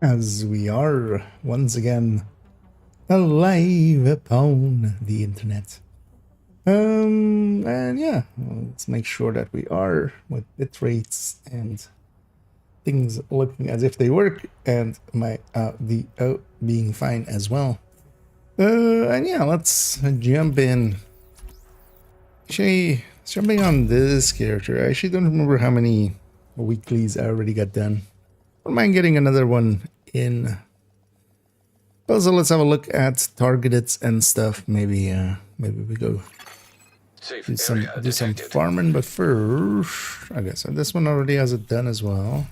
as we are once again alive upon the internet. And yeah, let's make sure that we are with bit rates and things looking as if they work, and my VO being fine as well. And yeah, let's jump in. Actually, jumping on this character, I actually don't remember how many weeklies I already got done. Don't mind getting another one in. Also, let's have a look at targeted and stuff. Maybe we go do some farming, but first, I guess this one already has it done as well.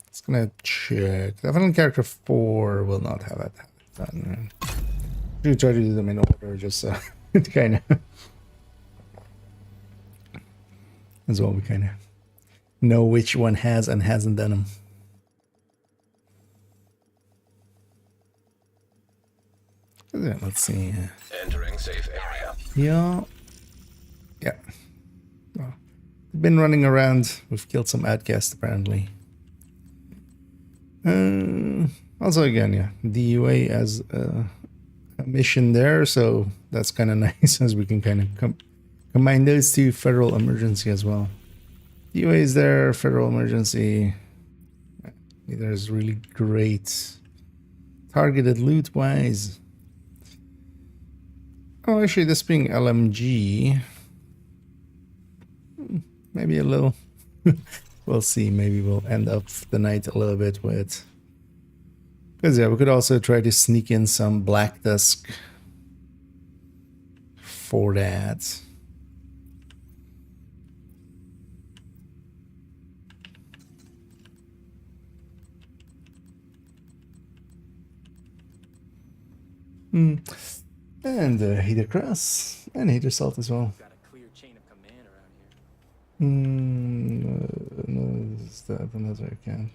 It's gonna check. Definitely character 4 will not have it done. You try to do them in order, just so it kind of as well. We kind of know which one has and hasn't done them. Let's see. Entering safe area. Yeah. Well, we've been running around. We've killed some outcasts apparently. Also, again, yeah, DUA as a mission there, so that's kind of nice as we can kind of combine those two. Federal emergency as well. DUA is there, federal emergency. Neither is really great. Targeted loot wise. Oh, actually, this being LMG, maybe a little. We'll see. Maybe we'll end up the night a little bit with. Because yeah, we could also try to sneak in some Black Dusk for that. And Hater Cross and Hater Salt as well. Got a clear chain of command around here. No, is that another account?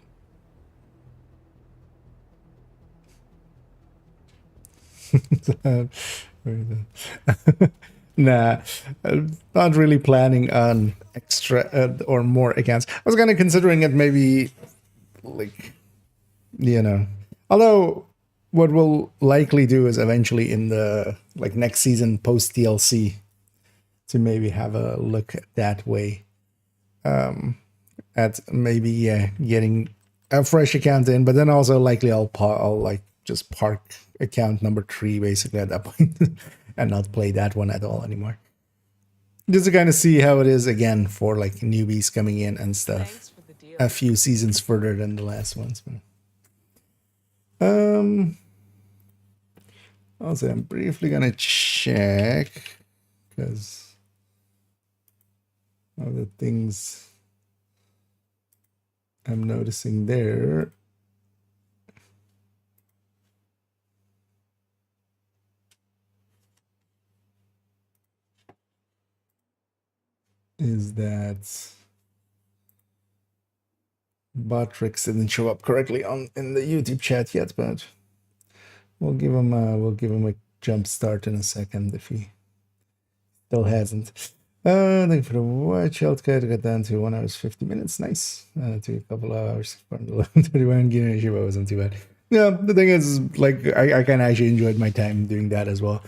Nah, I'm not really planning on extra or more accounts. I was kind of considering it maybe, like, you know, although what we'll likely do is eventually in the like next season post DLC to maybe have a look that way at maybe getting a fresh account in, but then also likely I'll like just park account number 3 basically at that point and not play that one at all anymore, just to kind of see how it is again for like newbies coming in and stuff a few seasons further than the last ones. Also, I'm briefly gonna check because of the things I'm noticing there. Is that Botrix didn't show up correctly in the YouTube chat yet, but we'll give him a jump start in a second if he still hasn't. Thank you for the watch. Healthcare got down to 1 hour 50 minutes. Nice. To a couple of hours. 31 Guinea wasn't too bad. Yeah, the thing is, like, I kind of actually enjoyed my time doing that as well.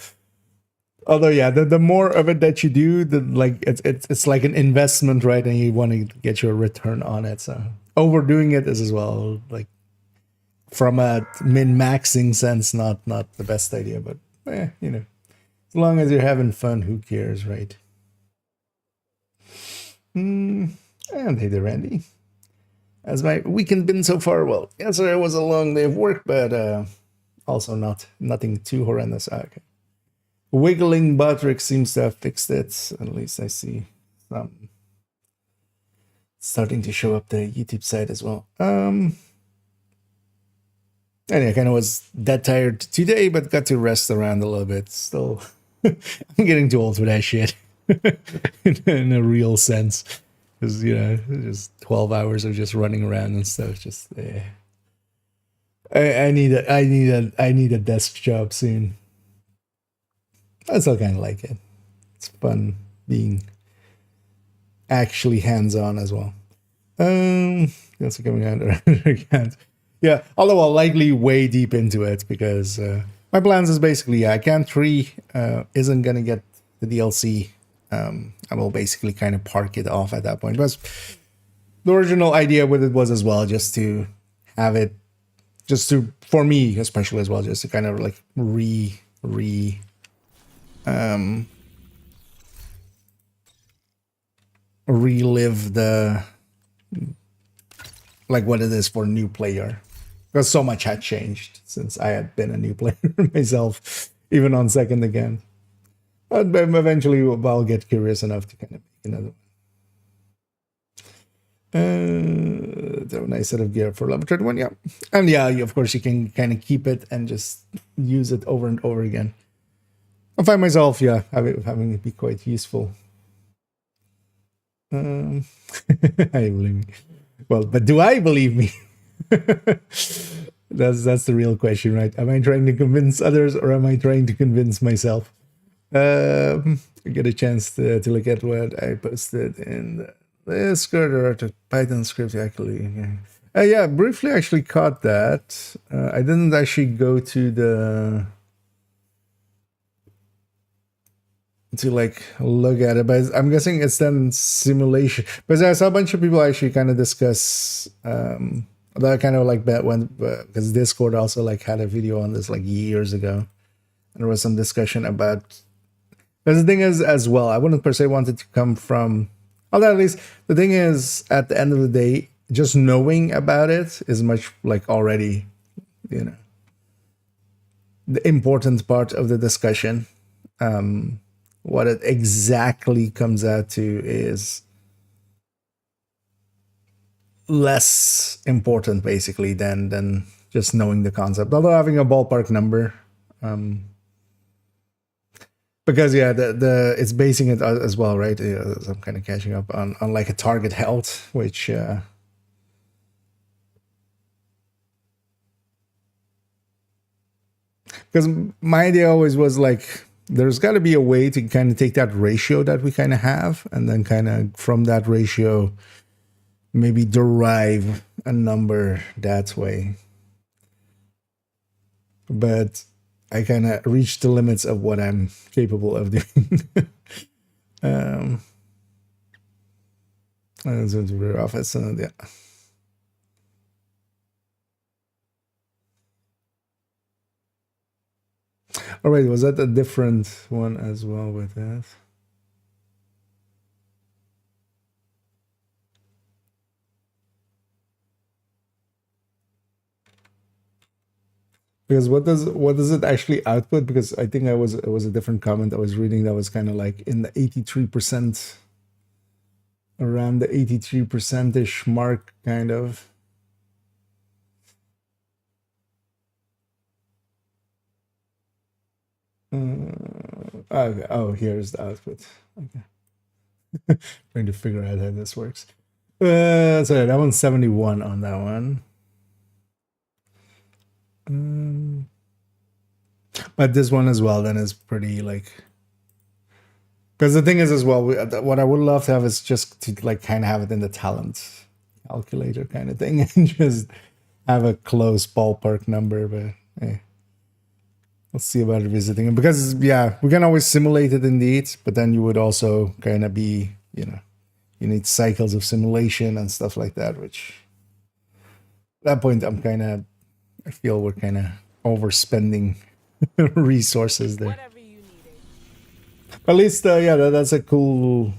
Although, yeah, the more of it that you do, the like it's like an investment, right? And you want to get your return on it. So overdoing it is as well, like, from a min-maxing sense, not the best idea. But you know, as long as you're having fun, who cares, right? And hey there, Randy. Has my weekend been so far? Well, yesterday was a long day of work, but also nothing too horrendous. Okay. Wiggling Buttrick seems to have fixed it. At least I see some starting to show up the YouTube side as well. And I kind of was that tired today, but got to rest around a little bit. Still, I'm getting too old for that shit in a real sense. Because, you know, just 12 hours of just running around and stuff. Just, I need a desk job soon. I still kind of like it. It's fun being actually hands-on as well. That's coming under account. Yeah, although I'll likely way deep into it because my plans is basically Camp 3 isn't gonna get the DLC. I will basically kind of park it off at that point. But the original idea with it was as well just to have it, just to, for me especially as well, just to kind of like relive the, like what it is for a new player, because so much had changed since I had been a new player myself, even on second again. But eventually I'll get curious enough to kind of make another one. Have a nice set of gear for level 31, yeah. And yeah, of course you can kind of keep it and just use it over and over again. I find myself, yeah, having it be quite useful. I believe me. Well, but do I believe me? That's the real question, right? Am I trying to convince others or am I trying to convince myself? Get a chance to look at what I posted in the Discord or the Python script actually. Yeah, briefly actually caught that. I didn't actually go to like look at it, but I'm guessing it's then simulation, because I saw a bunch of people actually kind of discuss that kind of like bet when, because Discord also like had a video on this like years ago, and there was some discussion about, because the thing is as well, I wouldn't per se want it to come from, although at least the thing is at the end of the day, just knowing about it is much like already, you know, the important part of the discussion. What it exactly comes out to is less important basically than just knowing the concept, although having a ballpark number, because yeah, the it's basing it as well, right? I'm kind of catching up on like a target health, which because my idea always was like, there's got to be a way to kind of take that ratio that we kind of have, and then kind of from that ratio, maybe derive a number that way. But I kind of reached the limits of what I'm capable of doing. That's into rear office, and yeah. All right, was that a different one as well with that? Because what does it actually output? Because I think it was a different comment I was reading that was kind of like in the 83%, around the 83%ish mark, kind of. Okay. Oh, here's the output. Okay. Trying to figure out how this works. So that one's 71 on that one. But this one as well then is pretty like, because the thing is as well, what I would love to have is just to like kind of have it in the talent calculator kind of thing and just have a close ballpark number. But hey, let's see about revisiting it, because yeah, we can always simulate it indeed, but then you would also kind of be, you know, you need cycles of simulation and stuff like that, which at that point I feel we're kind of overspending resources there. But at least yeah, that's a cool,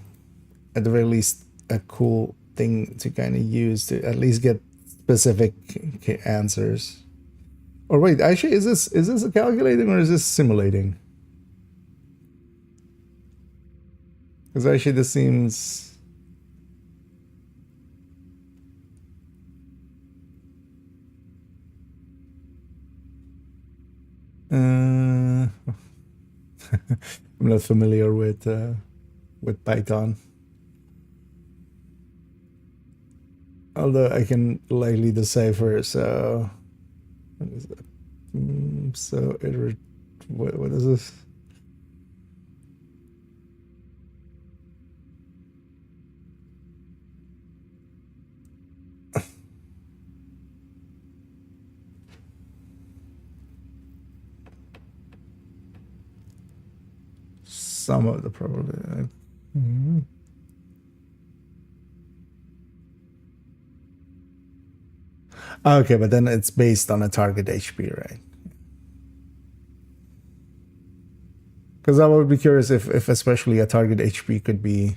at the very least a cool thing to kind of use to at least get specific answers. Or wait, actually, is this a calculating or is this simulating? Because actually this seems, I'm not familiar with Python, although I can lightly decipher. So, what is that? So it, what is this? some of the probability. Mhm. Okay, but then it's based on a target HP, right? Because I would be curious if especially a target HP could be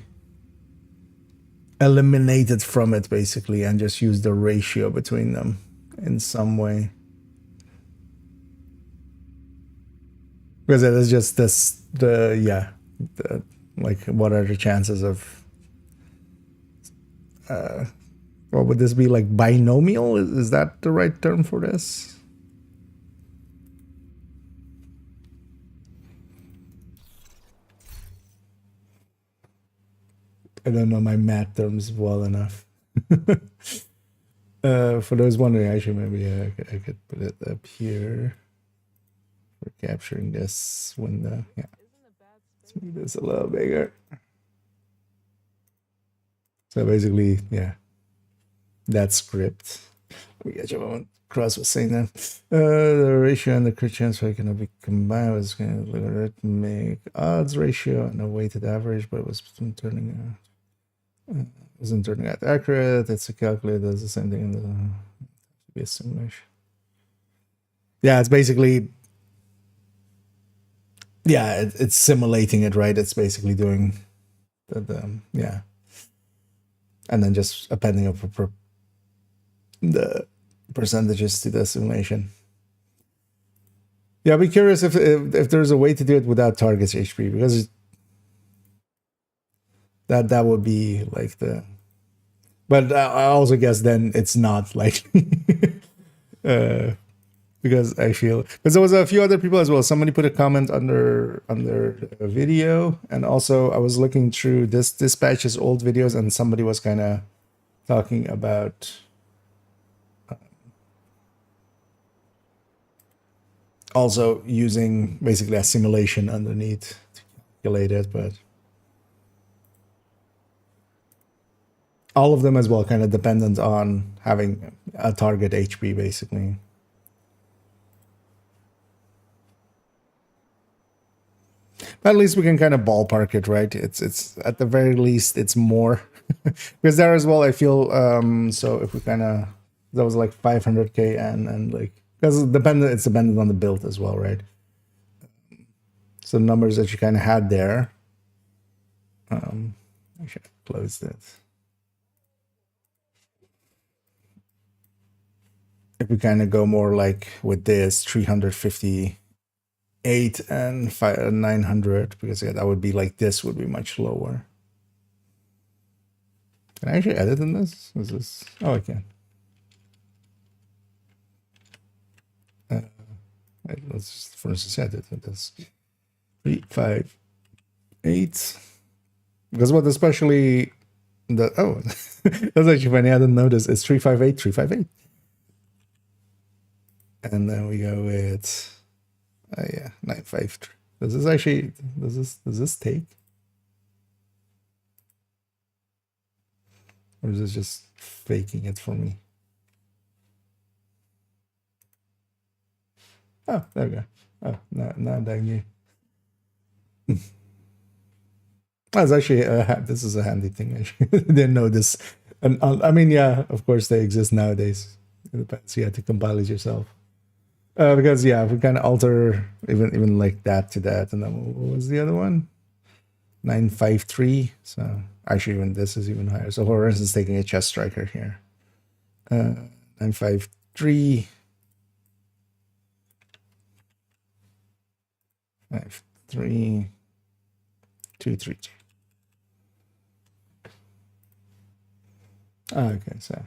eliminated from it basically and just use the ratio between them in some way. Because it is just this, like, what are the chances of, what would this be, like binomial? Is that the right term for this? I don't know my math terms well enough. For those wondering, actually, maybe I could put it up here for capturing this window. Yeah, let's make this a little bigger. So basically, yeah, that script. We get you one. Cross was saying that the ratio and the crit chance rate cannot be combined. I was going to logarithmic odds ratio and a weighted average, but it was turning wasn't turning out accurate. It's a calculator does the same thing in the be a simulation. Yeah, it's basically it's simulating it, right? It's basically doing the yeah, and then just appending up the percentages to the simulation. Yeah, I'd be curious if there's a way to do it without targets HP, because that would be like the. But I also guess then it's not like because I feel because there was a few other people as well. Somebody put a comment under a video, and also I was looking through this dispatch's old videos, and somebody was kind of talking about also using basically a simulation underneath to calculate it, but all of them as well kind of dependent on having a target HP basically. But at least we can kind of ballpark it, right? It's at the very least it's more because there as well I feel so if we kind of that was like 500k and like because it's dependent on the build as well, right? So the numbers that you kind of had there. I should close this. If we kind of go more like with this 358 and 900, because yeah, that would be like this would be much lower. Can I actually edit in this? Is this? Oh, I can. Let's just, for instance, edit this 358. Because what especially the that's actually funny. I didn't notice. It's 358, 358. And then we go with 953. Does this take? Or is this just faking it for me? Oh, there we go. Oh, now dang you. That's actually this is a handy thing. I didn't know this. And I mean, yeah, of course they exist nowadays. It depends. You have to compile it yourself. Because yeah, if we kind of alter even like that to that, and then what was the other one? 953. So actually, even this is even higher. So for instance, taking a chest striker here, 953, 53, 232. Okay, so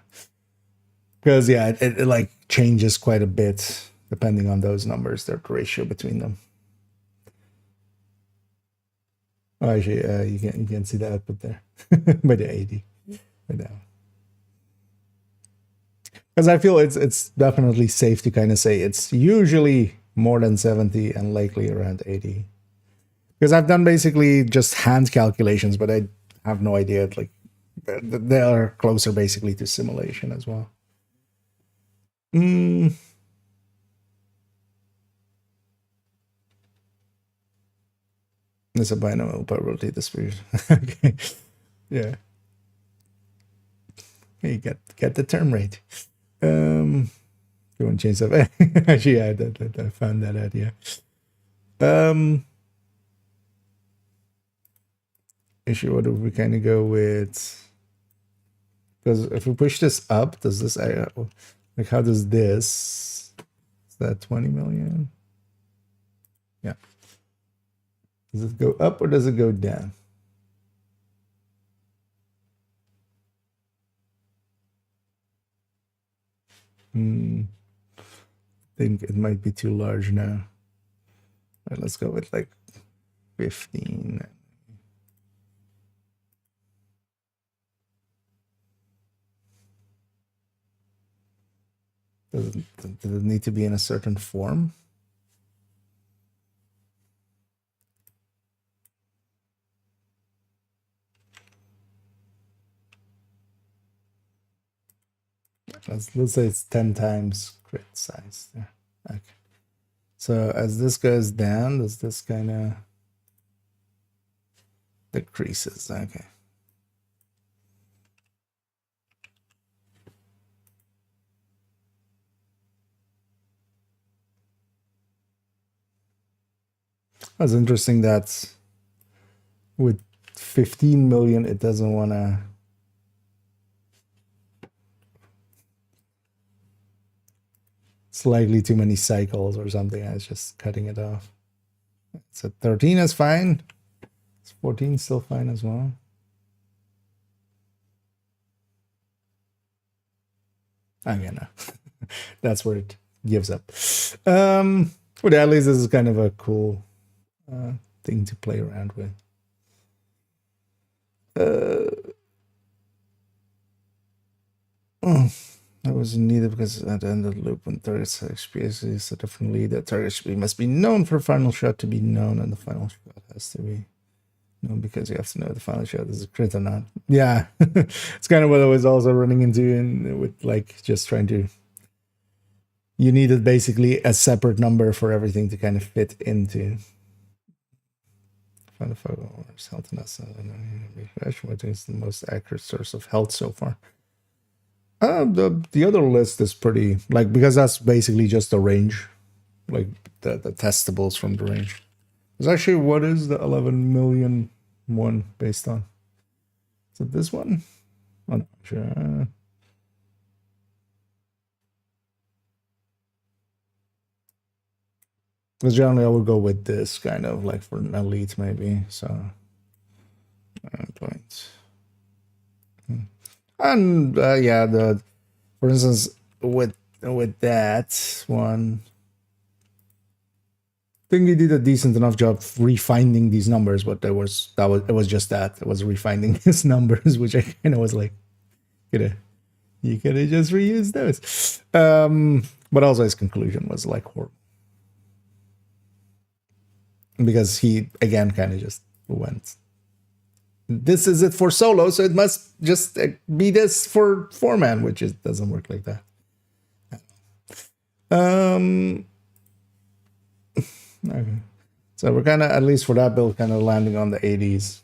because yeah, it like changes quite a bit depending on those numbers, the ratio between them. Oh, actually, you can see the output there by the 80 right now. Because I feel it's definitely safe to kind of say it's usually more than 70 and likely around 80. Because I've done basically just hand calculations, but I have no idea. Like they are closer basically to simulation as well. It's a binomial probability distribution. Okay. Yeah. Hey, get the term right. You want to change that? Actually, yeah, I found that out. Yeah. Issue. What do we kind of go with? Because if we push this up, does this like how does this? Is that 20 million? Yeah. Does it go up or does it go down? I think it might be too large now. All right, let's go with like 15. Does it need to be in a certain form? Let's say it's 10 times crit size there. Okay. So as this goes down, does this kind of decreases? Okay. That's interesting that with 15 million, it doesn't want to. Slightly too many cycles or something. I was just cutting it off. So 13 is fine. Is 14 still fine as well? Okay, no. That's where it gives up. But at least this is kind of a cool thing to play around with. That was needed because at the end of the loop, when target XP is a different lead, that target XP must be known for final shot to be known, and the final shot has to be known because you have to know the final shot is a crit or not. Yeah, it's kind of what I was also running into with like just trying to. You needed basically a separate number for everything to kind of fit into. Find a photo or healthiness. What is the most accurate source of health so far? The other list is pretty like because that's basically just the range, like the testables from the range. It's actually what is the 11 million one based on? Is it this one? Oh, no, sure. Because generally I would go with this kind of like for an elite maybe. So points. And yeah, for instance with that one, I think he did a decent enough job refining these numbers, but it was just that it was refining his numbers, which I kind of was like, you could have just reused those. But also his conclusion was like horrible because he again kind of just went. This is it for solo, so it must just be this for 4-man, which it doesn't work like that. Okay. So we're kind of, at least for that build, kind of landing on the 80s.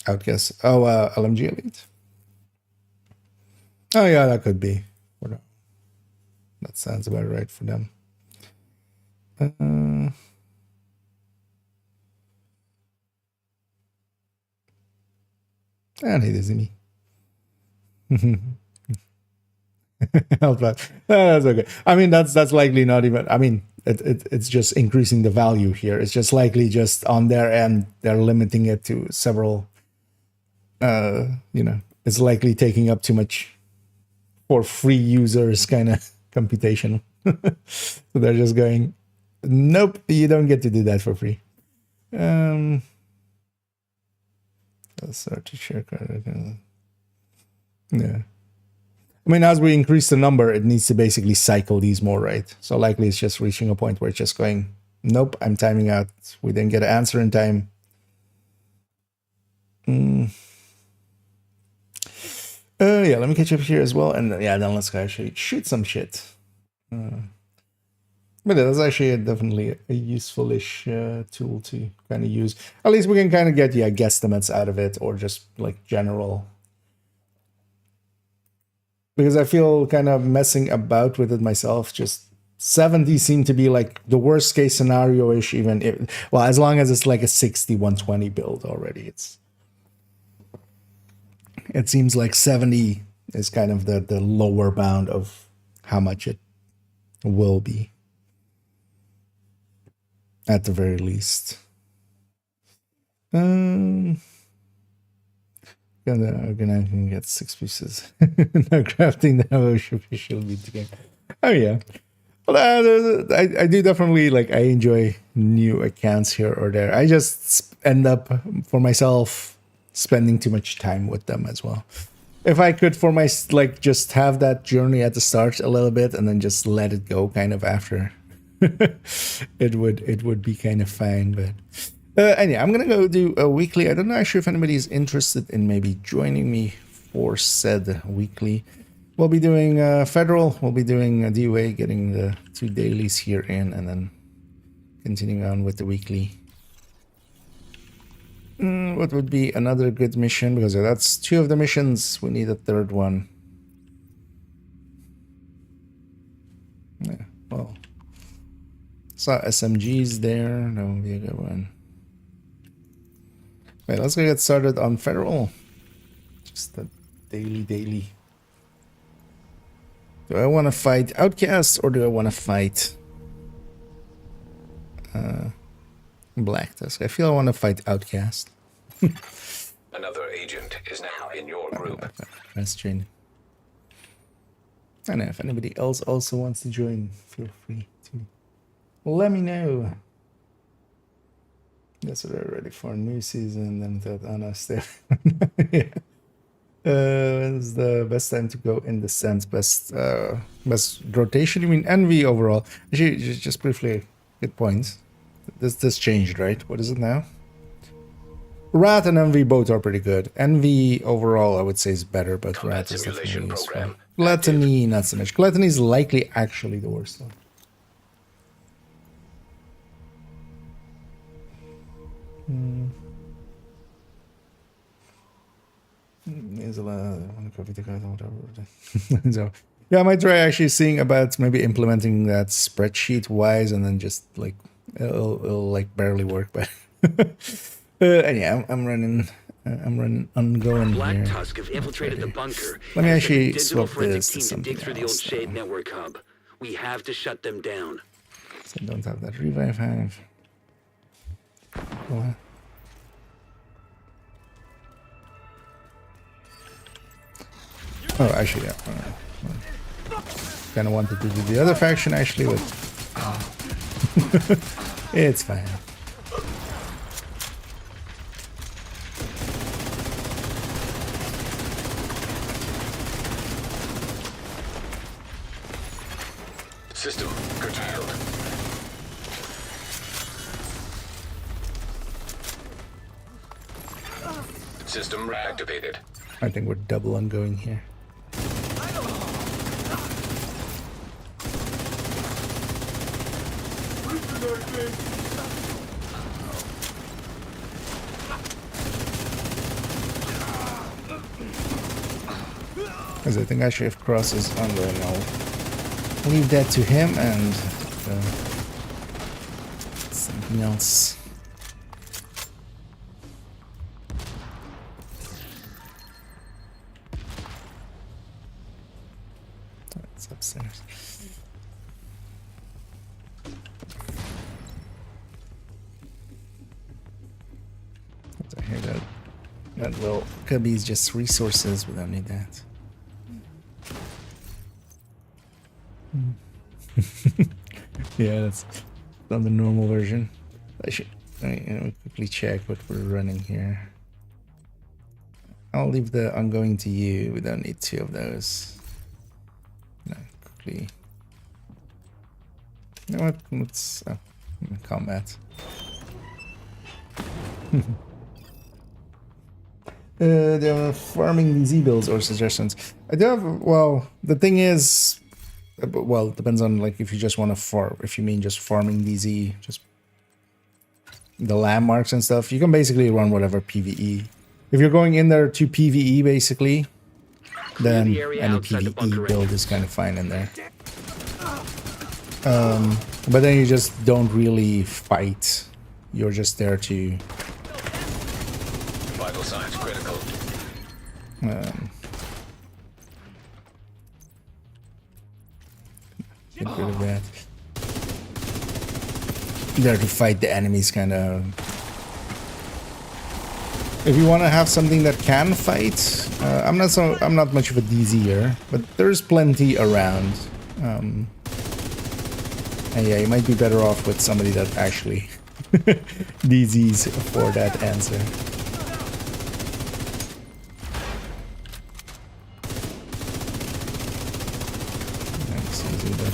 I would guess. Oh, LMG Elite. Oh yeah, that could be. That sounds about right for them. And he doesn't me. That's okay. I mean, that's likely not even. I mean, it's just increasing the value here. It's just likely just on their end they're limiting it to several. It's likely taking up too much for free users, kind of computation. So they're just going, nope, you don't get to do that for free. Start to share credit. Yeah. I mean, as we increase the number, it needs to basically cycle these more, right? So likely it's just reaching a point where it's just going, nope, I'm timing out. We didn't get an answer in time. Yeah, let me catch up here as well. And yeah, then let's go actually shoot some shit. But that's actually definitely a useful-ish tool to kind of use. At least we can kind of get, yeah, guesstimates out of it, or just like general. Because I feel kind of messing about with it myself. Just 70 seem to be like the worst case scenario-ish, even if, well, as long as it's like a 60-120 build already. It seems like 70 is kind of the lower bound of how much it will be. At the very least. Gonna get 6 pieces. No crafting now official beat the game. Oh yeah. Well, I do definitely like. I enjoy new accounts here or there. I just end up for myself spending too much time with them as well. If I could for my like just have that journey at the start a little bit and then just let it go kind of after. it would be kind of fine, but anyway, I'm gonna go do a weekly. I don't know actually if anybody's interested in maybe joining me for said weekly. We'll be doing federal. We'll be doing a DOA, getting the 2 dailies here in, and then continuing on with the weekly. What would be another good mission? Because that's 2 of the missions. We need a 3rd one. Yeah, well. Saw SMGs there. That would be a good one. Wait, let's go get started on federal. Just a daily. Do I want to fight Outcast or do I want to fight Black Tusk? I feel I want to fight Outcast. Another agent is now in your group. That's training. I don't know if anybody else also wants to join. Feel free to let me know. That's what we're ready for. New season. Then that on us there. Yeah. When's the best time to go in the sense? Best rotation? You mean envy overall? Actually, just briefly, good points. This changed, right? What is it now? Rat and envy both are pretty good. Envy overall, I would say, is better, but Combat rat is simulation definitely useful. program Gluttony, not so much. Gluttony is likely actually the worst one. There's a lot of so yeah, I might try actually seeing about maybe implementing that spreadsheet wise, and then just like it'll like barely work, but yeah, I'm running ongoing Black here. Tusk have infiltrated the bunker. Let me and actually sent a digital swap forensic this to team something dig through the old else, Shade though. network hub. We have to shut them down. So I don't have that revive have. What? Oh, actually, yeah. Kind of wanted to do the other faction actually, but it's fine. System curtailed. System reactivated. I think we're double ongoing here. Because I think actually if Cross is ongoing, I'll leave that to him and something else. It's upstairs. I hear that little cubby's just resources. We don't need that. Yeah, that's on the normal version. Let me quickly check what we're running here. I'll leave the ongoing to you. We don't need 2 of those. No, quickly. You know what? Let's combat. They're farming these e-bills or suggestions. I do have. Well, the thing is, well, it depends on like if you just want to farm. If you mean just farming DZ, just the landmarks and stuff, you can basically run whatever PVE. If you're going in there to PVE, basically, then the area any outside the bunker PVE build is entrance. kind of fine in there. But then you just don't really fight. You're just there to Vital signs critical. get rid of that. There to fight the enemies, kind of. If you want to have something that can fight, I'm not much of a DZer, but there's plenty around. And yeah, you might be better off with somebody that actually DZs for that answer. Nice, easy the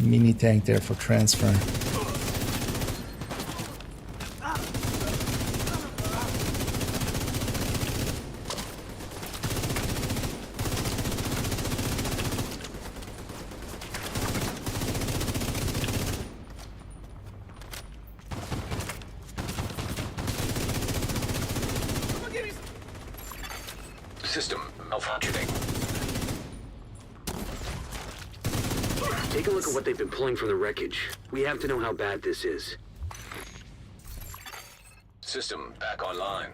mini tank there for transfer. System malfunctioning. Take a look at what they've been pulling from the wreckage. We have to know how bad this is. System back online.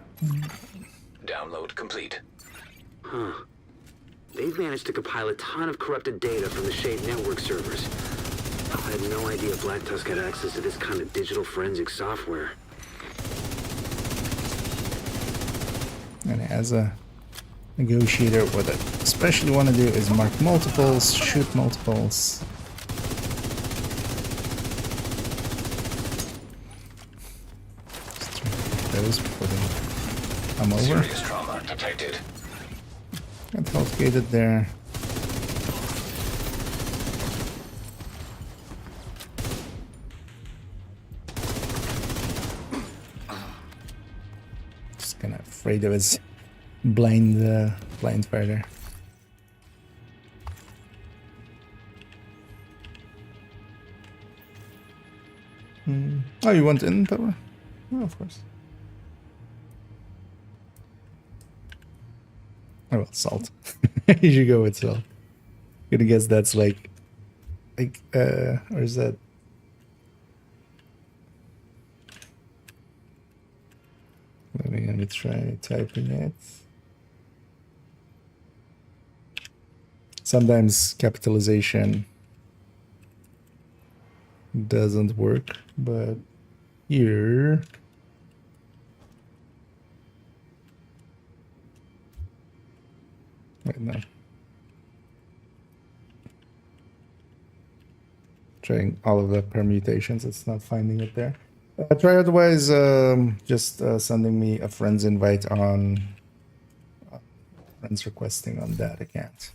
Download complete. Huh. They've managed to compile a ton of corrupted data from the Shade network servers. I had no idea Black Tusk had access to this kind of digital forensic software. And as a negotiator, what I especially want to do is mark multiples, shoot multiples. Just try to get those before they come over. Serious trauma detected. Got health gated there. Just kind of afraid of his blind fire there. Oh, you want in pepper? Oh, of course. Oh well, salt. You should go with salt. Gonna guess that's like, or is that? Let me try typing it. Sometimes capitalization doesn't work, but here. Wait, no. Trying all of the permutations, it's not finding it there. Try otherwise, just sending me a friend's invite on friends requesting on that account.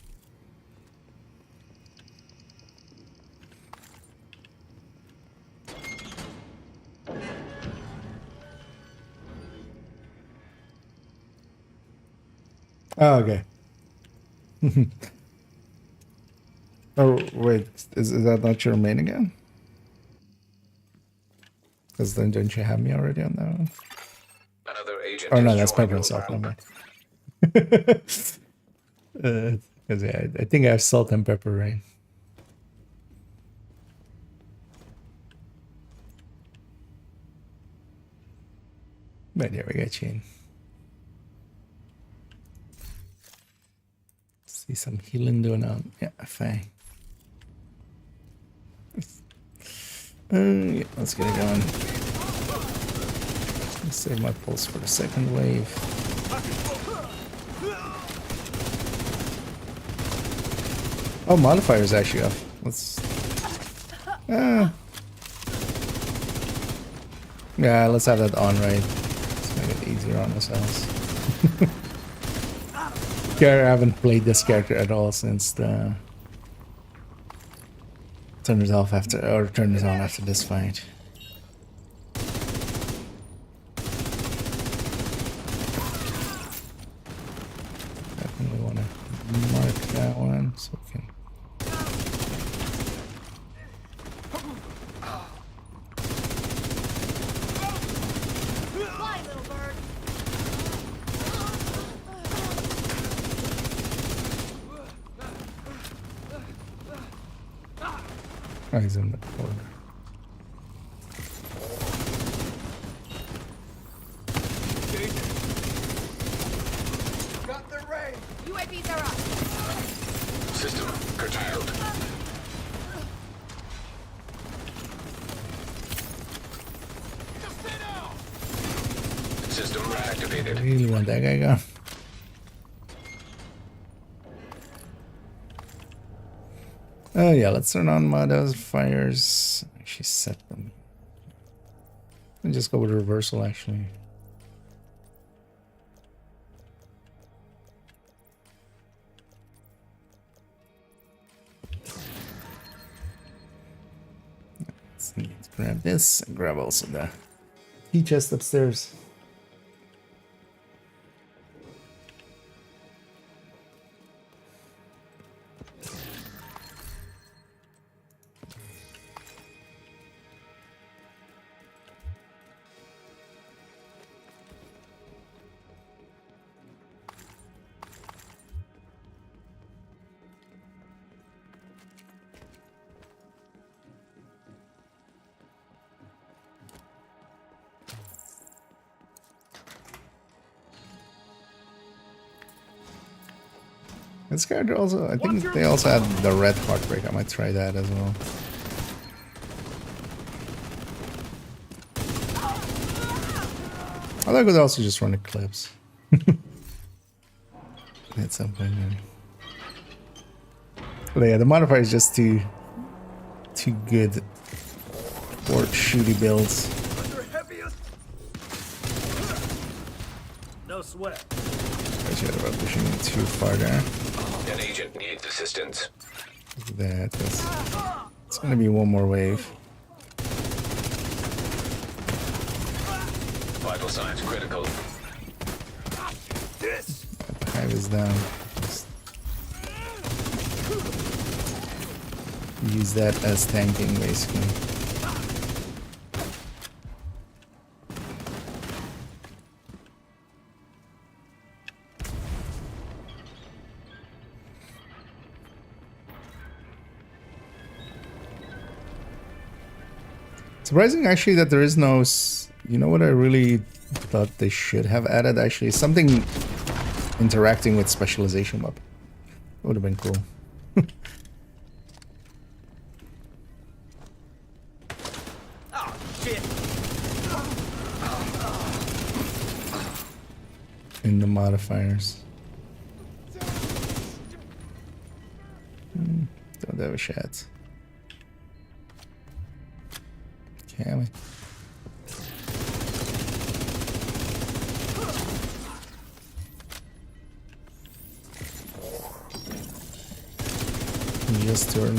Oh, okay. Oh, wait, is that not your main again? Because then don't you have me already on that one? Another agent. Oh no, has that's joined Pepper your and Salt, group. never mind. Because yeah, I think I have salt and pepper, right? But yeah, we got you in. See some healing going on. Yeah, fine. Yeah, let's get it going. Let's save my pulse for the second wave. Oh, modifier is actually off. Let's. Yeah, let's have that on, right? Let's make it easier on ourselves. I haven't played this character at all since the turned it off after, or turned it on after this fight. Definitely want to mark that one so we can Oh, he's in the corner. Got the range. UAVs are up. System curtailed. Just stay down. System reactivated. Really want that guy gone. Oh yeah, let's turn on modifiers. Actually set them. And just go with reversal actually. Let's grab this and grab also the key chest upstairs. This character also, I think they also had the red heartbreak. I might try that as well. I could also just run Eclipse. At some point, maybe. But yeah, the modifier is just too good for shooty builds. Under heaviest. No sweat. I should have pushing it too far there. An agent needs assistance. Look at that. It's gonna be one more wave. Vital signs critical. This. The hive is down. Just use that as tanking basically. Surprising actually that there is no, you know what I really thought they should have added actually? Something interacting with specialization weapon. Would have been cool. Oh shit. In the modifiers. Don't have a shot. Can we? Just turn.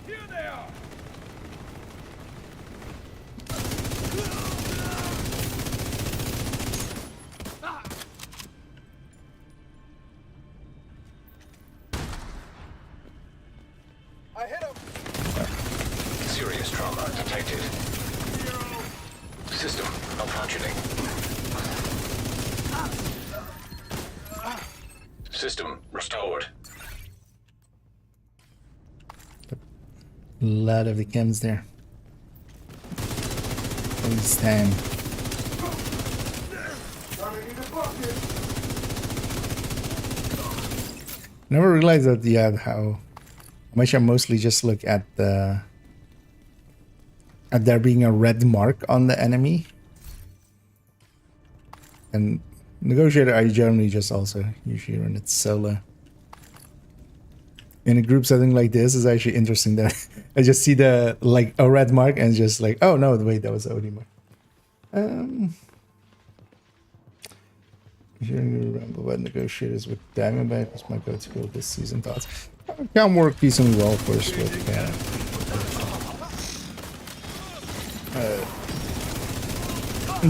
Here they are. I hit him. Serious trauma detected. System malfunctioning. System restored. A lot of the chems there. This time. Never realized that, yeah, how much I mostly just look at the at there being a red mark on the enemy. And Negotiator I generally just also usually run it solo. In a group setting like this is actually interesting that I just see the like a red mark and just like, oh no, wait, that was the OD mark. Hearing ramble about negotiators with Diamondback was my go-to build this season. Thoughts can work decently well first with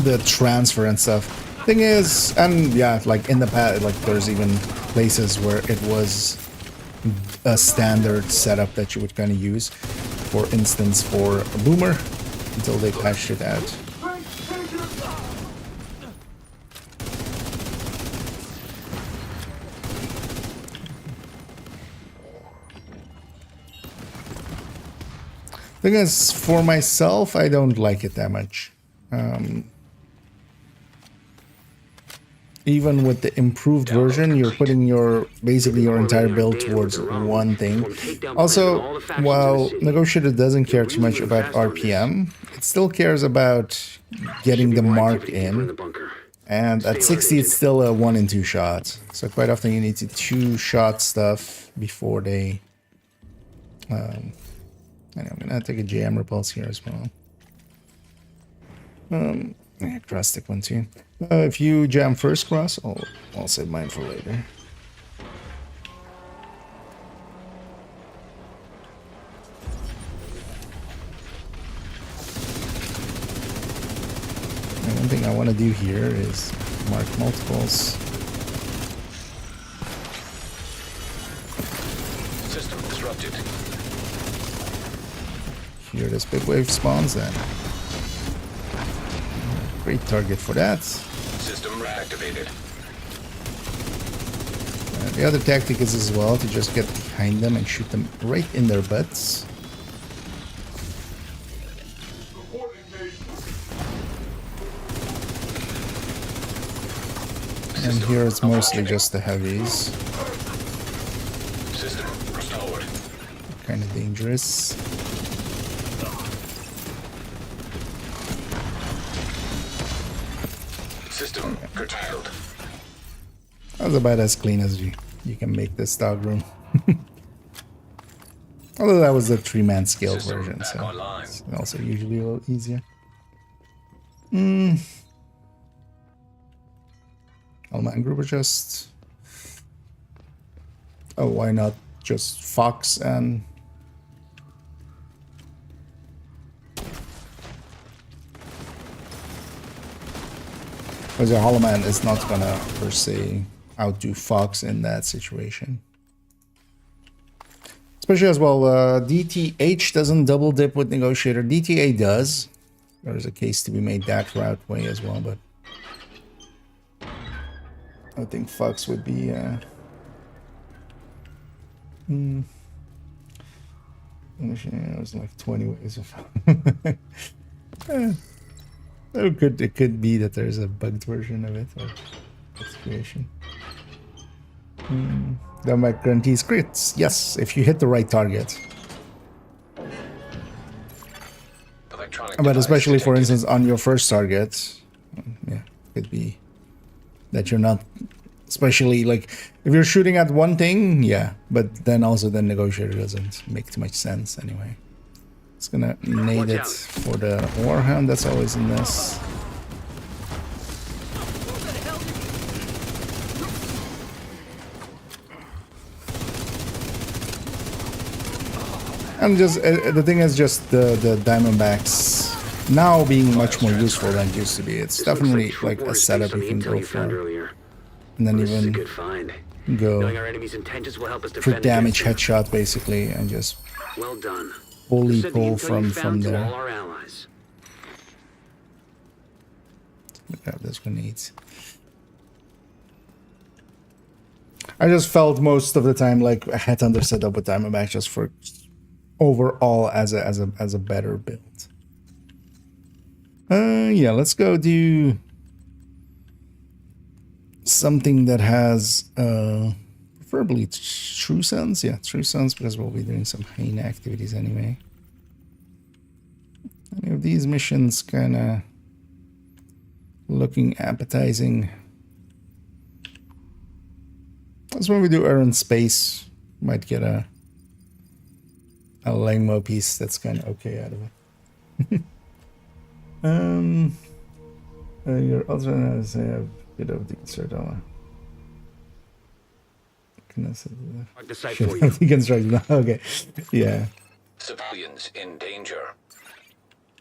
the transfer and stuff. Thing is, and yeah, like in the past, like there's even places where it was a standard setup that you would kind of use, for instance, for a boomer, until they patched it out. Thing is, for myself, I don't like it that much. Even with the improved version, you're putting your basically your entire build towards one thing. Also, while Negotiator doesn't care too much about RPM, it still cares about getting the mark in. And at 60, it's still a 1 in 2 shot. So quite often you need to 2-shot stuff before they... and I'm gonna take a JM repulse here as well. Yeah, cross stick one too. If you jam first cross, I'll save mine for later. And one thing I want to do here is mark multiples. System disrupted. Here this big wave spawns then. Great target for that. System reactivated. The other tactic is as well to just get behind them and shoot them right in their butts. And here it's mostly just the heavies. System restored. Kind of dangerous. System curtailed. That was about as clean as you can make this dog room. Although that was the 3-man scaled System version, back so online. it's also usually a little easier. All-man group just... Oh, why not just Fox and... Because the Hollow Man is not gonna, per se, outdo Fox in that situation. Especially as well, DTH doesn't double dip with Negotiator. DTA does. There's a case to be made that route way as well, but... I think Fox would be... It was like 20 ways of... It could be that there's a bugged version of it, or its creation. That might guarantee crits. Yes, if you hit the right target. Electronic But device especially, for detected. instance, on your first target, yeah, could be that you're not... Especially, like, if you're shooting at one thing, yeah. But then also the Negotiator doesn't make too much sense anyway. It's gonna nade it for the Warhound, that's always in this. And just, the thing is just the Diamondbacks now being much more useful than it used to be. It's definitely like a setup you can go for. And then even go crit damage headshot basically and just Well done. fully Send the pull intel you from found to all there. our allies. Grab those grenades. I just felt most of the time like I had to set up with Diamondback just for overall as a better build. Yeah, let's go do something that has preferably True Sons. Yeah, True Sons, because we'll be doing some Hyena activities anyway. Any of these missions kind of looking appetizing. That's when we do Errant Space. Might get a Langmo piece that's kind of okay out of it. Your alternatives have a bit of the insert on. Mark the site for you. Deconstruct. Okay, yeah. Civilians in danger.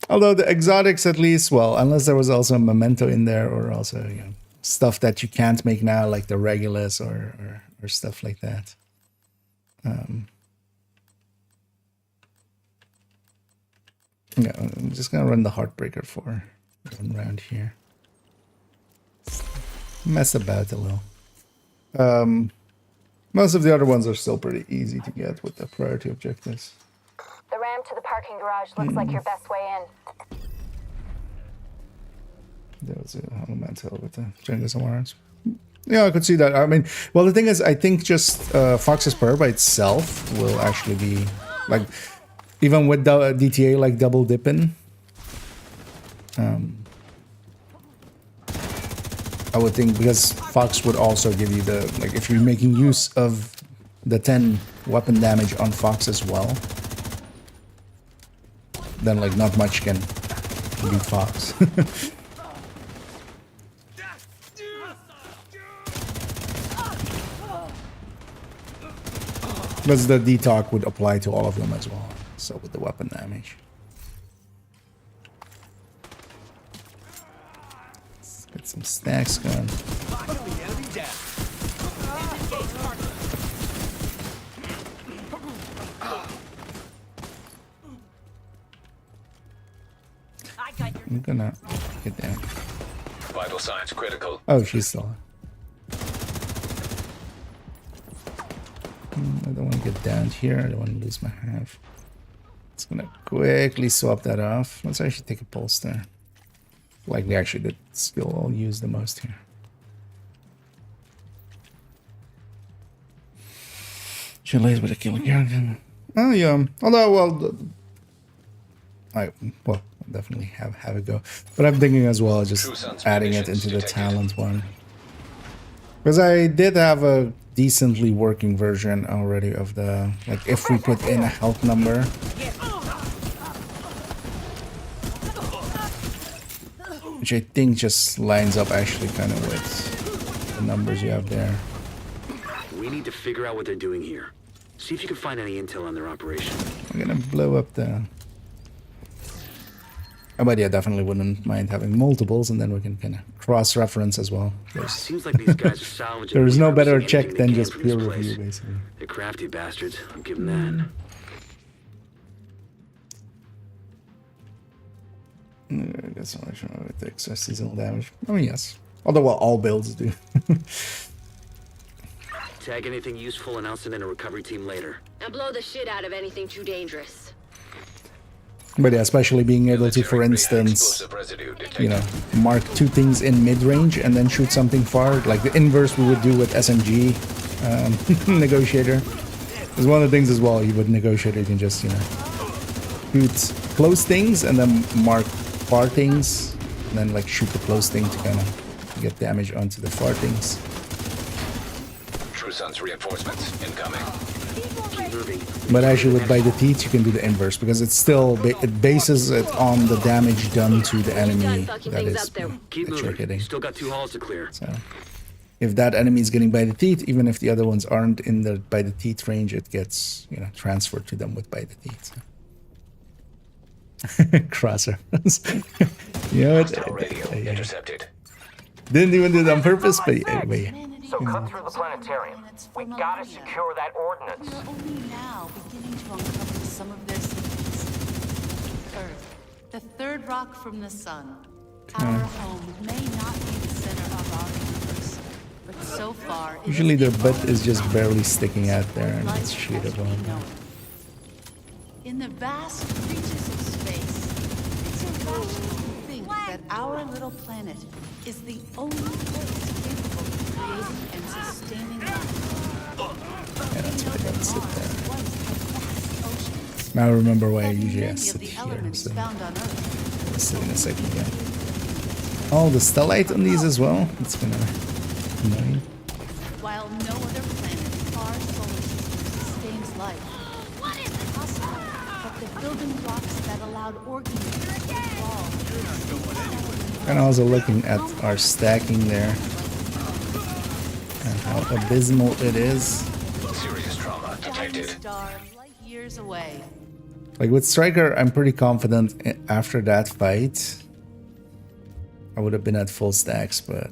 Although the exotics, at least, well, unless there was also a memento in there, or also stuff that you can't make now, like the Regulus or stuff like that. Yeah, I'm just gonna run the Heartbreaker for one round here. Mess about a little. Most of the other ones are still pretty easy to get with the priority objectives. The ramp to the parking garage looks like your best way in. There was a elemental with the Jengas awards. Yeah, I could see that. I mean, well, the thing is, I think just Fox's Purr by itself will actually be like, even with the DTA like double dipping. I would think because Fox would also give you the, like, if you're making use of the 10 weapon damage on Fox as well, then like not much can beat Fox. Because the detox would apply to all of them as well. So with the weapon damage. Let's get some stacks going. I'm gonna get down. Vital signs critical. Oh, she's still. I don't want to get down here. I don't want to lose my half. It's gonna quickly swap that off. Let's actually take a pulse there. Likely actually the skill I'll use the most here. She lays with a killer character. Oh yeah. Although, well, I definitely have a go. But I'm thinking as well, just adding it into the talent one. Because I did have a decently working version already of the, like, if we put in a health number. Which I think just lines up actually kind of with the numbers you have there. We need to figure out what they're doing here. See if you can find any intel on their operation. I'm gonna blow up the... Oh, but yeah, definitely wouldn't mind having multiples, and then we can kind of cross-reference as well. Seems like these guys are salvaging. There is no better anything check they than can just from this peer place. review, basically. They're crafty bastards. I'll give them that. I guess I'm sure with the excess seasonal damage. I mean, yes. Although, well, all builds do. Tag anything useful and I'll send in a recovery team later. And blow the shit out of anything too dangerous. But yeah, especially being able to, for instance, you know, mark 2 things in mid-range and then shoot something far. Like the inverse we would do with SMG Negotiator. There's one of the things as well, you would Negotiator, you can just, you know, shoot close things and then mark far things. And then like shoot the close thing to kind of get damage onto the far things. True Sun's reinforcements incoming. Keep moving. But actually with By the Teeth you can do the inverse because it's still, it bases it on the damage done to the enemy that is Keep that you're moving. hitting. Still got 2 halls to clear. So if that enemy is getting By the Teeth, even if the other ones aren't in the By the Teeth range, it gets, you know, transferred to them with By the Teeth. So. Crosser. You know what? Hostile radio intercepted. Didn't even do it on purpose, but anyway. So cut through the planetarium. We gotta secure that ordnance. We're only now beginning to uncover some of their secrets. Earth, the third rock from the sun. Our home may not be the center of our universe, but so far it Usually is their the butt only is just rock barely sticking out there and life it's shit as of we all. know it. In the vast reaches of space, it's irrational to think that our little planet is the only place capable of creating and sustaining life. Yeah, that's why I gotta sit there. Once a vast ocean. Now I remember why I That usually many sit of the here, elements so found on Earth. I'll sit in a second again. Oh, the stellite on these as well? It's gonna annoying. While no other planet in our solar system sustains life, it's possible that the building blocks that allowed organisms to evolve. And also looking at our stacking there and how abysmal it is. Serious trauma Giant detected. star light years away. Like with Striker, I'm pretty confident after that fight I would have been at full stacks, but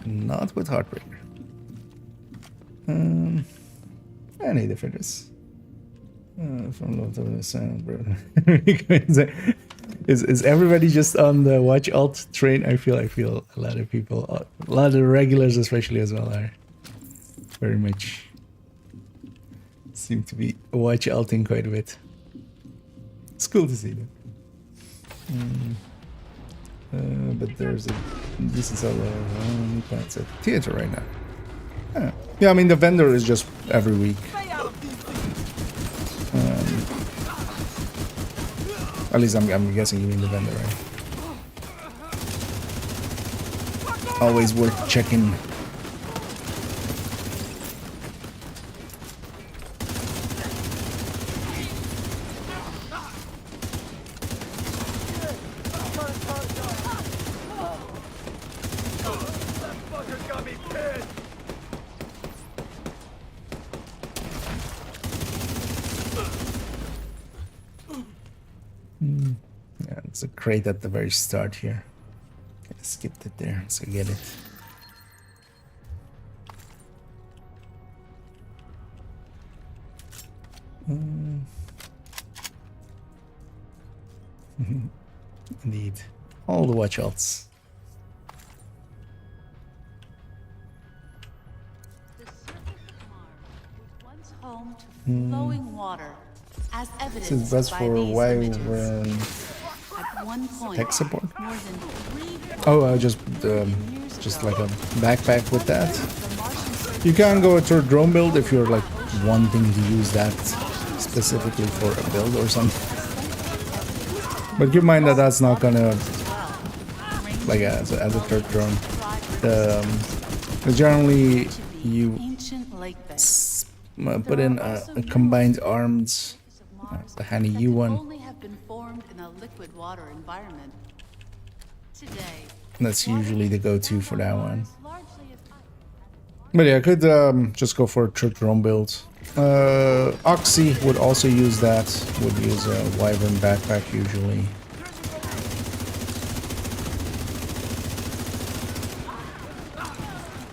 not with Heartbreaker. Any difference? From Lord of the Sound, bro. Is everybody just on the watch alt train? I feel a lot of people, a lot of regulars especially as well, are very much seem to be watch alting quite a bit. cool to see that. But there's a decent seller. That's a theater right now. Yeah, I mean the vendor is just every week. At least I'm guessing you mean the vendor, right? Always worth checking. Yeah, it's a crate at the very start here. I skipped it there, so get it. Indeed, all the watch outs. The surface of Mars was once home to flowing water, as This is evidenced best by for these why images. when At one point, tech support. more than 3 Oh, just like a backpack with that. You can go to a drone build if you're like wanting to use that specifically for a build or something. But keep in mind that that's not gonna like as a third drone. Generally you ancient lake bed. put in a combined arms, the Hyena that U could one. only have been formed in a liquid water environment. Today, That's usually the go-to for that one. largely as But yeah, I could just go for a true drone build. Oxy would also use that. Would use a Wyvern backpack usually.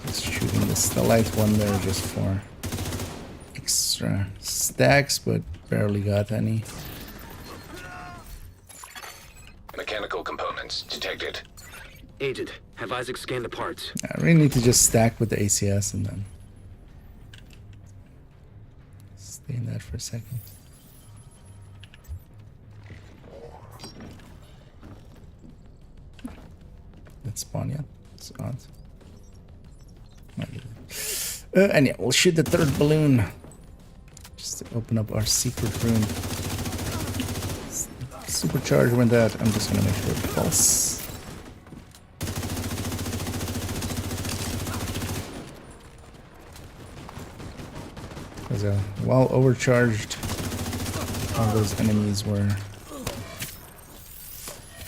Just shooting the light one there just for extra stacks, but barely got any. Mechanical components detected. Agent, have Isaac scanned the parts. I really need to just stack with the ACS and then stay in that for a second. Let's spawn yet. It's odd. And yeah, we'll shoot the third balloon just to open up our secret room. Supercharge with that. I'm just gonna make sure it falls. Because while overcharged, all those enemies were.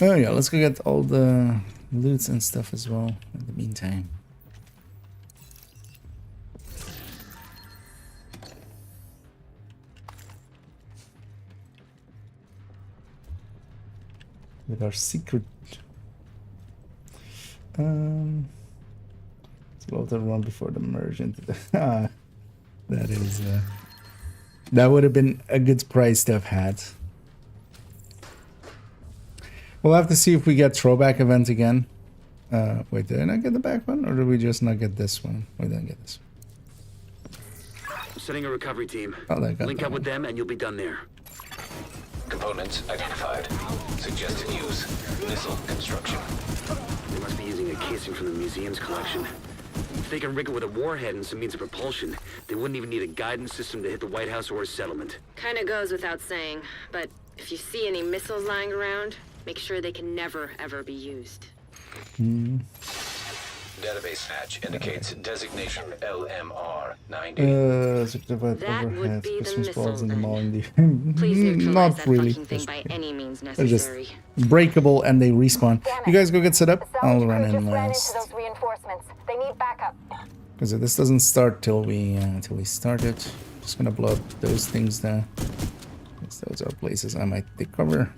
Oh yeah, let's go get all the loots and stuff as well in the meantime. With our secret. Let's load the one before the merge into the. That is. That would have been a good price to have had. We'll have to see if we get throwback event again. Wait, did I not get the back one, or did we just not get this one? We didn't get this one. Setting a recovery team. Oh, I got Link that up with one. them and you'll be done there. Components identified. Suggested use. Missile construction. They must be using a casing from the museum's collection. If they can rig it with a warhead and some means of propulsion, they wouldn't even need a guidance system to hit the White House or a settlement. Kinda goes without saying, but if you see any missiles lying around, make sure they can never, ever be used. Database match indicates designation LMR 90. That would be the Christmas missile balls in the then. mall in the Please neutralize not that really. fucking thing by any means They're just necessary. breakable and they respawn. Damn it. You guys go get set up. The I'll salvage run crew in just ran into last. those reinforcements. They need backup. Because this doesn't start till we start it. Just gonna blow up those things now. Because those are places I might take cover.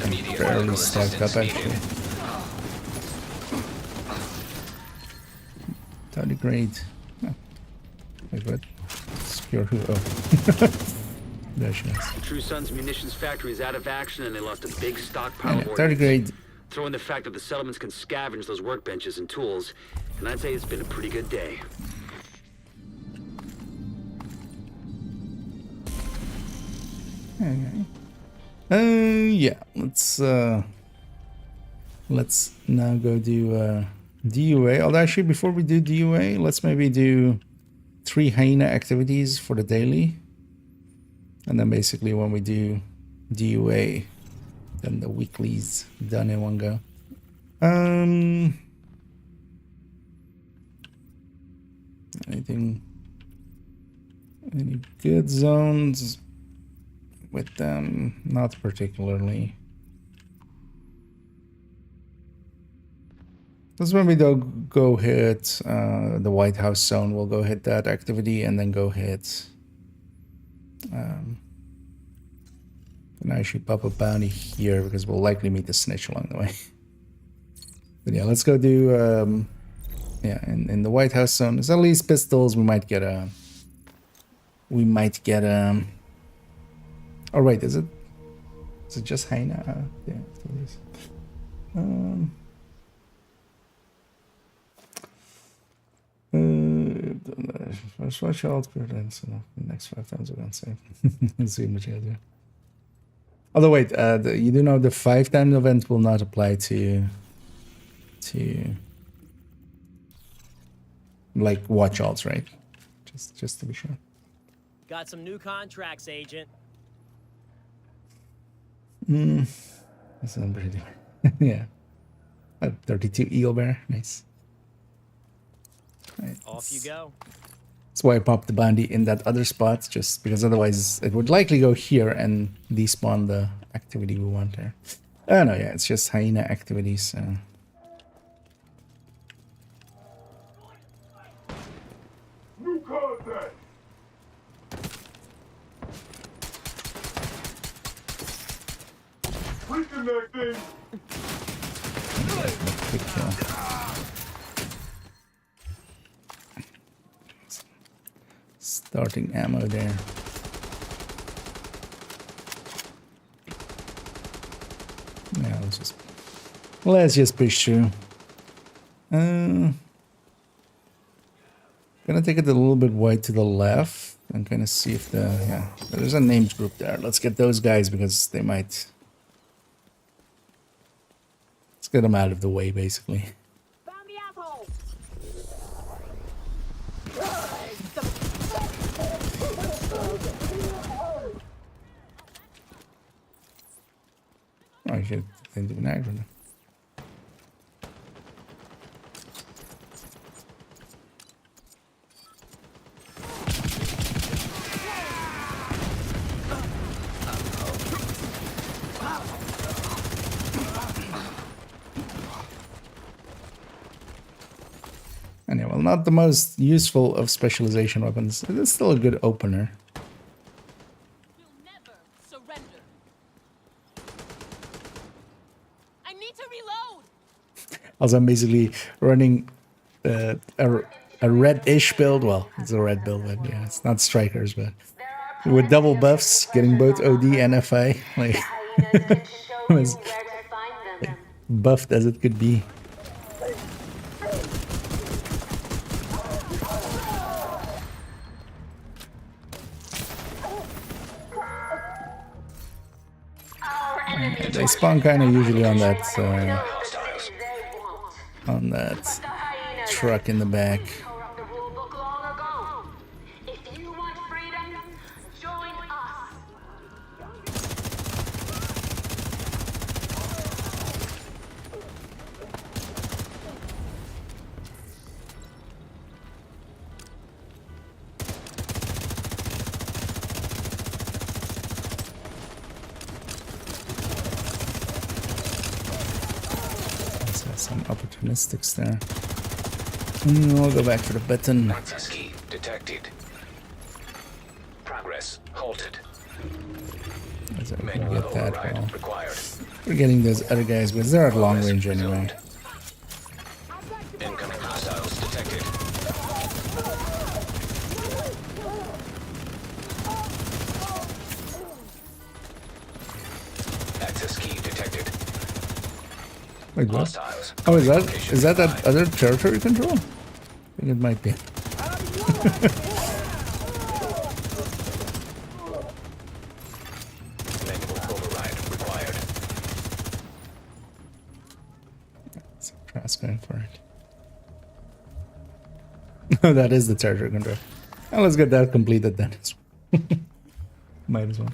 Immediate Barely medical stacked up assistance actually. needed. Tardigrade. Oh. Wait, what? Secure who? Oh. There she is. True Sun's munitions factory is out of action and they lost a big stockpile And of a 30 ordnance. grade. Throw in the fact that the settlements can scavenge those workbenches and tools, and I'd say it's been a pretty good day. Okay. Yeah. Let's now go do DUA. Although actually, before we do DUA, let's maybe do 3 Hyena activities for the daily, and then basically when we do DUA, then the weekly's done in one go. Anything? Any good zones with them? Not particularly. This when we go hit the White House zone, we'll go hit that activity and then go hit. And actually pop a bounty here because we'll likely meet the snitch along the way. But yeah, let's go do yeah, in the White House zone. There's at least pistols. We might get a. Oh wait, is it just Hyena? Yeah, it is. First watch out, then so the next 5 times we're gonna save. Let's see what you do. Although wait, you do know the 5 times event will not apply to like watch alts, right? Just to be sure. Got some new contracts, Agent. That's pretty. Yeah. 32 Eagle Bear, nice. Right, Off you go. that's why I popped the bounty in that other spot, just because otherwise it would likely go here and despawn the activity we want there. Oh no, yeah, it's just Hyena activities. New contact. Reconnecting. Quick kill. Starting ammo there. Yeah, let's just push through. Gonna take it a little bit wide to the left and kind of see if there's a named group there. Let's get those guys because they might. Let's get them out of the way, basically. Oh, I should think of an aggro. Anyway, well, not the most useful of specialization weapons. It's still a good opener. We'll never surrender. I need to reload. Also, I'm basically running a red-ish build. Well, it's a red build, but yeah, it's not strikers, but with double buffs, getting both OD and FI, like as buffed as it could be. They spawn kind of usually on that truck in the back. Some opportunistics there. I'll go back for the button. Access key detected. Progress halted. As I can Manual get that override well. required. We're getting those other guys, but they're at long range anyway. Incoming hostiles detected. Access key detected. Wait, what? Hostiles. Oh, is Location that denied. other territory control? I think it might be. Manual override required. So press going for it. Oh, that is the territory control. Well, let's get that completed then. Might as well.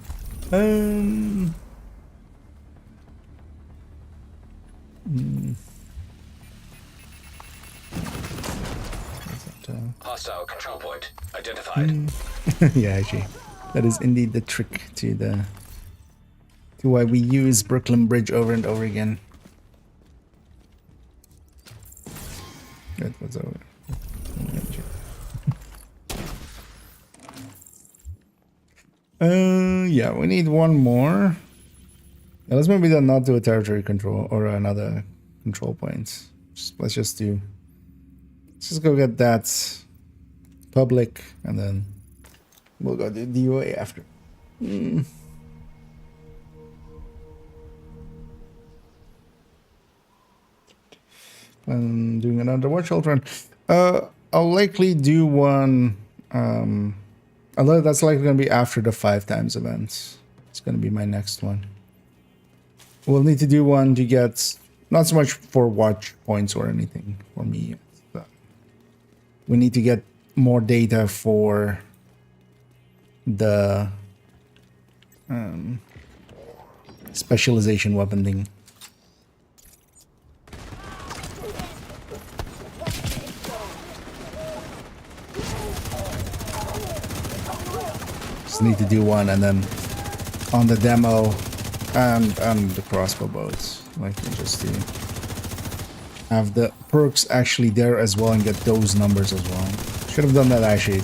Hostile control point identified. Yeah, actually, that is indeed the trick to why we use Brooklyn Bridge over and over again. That was over. Yeah, we need one more. Now, let's maybe then not do a territory control or another control point. Let's just go get that public, and then we'll go do DOA after. I'm doing another watch run. I'll likely do one. Although that's likely going to be after the 5 times events. It's going to be my next one. We'll need to do one to get, not so much for watch points or anything for me. But we need to get more data for the specialization weapon thing. Just need to do one, and then on the demo and the crossbow bows, like just to have the perks actually there as well and get those numbers as well. Should have done that actually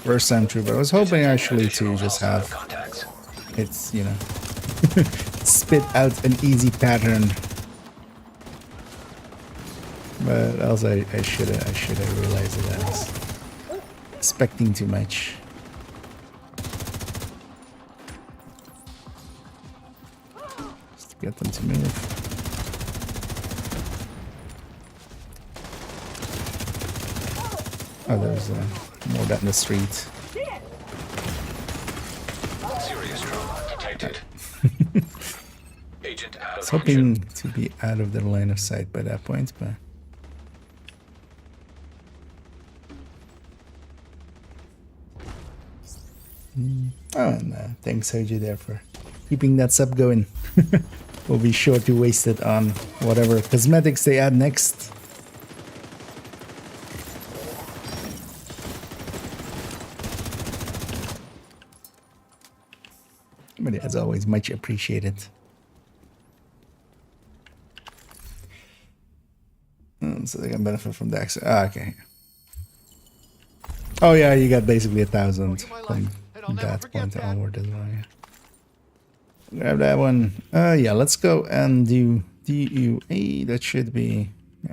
first time through, but I was hoping actually to just have it's, you know, spit out an easy pattern. But also I should have realized that I was expecting too much. Get them to move. Oh, there's more down the street. Serious trauma detected. Agent out I was of function. hoping to be out of their line of sight by that point, but oh, and thanks Hoji there for keeping that sub going. We'll be sure to waste it on whatever cosmetics they add next. But as always, much appreciated. So they can benefit from the access. Ah, okay. Oh yeah, you got basically 1,000 from that point onward as well. Yeah. Grab that one. Yeah, let's go and do DUA. That should be, yeah.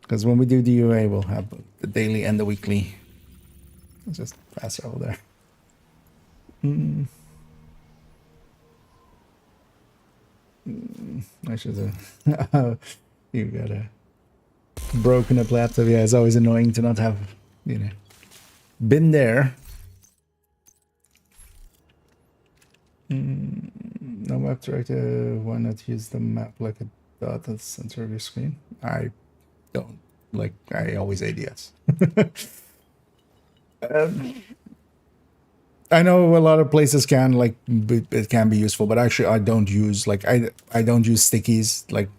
Because when we do DUA, we'll have the daily and the weekly. Let's just pass it over there. I should have. You got a broken up laptop. Yeah, it's always annoying to not have, you know, been there. No map director. Why not use the map like a dot at the center of your screen? I don't. Like, I always say yes. I know a lot of places can, like, it can be useful, but actually I don't use, like, I don't use stickies. Like,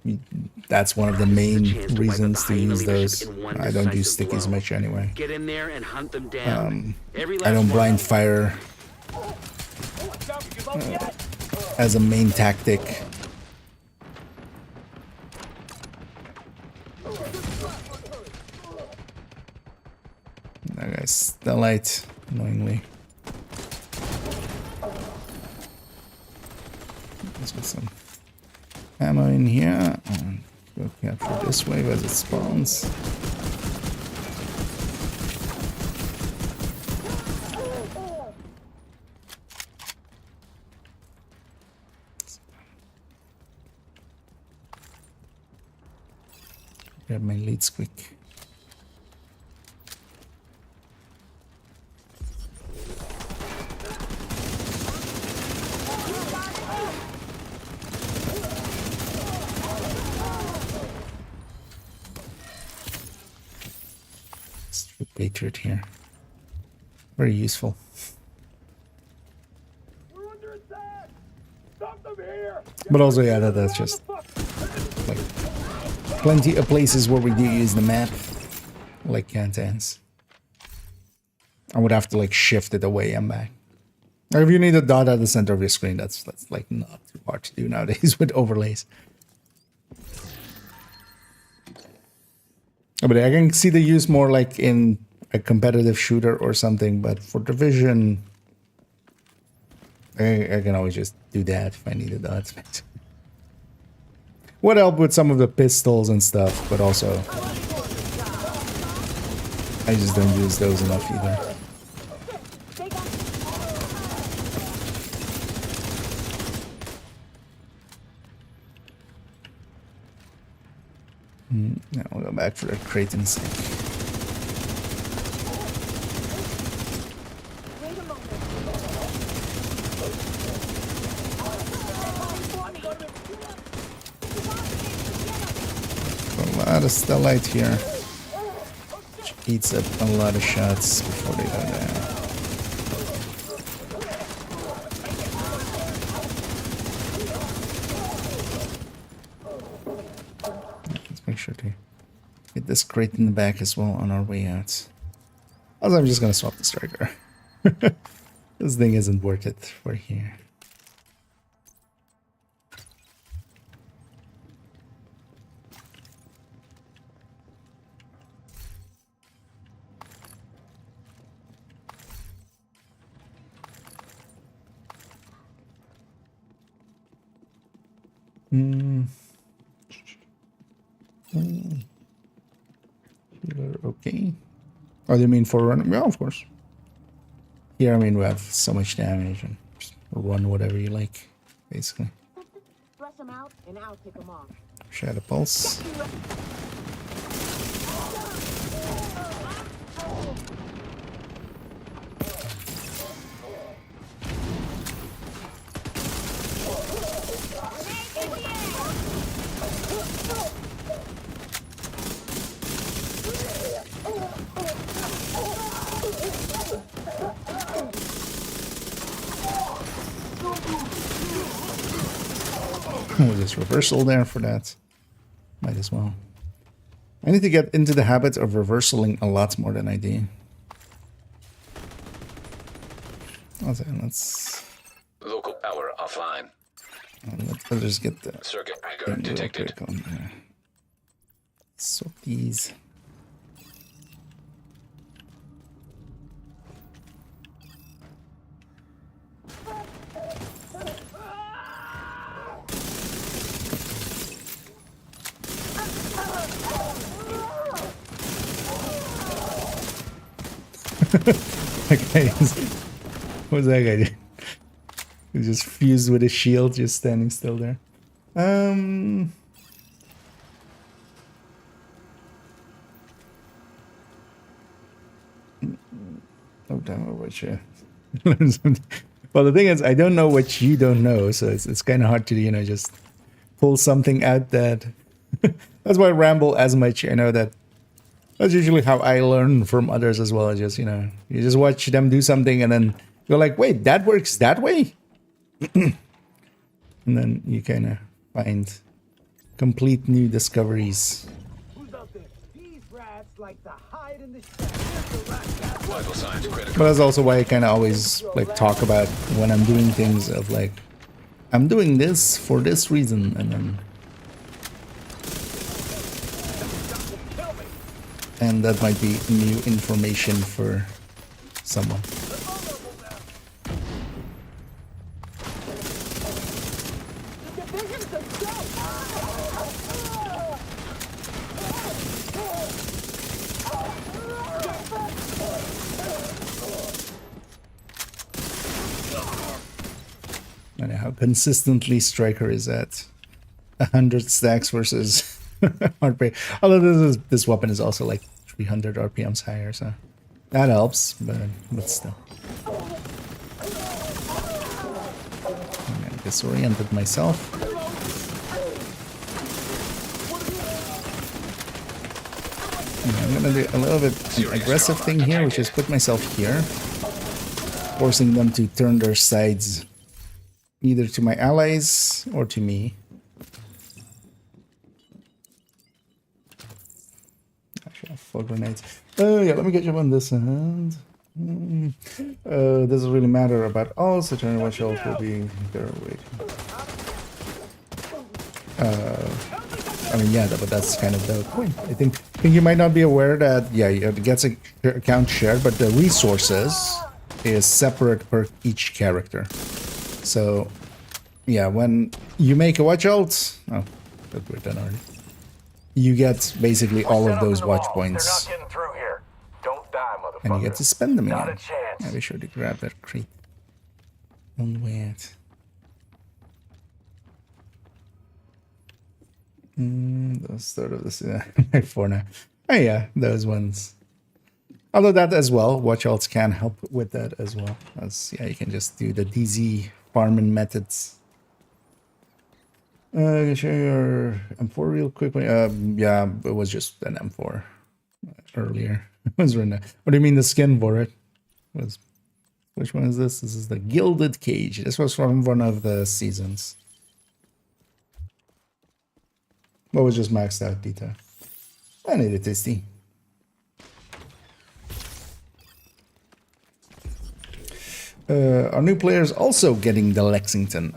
that's one of the main reasons to use those. I don't use stickies much anyway. Get in there and hunt them down. I don't blind fire as a main tactic. That guy's still light, annoyingly. Let's get some ammo in here and go capture this way as it spawns. Grab my leads quick. Patriot here. Very useful. But also, yeah, that's just like plenty of places where we do use the map, like Cantans. I would have to like shift it away and back. Or if you need a dot at the center of your screen, that's like not too hard to do nowadays with overlays. But I can see the use more like in a competitive shooter or something, but for Division, I can always just do that if I need a dot. Would help with some of the pistols and stuff, but also I just don't use those enough either. Now we'll go back for a crate and sink. A lot of stellite here, which eats up a lot of shots before they go down. Let's make sure to get this crate in the back as well on our way out. Also, I'm just gonna swap the striker. This thing isn't worth it for here. Okay. Oh, they mean for running? Yeah, of course. Here, I mean, we have so much damage and just run whatever you like, basically. Them out and I'll pick them off. Shadow Pulse. With this reversal there for that. Might as well. I need to get into the habit of reversaling a lot more than I do. Okay, let's... Local power offline. Let's just get the... Circuit breaker detected. On there. Sort these. Okay, what's that guy doing? He's just fused with a shield, just standing still there. Oh, damn it, what you learn something. Well, the thing is, I don't know what you don't know, so it's kind of hard to, you know, just pull something out that... That's why I ramble as much. I know that that's usually how I learn from others as well. Just, you know, you just watch them do something and then you're like, wait, that works that way? And then you kind of find complete new discoveries. These rats like to hide in the Vital signs critical. But that's also why I kind of always like talk about when I'm doing things of like, I'm doing this for this reason, and then... And that might be new information for someone. I know how consistently Striker is at 100 stacks versus hard pay. Although this weapon is also like 300 RPMs higher, so that helps. But still, I disoriented myself. I'm gonna do a little bit an aggressive thing here, which is put myself here, forcing them to turn their sides either to my allies or to me. Actually, I have 4 grenades. Oh yeah, let me get you on this hand. Doesn't really matter about all, so turn watch else will be there. Wait. I mean, yeah, but that's kind of the point. I think you might not be aware that, yeah, it gets an account shared, but the resources is separate per each character. So, yeah, when you make a watch ult, oh, that we're done already. You get basically all of those watch points. They're not getting through here. Don't die, motherfucker. And you get to spend them Not again. a chance. Yeah, be sure to grab that crate. Don't wait. The start of this for now. Oh yeah, those ones. Although that as well, watch ults can help with that as well. As yeah, you can just do the DZ farming methods. Can show your M4 real quick. Yeah, it was just an M4 earlier. It was right now. What do you mean the skin for it? Which one is this? This is the Gilded Cage. This was from one of the seasons. What was just maxed out detail? I need a tasty. Are new players also getting the Lexington?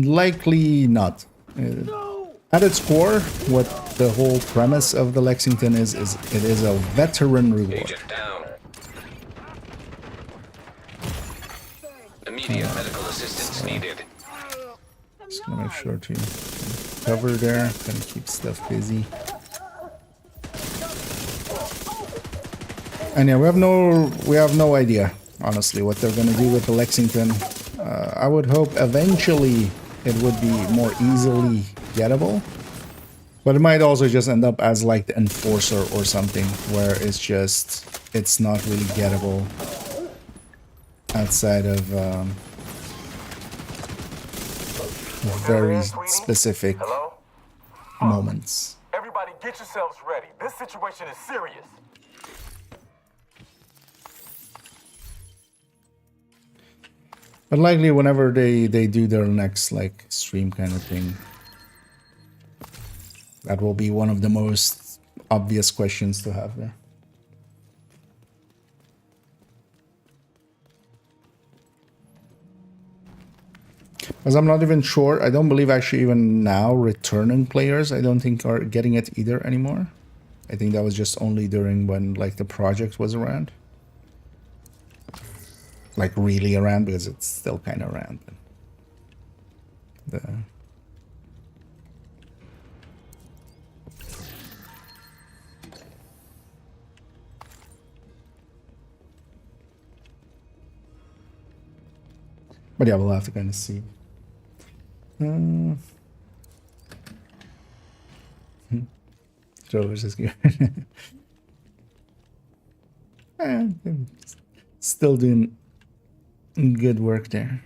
Likely not. At its core, what the whole premise of the Lexington is it is a veteran reward. Agent down. Immediate medical assistance needed. Just gonna make sure to cover there, kind of keep stuff busy. And yeah, we have no idea, honestly, what they're gonna do with the Lexington. I would hope eventually it would be more easily gettable, but it might also just end up as like the Enforcer or something, where it's not really gettable outside of very specific moments. Everybody get yourselves ready. This situation is serious. But likely whenever they do their next like stream kind of thing, that will be one of the most obvious questions to have there. Because I'm not even sure, I don't believe actually even now returning players I don't think are getting it either anymore. I think that was just only during when like the project was around. Like really around, because it's still kind of around. But yeah, we'll have to kind of see. Joe is good. Still doing good work there.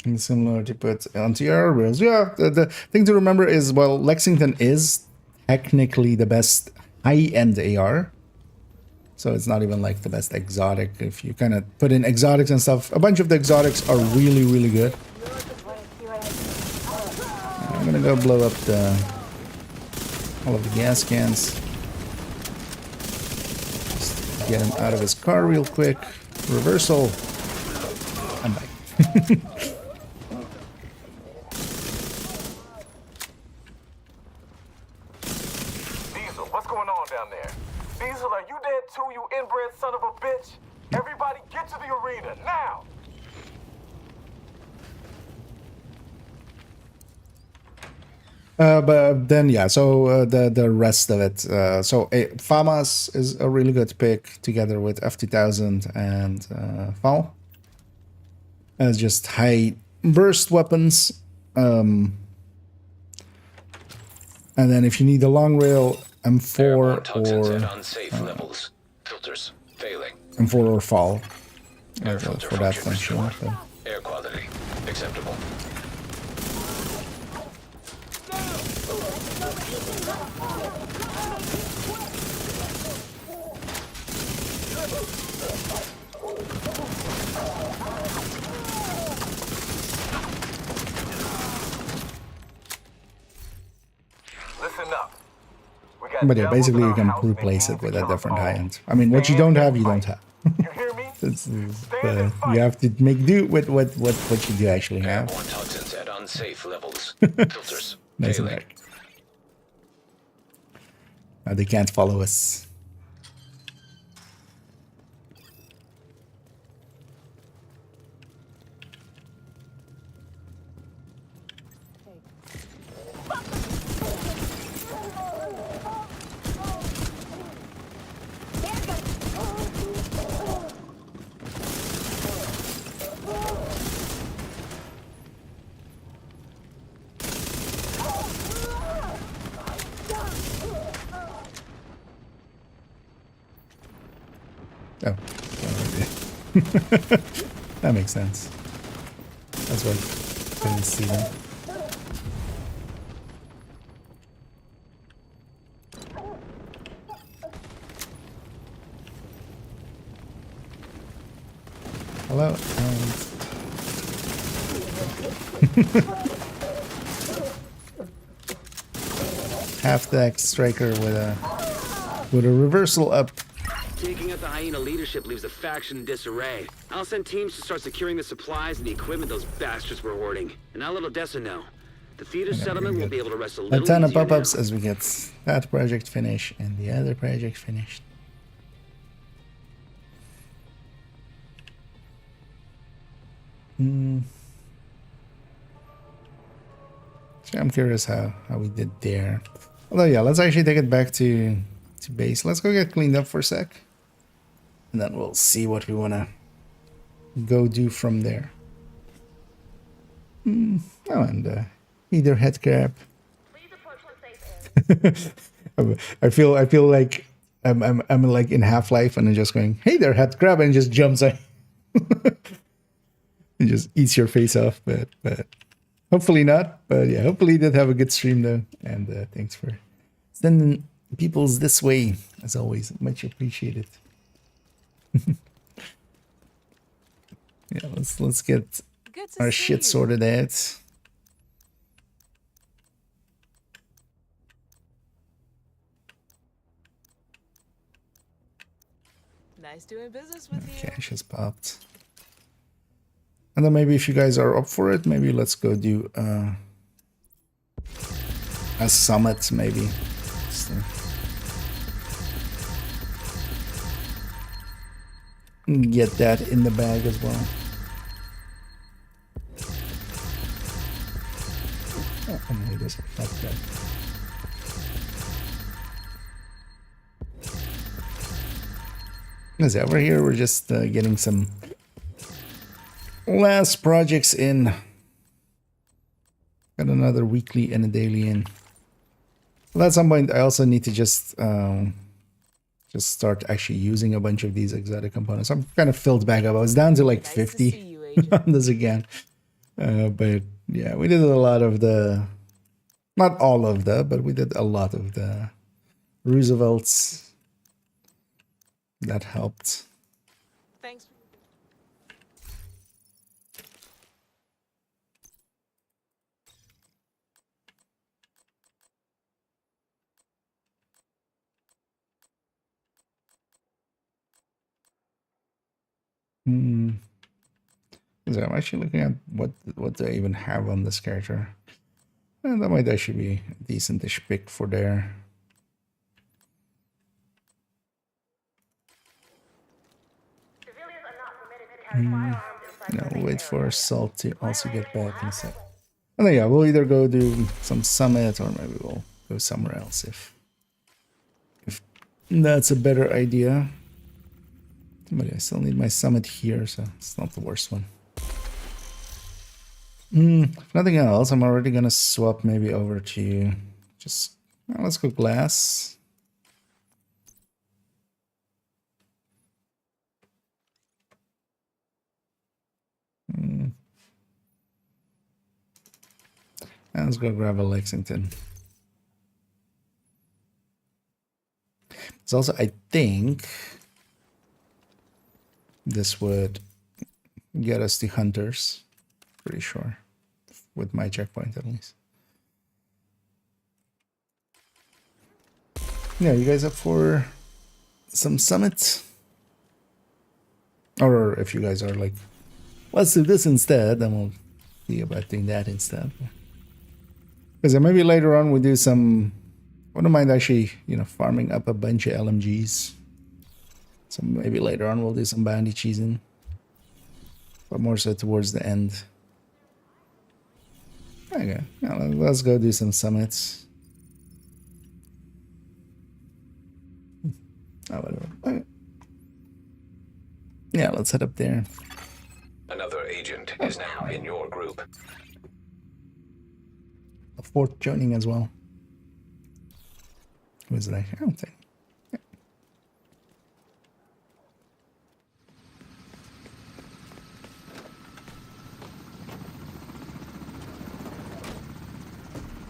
And similar to put onto your rails. Yeah, the thing to remember is, well, Lexington is technically the best high-end AR. So it's not even like the best exotic. If you kind of put in exotics and stuff, a bunch of the exotics are really, really good. I'm gonna go blow up all of the gas cans. Just get him out of his car real quick. Reversal. I'm back. Diesel, what's going on down there? Diesel, are you dead too, you inbred son of a bitch? Everybody get to the arena, now! But then yeah, so the rest of it. So FAMAS is a really good pick together with F2000 and FAL as just high burst weapons. And then if you need a long rail, M4 Airborne toxins or at unsafe levels. Filters failing. M4 or fall Air filter for that function function. restored. But Air quality acceptable. Listen up. We got But yeah, devils basically in you our can house and they replace need it to with a kill us different all. high-end. I mean, what you Stand don't and have, you don't fight. have. You hear me? It's, Stand and fight. you have to make do with what you do actually have. Airborne toxins at unsafe levels. Filters Nice and failing. dark. Now they can't follow us. Oh, that makes sense. That's why I didn't see them. Hello, half-deck striker with a reversal up. Taking out the Hyena leadership leaves the faction in disarray. I'll send teams to start securing the supplies and the equipment those bastards were hoarding. And I'll let Odessa know. The theater settlement will be able to rest a little A ton of easier pop-ups now. as we get that project finished and the other project finished. So I'm curious how we did there. Although yeah, let's actually take it back to base. Let's go get cleaned up for a sec. And then we'll see what we wanna go do from there. Oh, and either head crab. I feel like I'm like in Half-Life and I'm just going, hey there, head crab, and just jumps in. And just eats your face off, but hopefully not. But yeah, hopefully you did have a good stream though, and thanks for sending peoples this way as always, much appreciated. Yeah, let's get our shit sorted out. Nice doing business with you. Cash has popped. And then maybe if you guys are up for it, maybe let's go do a summit maybe. So, get that in the bag as well. Oh, maybe this not bad. As over here, we're just getting some last projects in. Got another weekly and a daily in. Well, at some point, I also need to just start actually using a bunch of these exotic components. I'm kind of filled back up. I was down to like 50 on this again. But yeah, we did a lot of the, not all of the, but we did a lot of the Roosevelts. That helped. Thanks. So I'm actually looking at what they even have on this character. And that might actually be a decentish pick for there. No, we'll wait for Salt to also get back in a sec. And then yeah, we'll either go do some summit or maybe we'll go somewhere else if that's a better idea. But I still need my summit here, so it's not the worst one. If nothing else, I'm already gonna swap maybe over to just Now let's go glass. And let's go grab a Lexington. It's also, I think, this would get us to hunters. Pretty sure, with my checkpoint at least. Yeah, you guys up for some summit? Or if you guys are like, let's do this instead, then we'll see about doing that instead. Because then maybe later on we do some, I wouldn't mind actually, you know, farming up a bunch of LMGs. So maybe later on we'll do some bounty cheesing. But more so towards the end. Okay, yeah, let's go do some summits. Oh, whatever. Okay. Yeah, let's head up there. Another agent is now in your group. A fourth joining as well. Who is that? I don't think.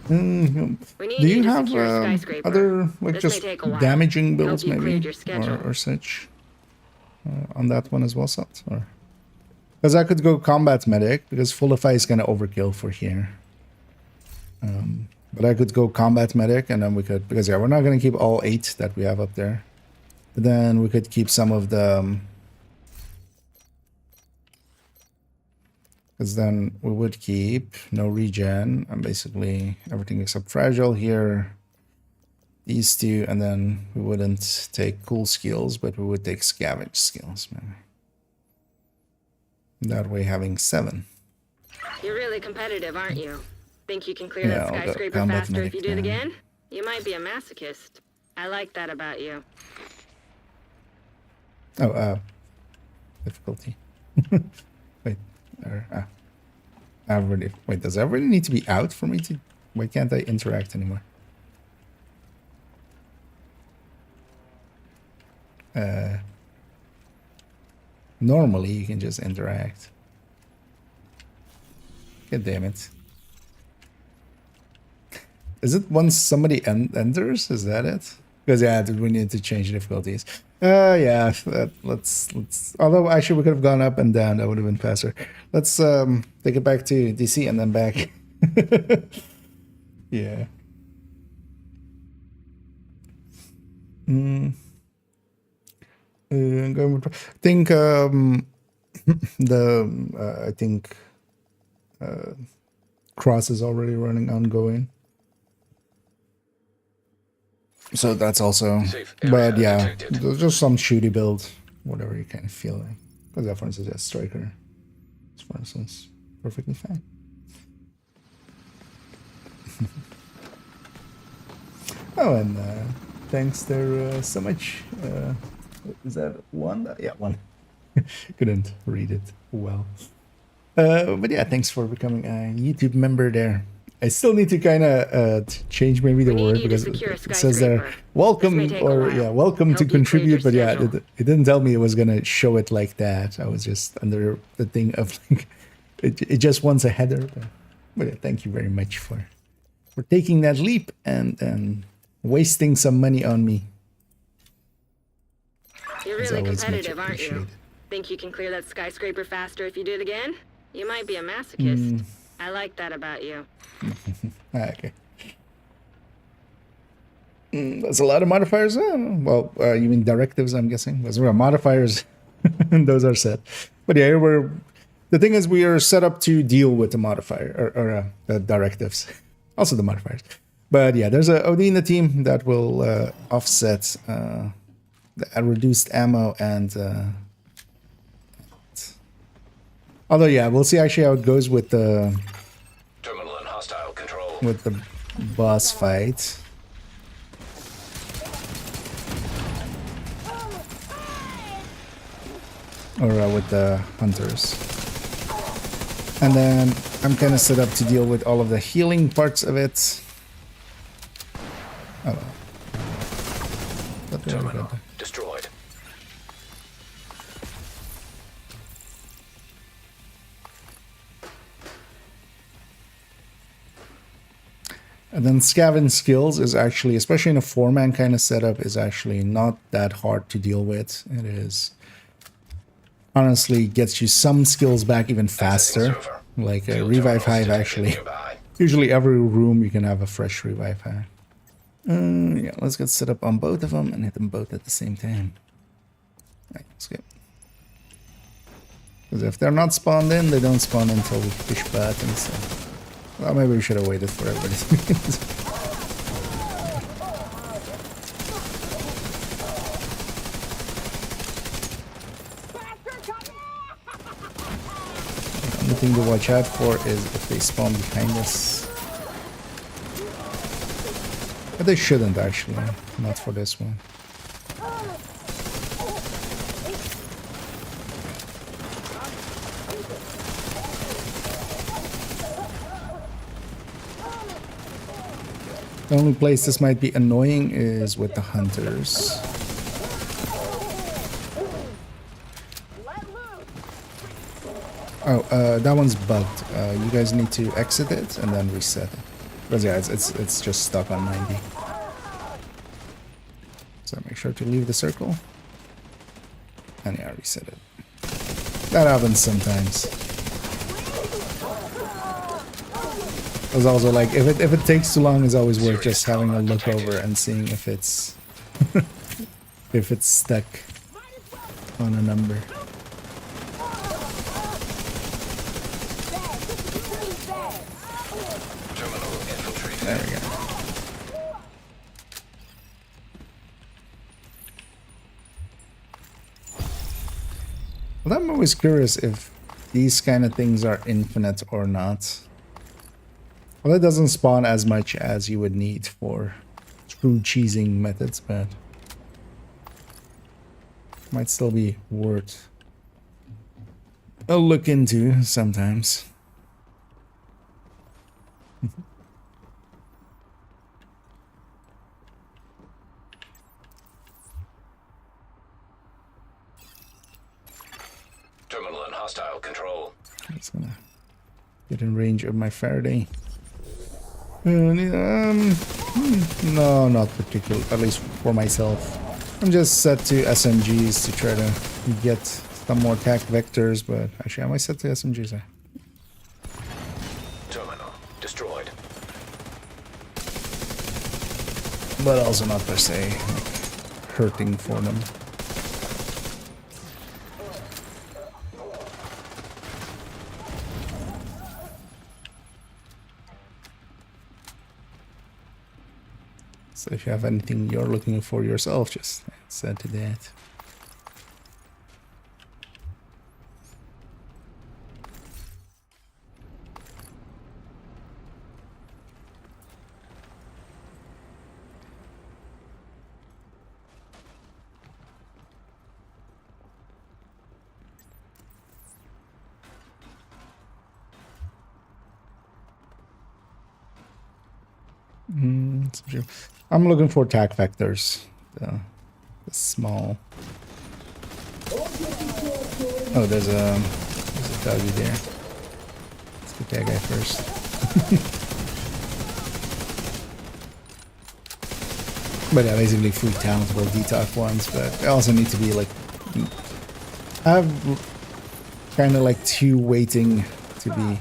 We need Do you to have secure a skyscraper. other like This just may take a while. damaging builds Hope you cleared maybe your schedule. or such on that one as well, Salt? Or because I could go combat medic because Fullify is gonna overkill for here. But I could go combat medic and then we could, because yeah, we're not gonna keep all 8 that we have up there. But then we could keep some of the because then we would keep no regen and basically everything except fragile here. These two, and then we wouldn't take cool skills, but we would take scavenge skills, maybe. That way having 7. You're really competitive, aren't you? Think you can clear Yeah, that I'll go skyscraper combat faster if you do it medic again? You might be a masochist. I like that about you. Oh, difficulty. Wait, wait, does everybody need to be out for me to, why can't I interact anymore? Normally you can just interact. God damn it. Is it once somebody enters? Is that it? Because yeah, we need to change difficulties. Yeah, let's. Although actually we could have gone up and down. That would have been faster. Let's take it back to DC and then back. Yeah. I'm going with, I think I think Cross is already running ongoing. So that's also, but yeah, there's just some shooty build, whatever you kind of feel like. Because that, for instance, yeah, Striker, for instance, perfectly fine. Oh, and thanks there so much. Is that one? Yeah, one. Couldn't read it well. But yeah, thanks for becoming a YouTube member there. I still need to kind of change maybe the word because it says there welcome or yeah, welcome to contribute, but yeah, it didn't tell me it was gonna show it like that. I was just under the thing of like it just wants a header. But yeah, thank you very much for taking that leap and wasting some money on me. You're really competitive, aren't you? Think you can clear that skyscraper faster if you do it again? You might be a masochist. I like that about you. Okay. That's a lot of modifiers. Well, you mean directives, I'm guessing. Those are modifiers. Those are set. But yeah, the thing is we are set up to deal with the modifier or the directives. Also the modifiers. But yeah, there's a OD in the team that will offset the reduced ammo and although yeah, we'll see actually how it goes with the terminal and hostile control. With the boss fight. Or with the hunters. And then I'm kind of set up to deal with all of the healing parts of it. And then scavenge skills is actually, especially in a 4-man kind of setup, is actually not that hard to deal with. It is honestly gets you some skills back even faster. Like a revive hive actually. Usually every room you can have a fresh revive hive. Yeah, let's get set up on both of them and hit them both at the same time. Right, let's go. Because if they're not spawned in, they don't spawn until we push buttons. So. Well, maybe we should have waited for everybody. The only thing to watch out for is if they spawn behind us. But they shouldn't actually, not for this one. The only place this might be annoying is with the hunters. Oh, that one's bugged. You guys need to exit it and then reset it. Because yeah, it's just stuck on 90. So make sure to leave the circle. And yeah, reset it. That happens sometimes. It's also like if it takes too long, it's always worth just having a look over and seeing if it's if it's stuck on a number. There we go. Well, I'm always curious if these kind of things are infinite or not. Well, it doesn't spawn as much as you would need for true cheesing methods, but might still be worth a look into sometimes. Terminal in hostile control. Just gonna get in range of my Faraday. No, not particularly, at least for myself. I'm just set to SMGs to try to get some more attack vectors, but actually I might set to SMGs. Terminal destroyed. But also not per se like, hurting for them. So if you have anything you're looking for yourself, just set to that. I'm looking for attack vectors. The small. Oh, there's a doggy there. Let's get that guy first. But yeah, basically 3 talentable detox ones, but they also need to be like. I have kind of like 2 waiting to be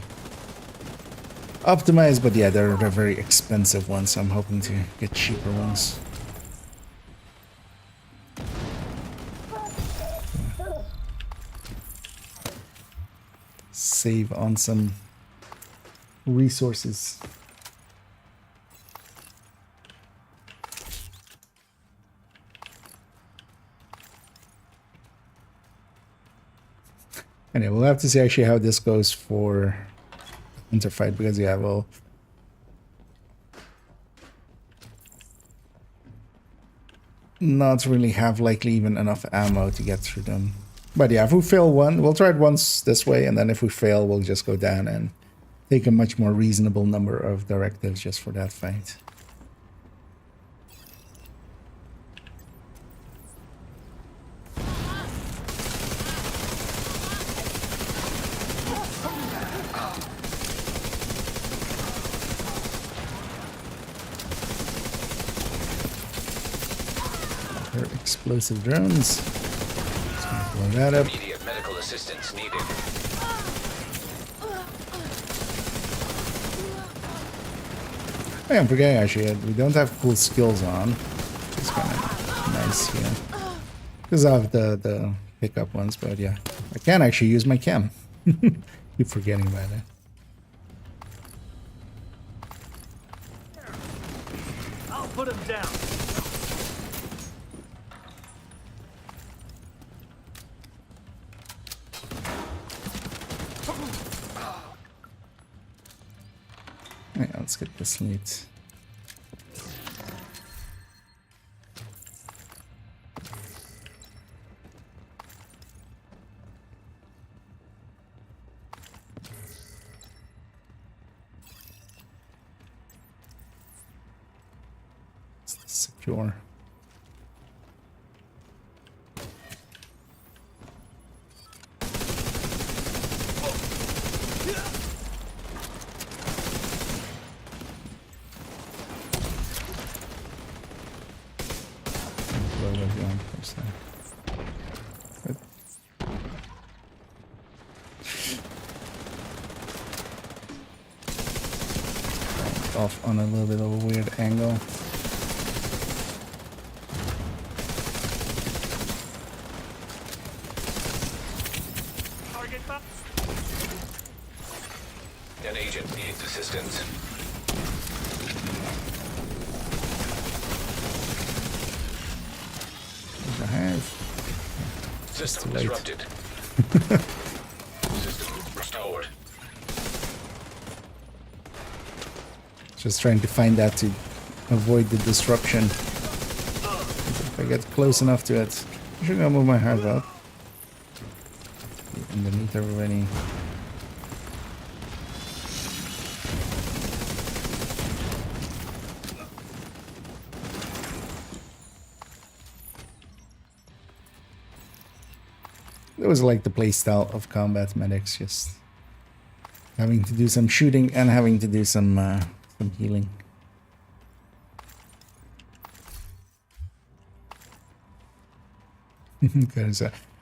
optimized, but yeah, they're very expensive ones, so I'm hoping to get cheaper ones. Save on some resources. Anyway, we'll have to see actually how this goes for Interfight, because yeah, well, not really have likely even enough ammo to get through them. But yeah, if we fail one, we'll try it once this way, and then if we fail, we'll just go down and take a much more reasonable number of directives just for that fight. explosive drones. Blow that up. Immediate medical assistance needed. Oh, yeah, I'm forgetting actually, we don't have full skills on. It's kind of nice here. Because of the pickup ones, but yeah. I can actually use my cam. Keep forgetting about it. I'll put him down. Yeah, let's get this neat. Secure. Off on a little bit of a weird angle. An agent needs assistance. I have. System late. disrupted. System restored. Just trying to find that to avoid the disruption. If I get close enough to it, I should go move my hive up. Underneath already. It was like the playstyle of combat medics, just having to do some shooting and having to do some healing.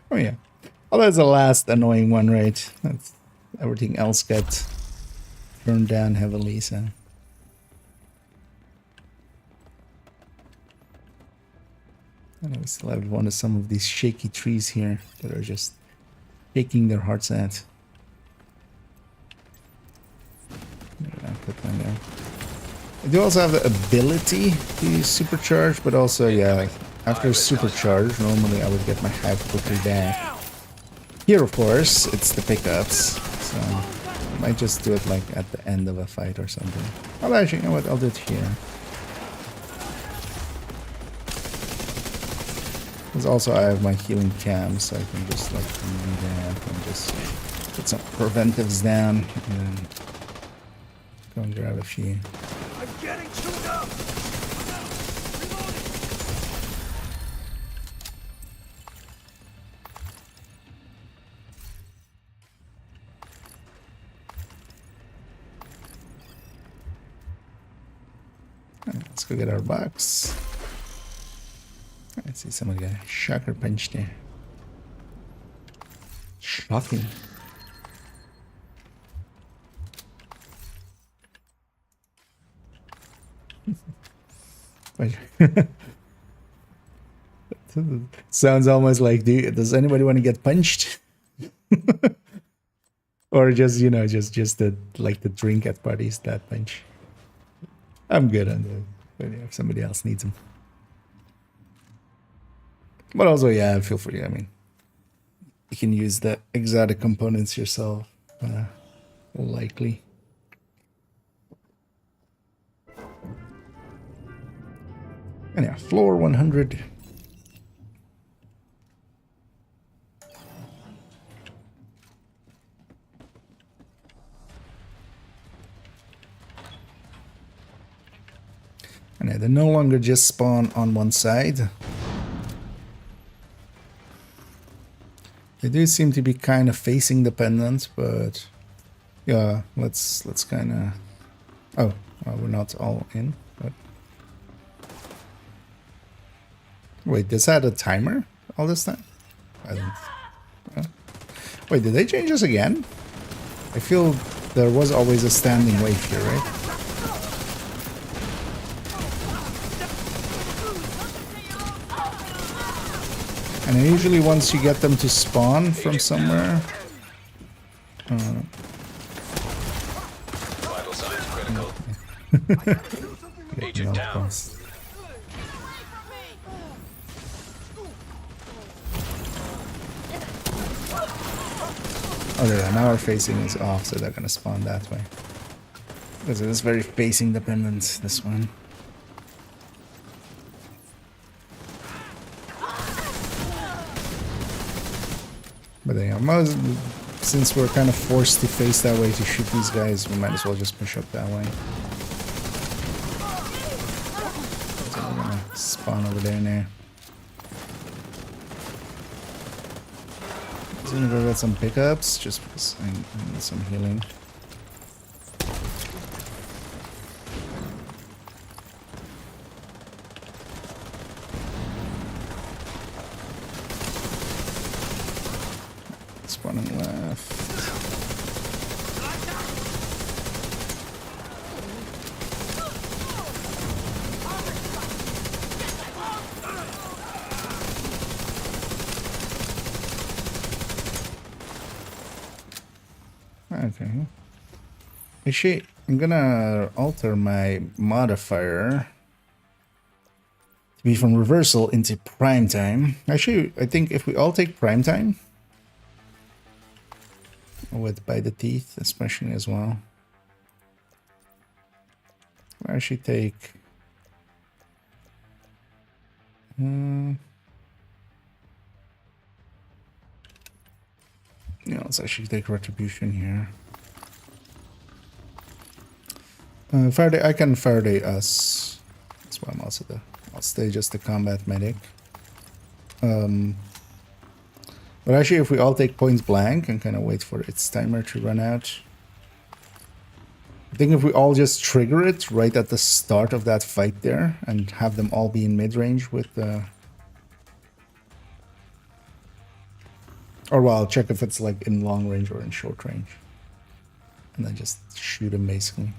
Oh yeah. Oh, that's the last annoying one, right? That's, everything else got burned down heavily, so. And we still have one of some of these shaky trees here that are just shaking their hearts out. Put one there. I do also have the ability to supercharge, but also, yeah, after supercharge, normally I would get my hive quickly back. Here, of course, it's the pickups, so I might just do it like at the end of a fight or something. Well, actually, you know what? I'll do it here. Because also I have my healing cam, so I can just like do that and just put some preventives down and then go and grab a few. I'm getting chewed up. Alright, let's go get our box. I see somebody got a shocker punch there. Shocking. Sounds almost like, does anybody want to get punched? Or just, you know, just the like the drink at parties, that punch. I'm good on that. But yeah, if somebody else needs them. But also, yeah, feel free. I mean, you can use the exotic components yourself, likely. And yeah, floor 100. And yeah, they no longer just spawn on one side. They do seem to be kind of facing dependent, but yeah, let's kind of. Oh, well, we're not all in, but Wait, this had a timer all this time? I didn't. Wait, did they change this again? I feel there was always a standing wave here, right? And usually once you get them to spawn from somewhere... Vital signs critical. Agent down. Oh, there, now our facing is off, so they're gonna spawn that way. Because it is very facing dependent, this one. But yeah, since we're kind of forced to face that way to shoot these guys, we might as well just push up that way. So we're gonna spawn over there now. I'm gonna go get some pickups just because I need some healing. Spawning left. Okay. Actually, I'm gonna alter my modifier to be from reversal into prime time. Actually, I think if we all take prime time, with by the teeth, especially as well. I'll actually take. Yeah, let's actually take retribution here. Faraday, I can Faraday us. That's why I'm also the. I'll stay just the combat medic. But actually, if we all take points blank and kind of wait for its timer to run out. I think if we all just trigger it right at the start of that fight there and have them all be in mid-range with the... Or well, I'll check if it's like in long range or in short range. And then just shoot them basically.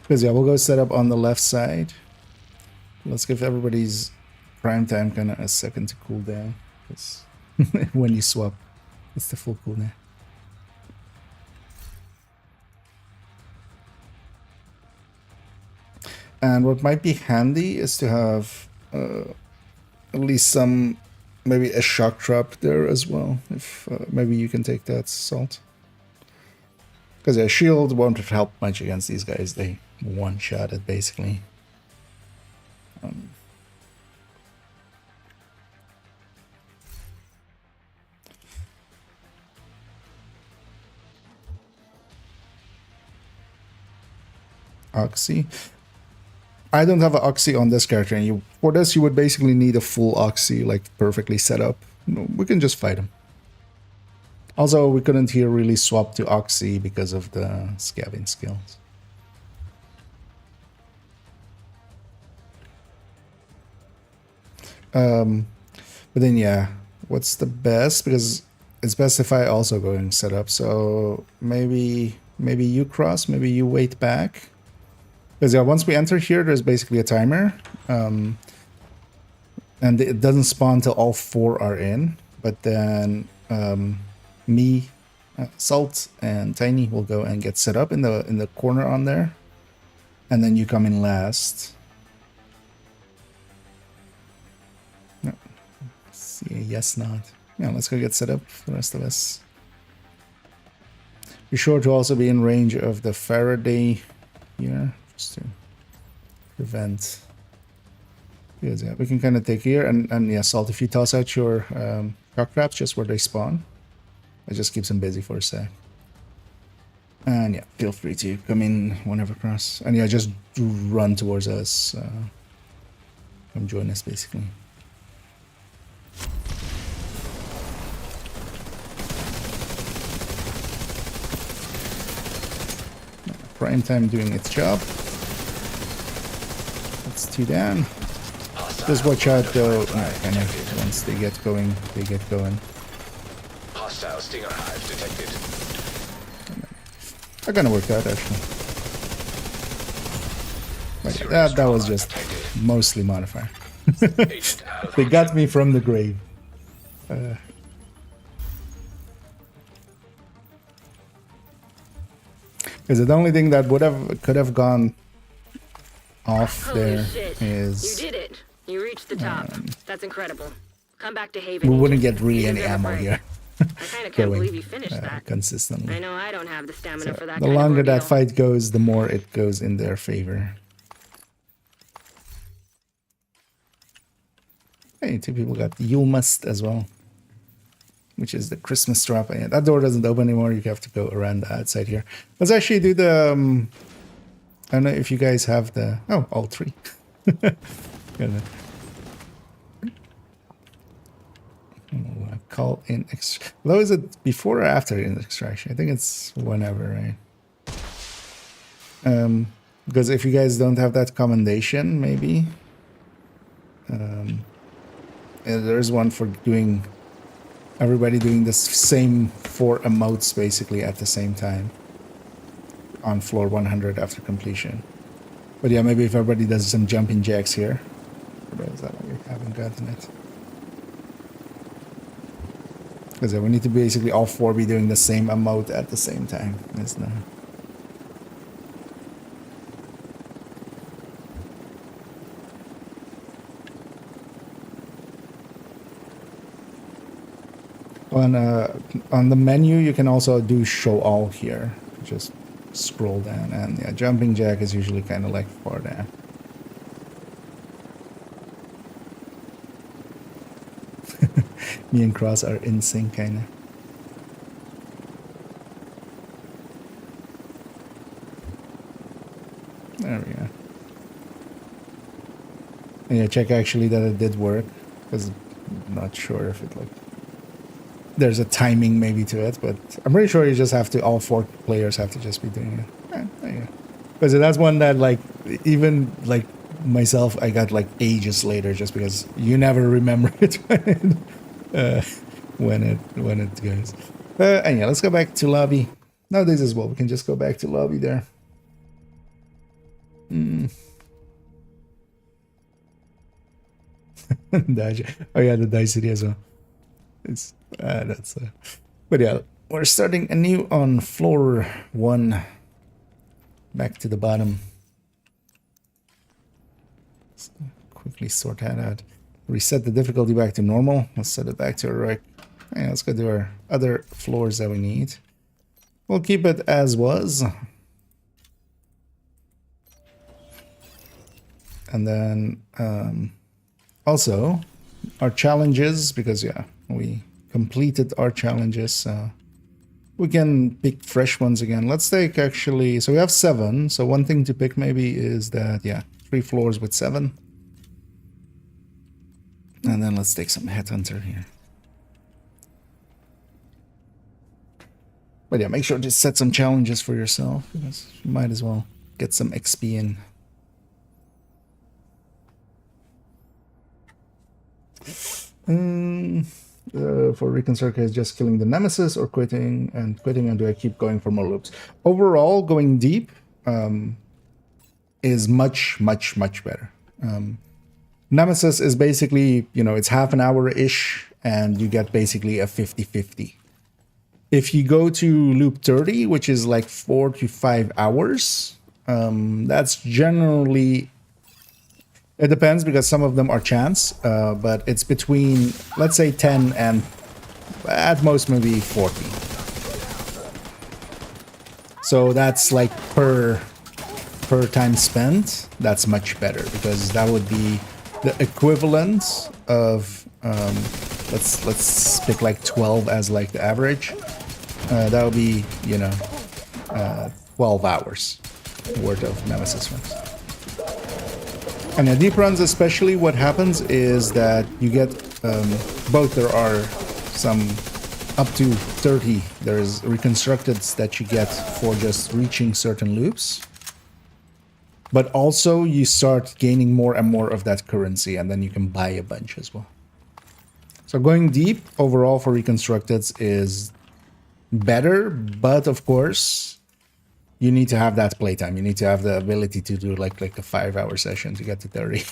Because yeah, we'll go set up on the left side. Let's give everybody's prime time kind of a second to cool down. Because when you swap, it's the full cooldown. And what might be handy is to have at least some, maybe a shock trap there as well. If maybe you can take that, Salt. Because a shield won't help much against these guys. They one-shot it basically. Oxy. I don't have an Oxy on this character, and for this you would basically need a full Oxy, like perfectly set up. We can just fight him. Also, we couldn't here really swap to Oxy because of the scabbing skills. But then yeah, what's the best? Because it's best if I also go and set up. So maybe you cross, maybe you wait back. Because yeah, once we enter here, there's basically a timer. And it doesn't spawn till all 4 are in. But then me, Salt, and Tiny will go and get set up in the corner on there. And then you come in last. No. See, yes, not. Yeah, let's go get set up for the rest of us. Be sure to also be in range of the Faraday here. Just to prevent, because yeah, we can kind of take here and yeah, Salt, if you toss out your shock traps just where they spawn, it just keeps them busy for a sec. And yeah, feel free to come in whenever cross, and yeah, just run towards us. Come join us basically. Prime time doing its job. That's 2 down. Hostile Just watch out though. Kind of once they get going, they get going. Hostile stinger hive detected. That kind of worked out actually. But that was just mostly modifier. Agent out of They got me from the grave. Because the only thing that could have gone off Holy there shit. is You did it. You reached the top. That's incredible. Come back to Haven. we wouldn't Agent. get really You any deserve a ammo break. here. I kind of can't Going, believe you finished that. consistently. I know I don't have the stamina for that The kind longer of that ordeal. fight goes, the more it goes in their favor. Hey, 2 people got Yule Must as well, which is the Christmas trap. And that door doesn't open anymore. You have to go around the outside here. Let's actually do the... I don't know if you guys have the... Oh, all 3. Call in... Though, is it before or after in extraction? I think it's whenever, right? Because if you guys don't have that commendation, maybe... there's one for doing... Everybody doing the same 4 emotes basically at the same time. On floor 100 after completion. But yeah, maybe if everybody does some jumping jacks here. For those that haven't gotten it. Because we need to basically all 4 be doing the same emote at the same time. There's no... On the menu, you can also do show all here. Just scroll down, and yeah, jumping jack is usually kind of like far down. Me and Cross are in sync, kind of. There we go. And yeah, check actually that it did work, because I'm not sure if it like... There's a timing maybe to it, but I'm pretty sure you just have to, all 4 players have to just be doing it. There you go. Because that's one that like, even like myself, I got like ages later just because you never remember it when it goes. And yeah, let's go back to lobby. Nowadays as well, we can just go back to lobby there. Oh yeah, the dice city as well. It's that's but yeah, we're starting anew on floor 1. Back to the bottom. Let's quickly sort that out. Reset the difficulty back to normal. Let's set it back to heroic. And let's go do our other floors that we need. We'll keep it as was. And then also our challenges, because yeah, we completed our challenges, so we can pick fresh ones again. Let's take actually, so we have 7, so one thing to pick maybe is that, yeah, 3 floors with 7. And then let's take some headhunter here. But yeah, make sure to set some challenges for yourself, because you might as well get some XP in. For Reconcirca is just killing the nemesis or quitting, and do I keep going for more loops? Overall, going deep is much better. Nemesis is basically, you know, it's half an hour-ish and you get basically a 50-50. If you go to loop 30, which is like 4 to 5 hours, that's generally... It depends, because some of them are chance, but it's between, let's say, 10 and at most maybe 40. So that's like per time spent, that's much better, because that would be the equivalent of, let's pick like 12 as like the average. That would be, you know, 12 hours worth of Nemesis runs. And in deep runs especially, what happens is that you get both. There are some up to 30. There's reconstructed that you get for just reaching certain loops. But also you start gaining more and more of that currency, and then you can buy a bunch as well. So going deep overall for reconstructed is better, but of course you need to have that playtime. You need to have the ability to do like a 5-hour session to get to 30,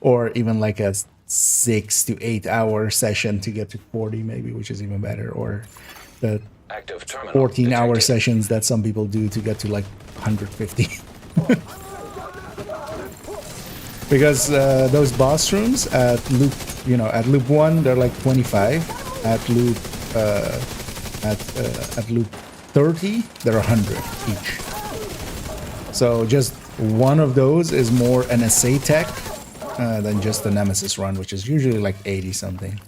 or even like a 6 to 8 hour session to get to 40 maybe, which is even better, or the Active terminal 14-hour detected. sessions that some people do to get to like 150. Because those boss rooms at loop, at loop 1 they're like 25. At loop at loop 30 they're 100 each. So just one of those is more NSA tech than just the Nemesis run, which is usually like 80 something.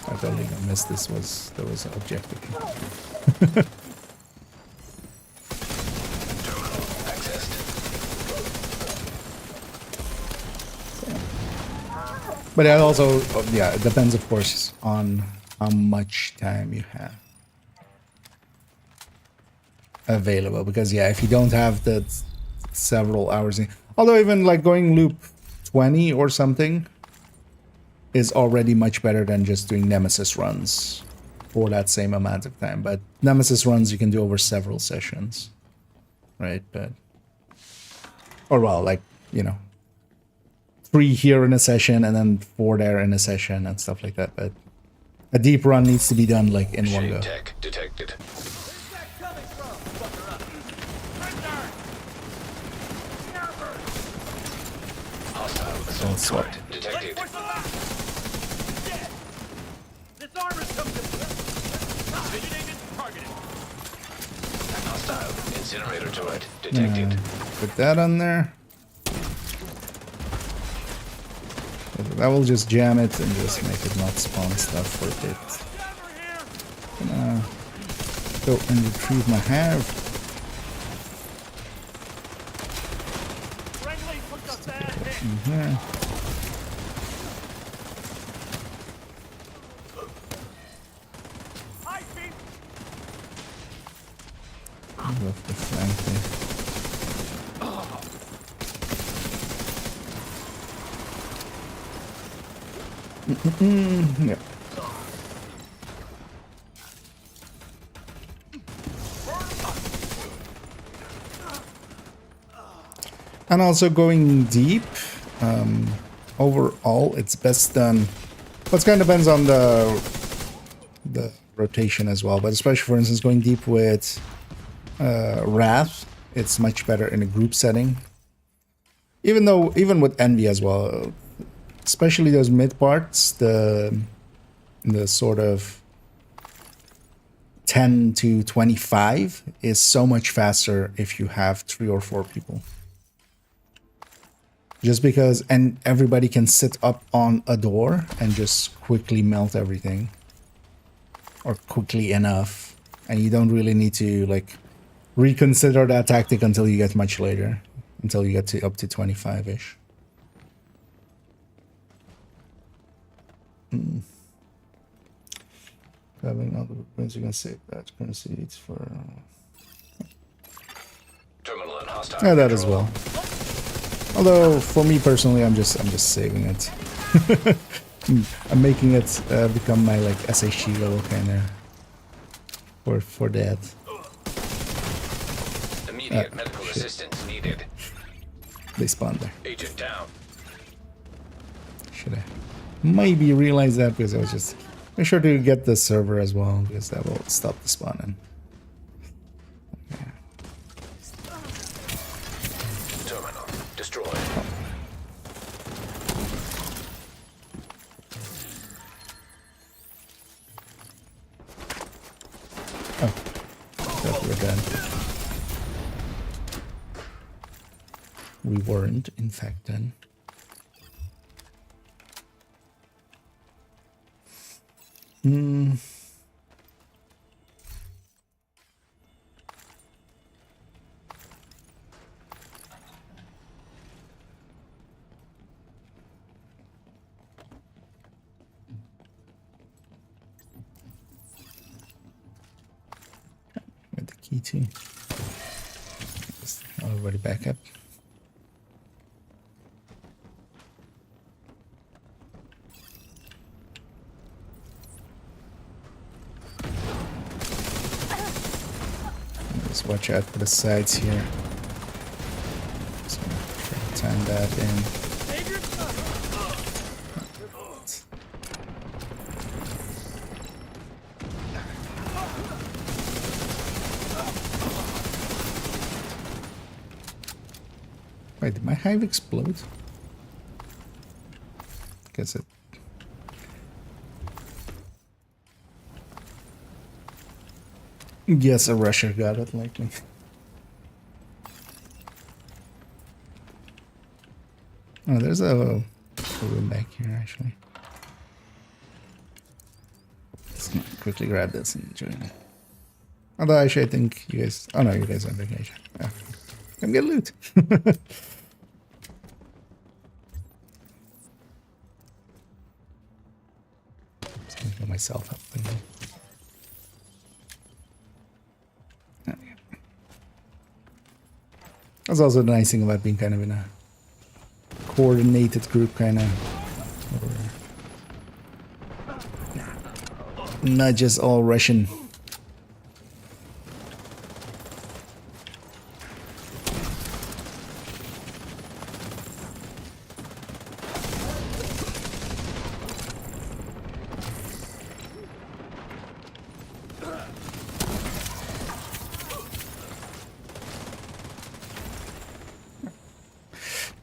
I totally missed this. There was an objective. Terminal accessed. But it also, yeah, it depends, of course, on how much time you have available. Because yeah, if you don't have the several hours, although even like going loop 20 or something is already much better than just doing Nemesis runs for that same amount of time. But Nemesis runs you can do over several sessions, right? But, or well, like, 3 here in a session and then 4 there in a session and stuff like that. But a deep run needs to be done like in one go. Shade tech detected. Hostile assault swap. turret detected. This armor's coming to designated targeting. Hostile incinerator turret detected. Put that on there. That will just jam it and just make it not spawn stuff for a bit. Gonna go and retrieve my have. In here. Left the flank there. Yep. And also going deep, overall, it's best done. But it kind of depends on the rotation as well. But especially, for instance, going deep with Wrath, it's much better in a group setting. Even with Envy as well, especially those mid parts, the sort of 10 to 25 is so much faster if you have 3 or 4 people. Just because, and everybody can sit up on a door and just quickly melt everything. Or quickly enough. And you don't really need to like reconsider that tactic until you get much later. Until you get to up to 25-ish. Having other weapons, you can save that currency. It's for Terminal and hostile. yeah, that as well. Although for me personally, I'm just saving it. I'm making it become my like SHE level kind of for that. Immediate medical assistance needed. They spawned there. Agent down. Should I maybe realize that, because I was just make sure to get the server as well, because that will stop the spawning. Okay. Terminal destroyed. Oh, thought we were done. We weren't, in fact, done. key too. Already back up. Just watch out for the sides here. So try to time that in. Wait, did my hive explode? Guess it. Guess a rusher got it, likely. Oh, there's a room back here, actually. Let's quickly grab this and join it. Although actually, I think you guys. Oh no, you guys are on vacation. Oh. Come get loot. Myself up. That's also the nice thing about being kind of in a coordinated group, kind of. Not just all Russian.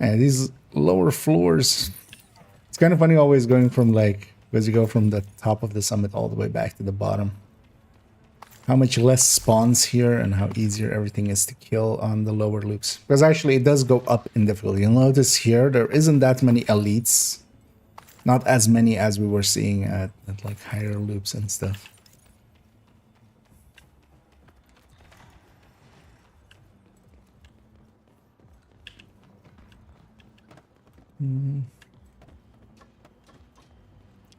And these lower floors, it's kind of funny always going from like, as you go from the top of the summit all the way back to the bottom. How much less spawns here and how easier everything is to kill on the lower loops. Because actually it does go up in difficulty. You'll notice here, there isn't that many elites. Not as many as we were seeing at like higher loops and stuff.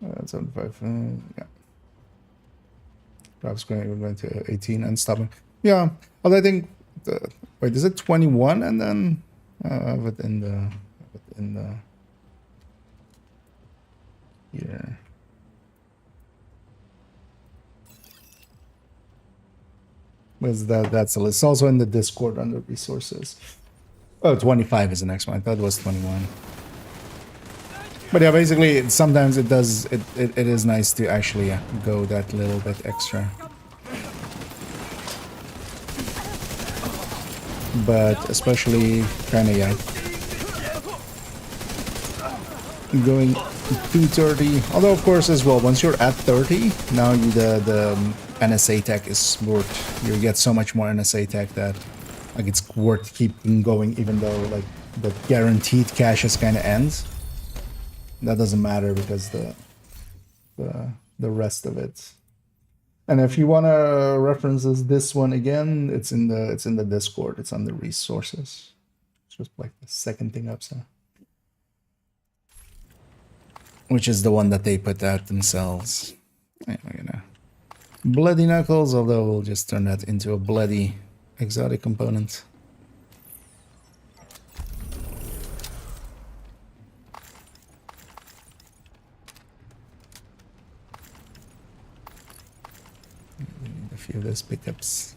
That's 75. Yeah. Perhaps going to 18 and stopping. Yeah. Although I think wait, is it 21 and then within the here. Where's that's the list. It's also in the Discord under resources. Oh, 25 is the next one. I thought it was 21. But yeah, basically, sometimes it does. It is nice to actually go that little bit extra. But especially kind of going to 30. Although of course as well, once you're at 30, now the NSA tech is worth. You get so much more NSA tech that like it's worth keeping going, even though like the guaranteed caches kind of ends. That doesn't matter because the rest of it. And if you want to references this one again, it's in the Discord. It's on the resources. It's just like the second thing up, so. Which is the one that they put out themselves. Anyway, Bloody Knuckles, although we'll just turn that into a bloody exotic component. A few of those pickups.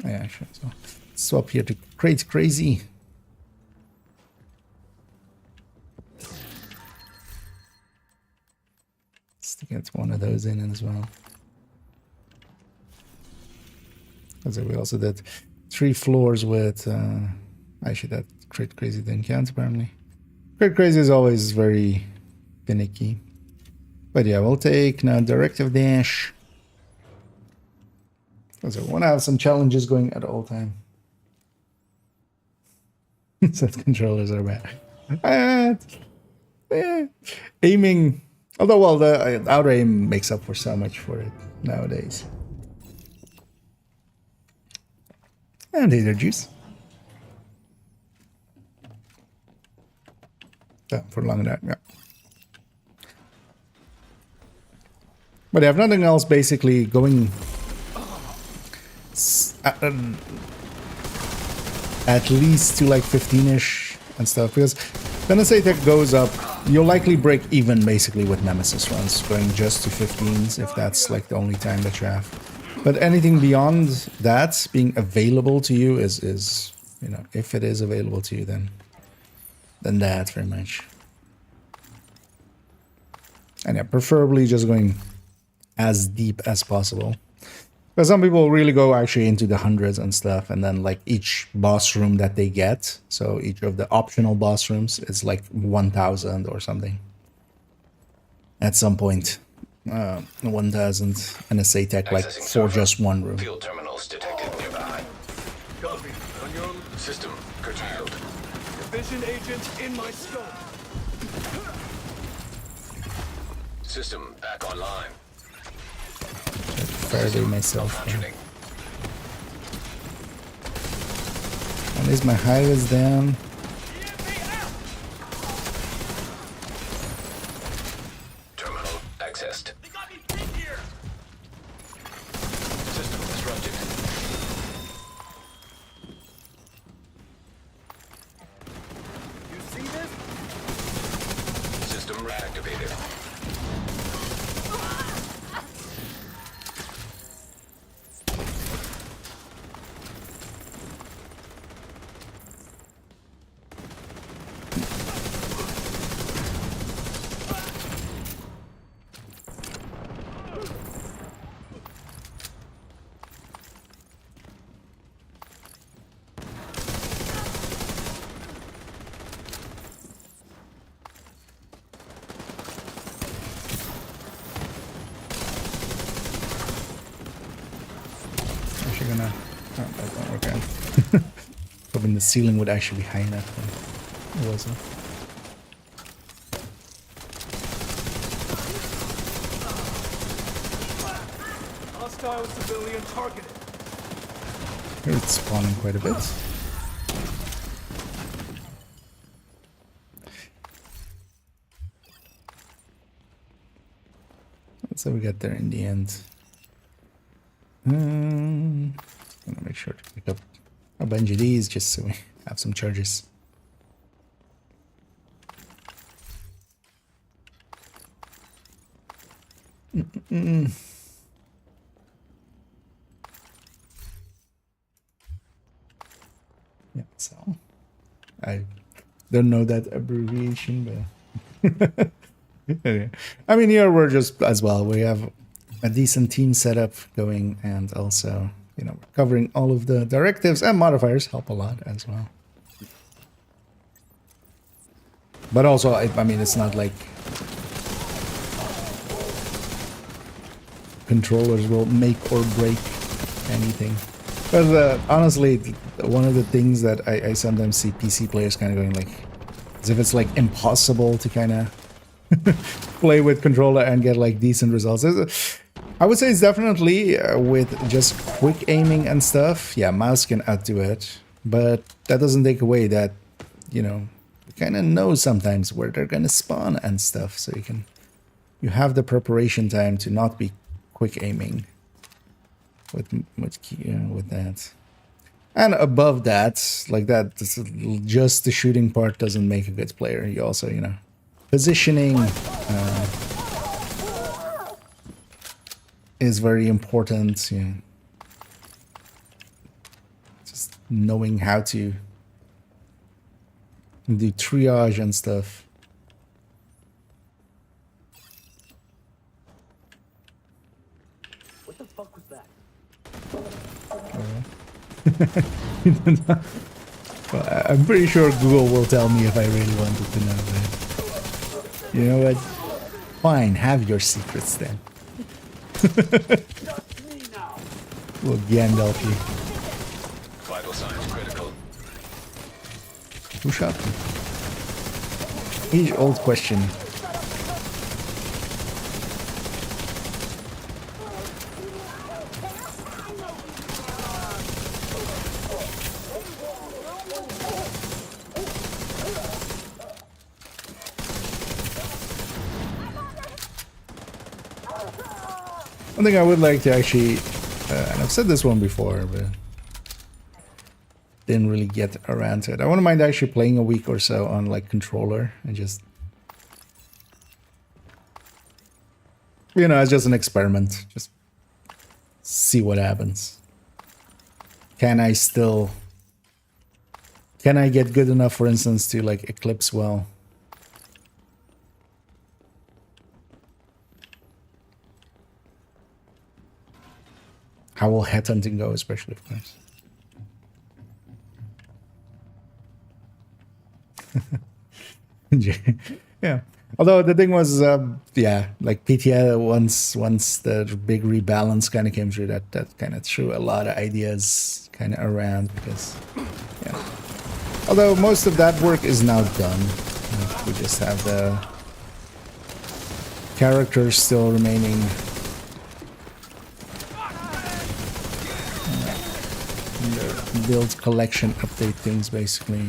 Oh, yeah, sure. So swap here to Crate Crazy. To get one of those in as well. So we also did 3 floors with actually that Crate Crazy didn't count apparently. Crate Crazy is always very finicky. But yeah, we'll take now Directive Dash. So we want to have some challenges going at all time. Set controllers are bad. Yeah. Aiming. Although, well, the outer aim makes up for so much for it nowadays. And either juice. Yeah, for long enough, yeah. But if nothing else, basically going at least to like 15-ish and stuff, because then as tech goes up, you'll likely break even basically with Nemesis runs, going just to 15s if that's like the only time that you have. But anything beyond that being available to you is you know, if it is available to you, then that very much. And yeah, preferably just going as deep as possible. Because some people really go actually into the hundreds and stuff, and then like each boss room that they get, so each of the optional boss rooms is like 1,000 or something. At some point, 1,000 NSA tech like for just one room. Field terminals detected nearby. Copy. On your System curtailed. division agent in my scope. System back online. Faraday myself. Functioning. At least my hive is down. Terminal accessed. System disrupted. You see this? System reactivated. Actually gonna... Oh, that won't work out. Hoping the ceiling would actually be high enough, but it wasn't. Hostile civilian targeted. It's spawning quite a bit. Let's say we get there in the end. Gonna make sure to pick up a bunch of these just so we have some charges. Yeah, so I don't know that abbreviation, but okay. I mean, here we're just as well. We have a decent team setup going, and also, you know, covering all of the directives and modifiers help a lot as well. But also, I mean, it's not like controllers will make or break anything. But honestly, one of the things that I sometimes see PC players kind of going like, as if it's like impossible to kind of play with controller and get like decent results. I would say it's definitely with just quick aiming and stuff. Yeah, mouse can outdo it, but that doesn't take away that, you know, you kind of know sometimes where they're gonna spawn and stuff, so you have the preparation time to not be quick aiming with that. And above that, like that, just the shooting part doesn't make a good player. You also, you know, positioning is very important. Yeah. Just knowing how to do triage and stuff. What the fuck was that? Well, I'm pretty sure Google will tell me if I really wanted to know that. You know what? Fine, have your secrets then. We'll Gandalf you. Vital signs critical. Who shot me? Age-old question. One thing I would like to actually, and I've said this one before, but didn't really get around to it. I wouldn't mind actually playing a week or so on like controller and just, you know, it's just an experiment. Just see what happens. Can I get good enough, for instance, to like Eclipse well? How will headhunting go, especially, of course? Yeah. Although the thing was, yeah, like PTL once the big rebalance kind of came through, that kind of threw a lot of ideas kind of around because, yeah. Although most of that work is now done, we just have the characters still remaining. The build collection update things basically.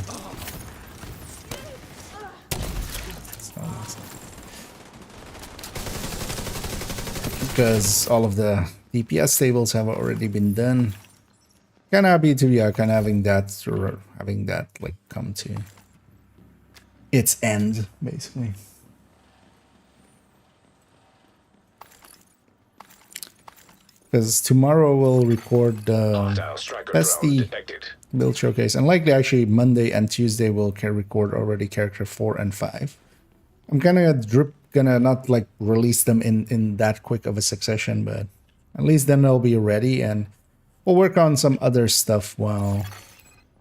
Because all of the DPS tables have already been done. Kind of happy to be kind of having that like come to its end basically. Because tomorrow we'll record that's the build showcase, and likely actually Monday and Tuesday we'll record already character 4 and 5. I'm kind of gonna not like release them in that quick of a succession, but at least then they'll be ready, and we'll work on some other stuff while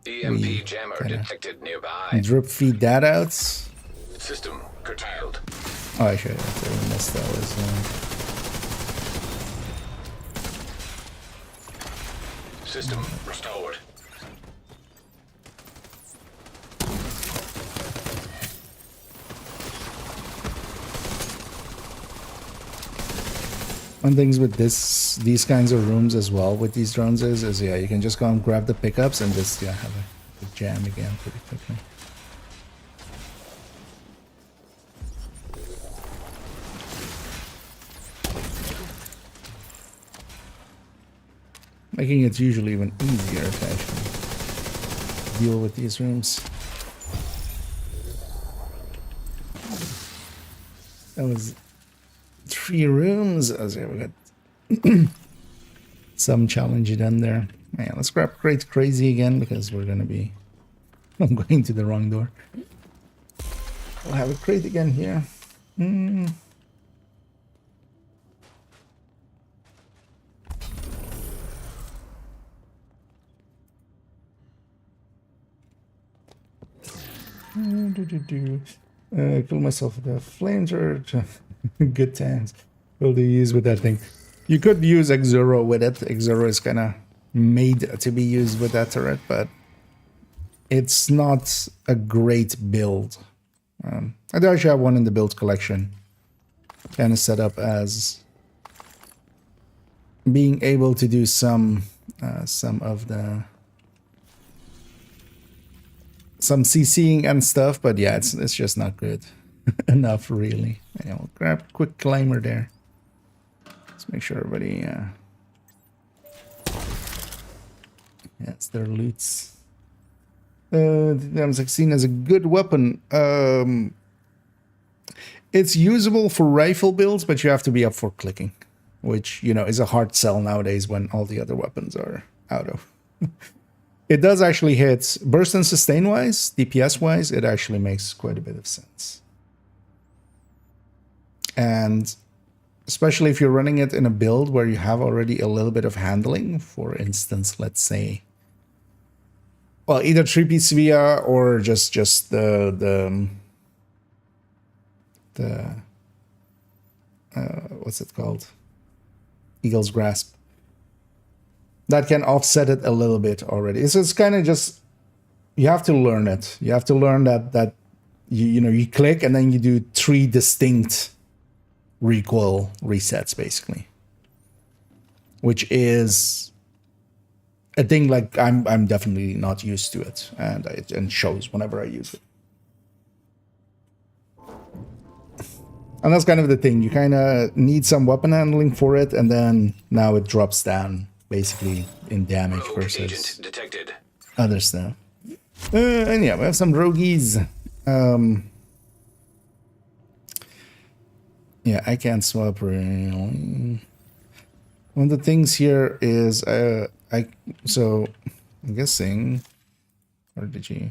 EMP jammer detected nearby. Drip feed that out. System curtailed. Oh, I should have missed that was. System restored. One things with these kinds of rooms as well with these drones is yeah, you can just go and grab the pickups and just have a jam again pretty quickly. Making it usually even easier to actually deal with these rooms. That was 3 rooms. Oh, yeah, we got some challenge done there. Man, let's grab Crate Crazy again because we're gonna be. I'm going to the wrong door. We'll have a crate again here. Kill myself with a flamethrower. Good times. What do you use with that thing? You could use Exoro with it. Exoro is kind of made to be used with that turret, but it's not a great build. I do actually have one in the build collection. Kind of set up as being able to do some of the CCing and stuff, but yeah, it's just not good enough really. Yeah, we'll grab a quick climber there. Let's make sure everybody yeah, it's their loots. I'm seen as a good weapon. It's usable for rifle builds, but you have to be up for clicking, which, you know, is a hard sell nowadays when all the other weapons are out of. It does actually hit burst and sustain wise, DPS wise, it actually makes quite a bit of sense. And especially if you're running it in a build where you have already a little bit of handling, for instance, let's say, well, either 3-piece Via or just the what's it called? Eagle's Grasp. That can offset it a little bit already. It's kind of just, you have to learn it. You have to learn that you know, you click and then you do 3 distinct recoil resets basically, which is a thing like I'm definitely not used to it, and it shows whenever I use it. And that's kind of the thing. You kind of need some weapon handling for it, and then now it drops down basically in damage versus other stuff. And yeah, we have some roguies. Yeah, I can't swap really. One of the things here is so I'm guessing, or did you?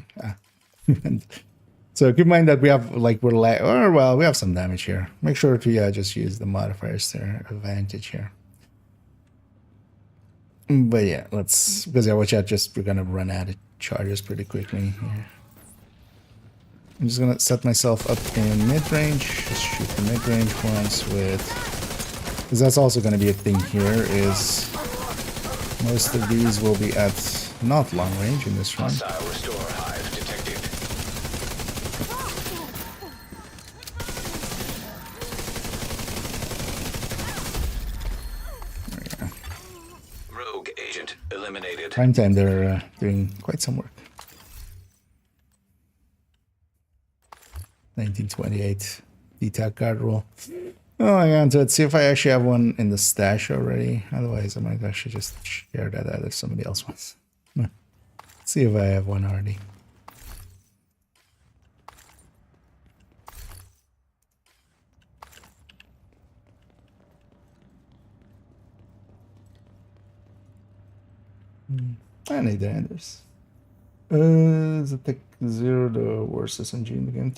So keep in mind that we have we have some damage here. Make sure to just use the modifiers to our advantage here. But yeah, let's, because watch out, we're gonna run out of charges pretty quickly here. I'm just gonna set myself up in mid-range, just shoot the mid-range ones with, because that's also gonna be a thing here, is most of these will be at not long range in this run. Hostile restore hive detected. Rogue agent eliminated. Prime time, they're doing quite some work. 1928 D-Tag guard roll. Oh, I got to it. See if I actually have one in the stash already. Otherwise, I might actually just share that out if somebody else wants. See if I have one already. I need the Anders. Is it Tech 0 the worst SMG in the game?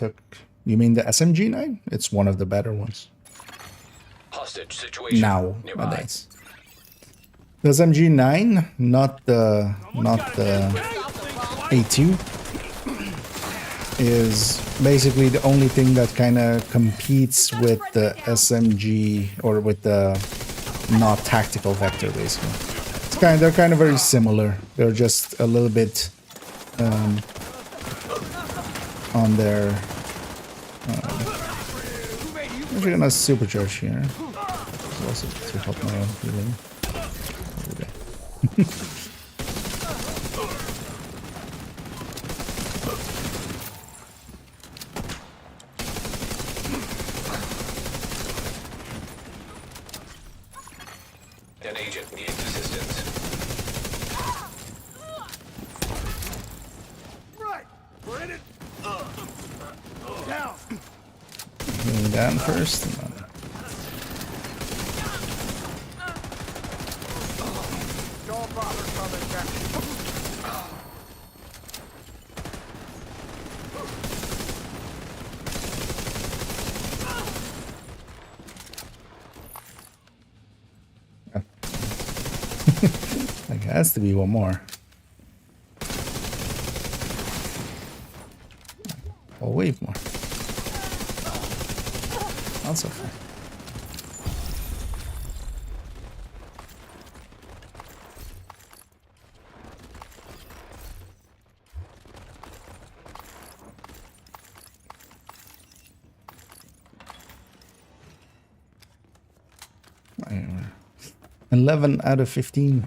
You mean the SMG-9? It's one of the better ones. Hostage situation Nowadays. The SMG-9, not the A2, is basically the only thing that kind of competes with the SMG, or with the not tactical vector, basically. They're kind of very similar. They're just a little bit on their. I'm gonna supercharge here. Also to help my own healing. An agent needs assistance. Right. We're in it. Down. Healing down first. And then there has to be one more. Oh, wait, more. Not so far. Anyway. 11 out of 15.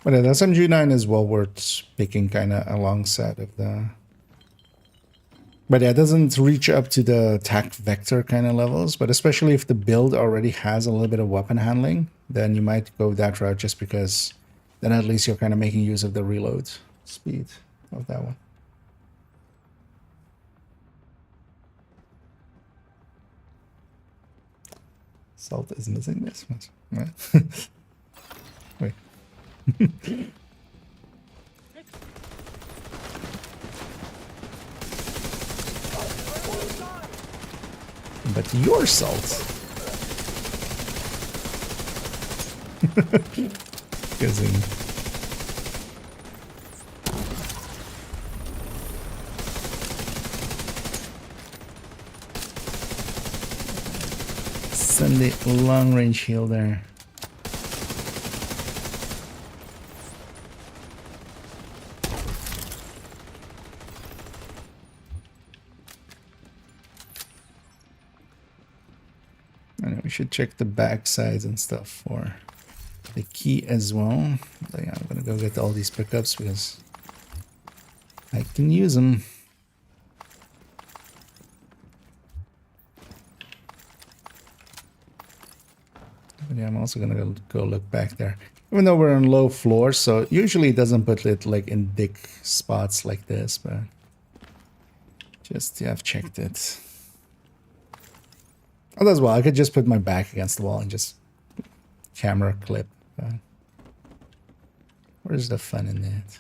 But the SMG-9 is well worth picking kind of alongside of the... But yeah, it doesn't reach up to the attack vector kind of levels, but especially if the build already has a little bit of weapon handling, then you might go that route just because then at least you're kind of making use of the reload speed of that one. Salt is missing this one. Right? Wait. But your salt. Guessing. Send the long range heal there. And we should check the back sides and stuff for the key as well. But yeah, I'm gonna go get all these pickups because I can use them. But yeah, I'm also gonna go look back there. Even though we're on low floors, so usually it doesn't put it like in big spots like this, but just, yeah, I've checked it. Oh, as well, I could just put my back against the wall and just camera clip. But where's the fun in that?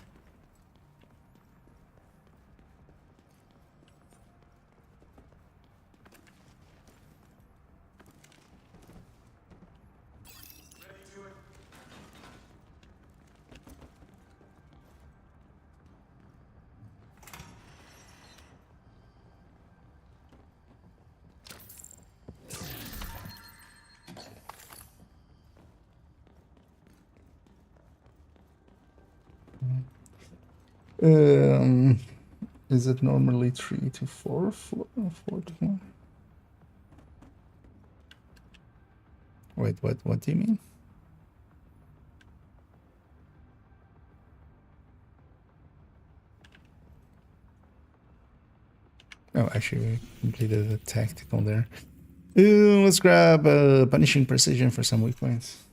Is it normally 3 to 4 floor? 4 to 1? Wait, what do you mean? Oh, actually, we completed the tactical there. Let's grab punishing precision for some weak points.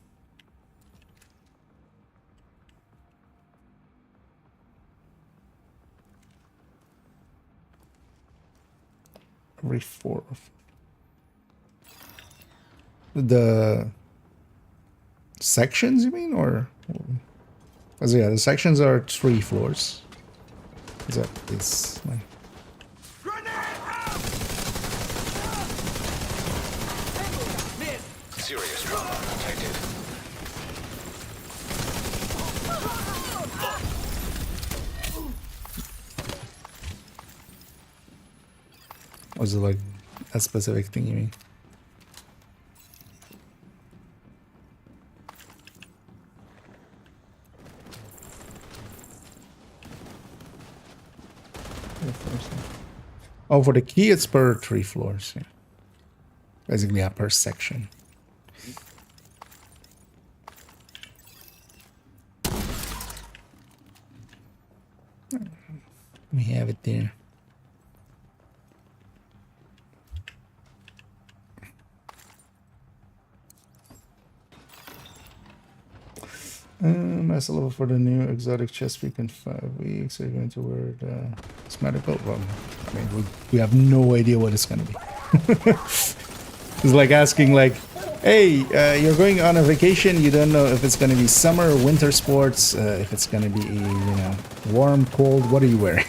Every 4. The sections, you mean, or? Oh, yeah, the sections are 3 floors. Is that it's like? Serious trauma detected. Was it like a specific thing you mean? Oh, for the key, it's per 3 floors. Yeah. Basically, yeah, per section. We have it there. Master level for the new exotic chest week in 5 weeks. Are you going to wear the cosmetic belt? Well, I mean, we have no idea what it's going to be. It's like asking, like, hey, you're going on a vacation. You don't know if it's going to be summer or winter sports. If it's going to be, you know, warm, cold. What are you wearing?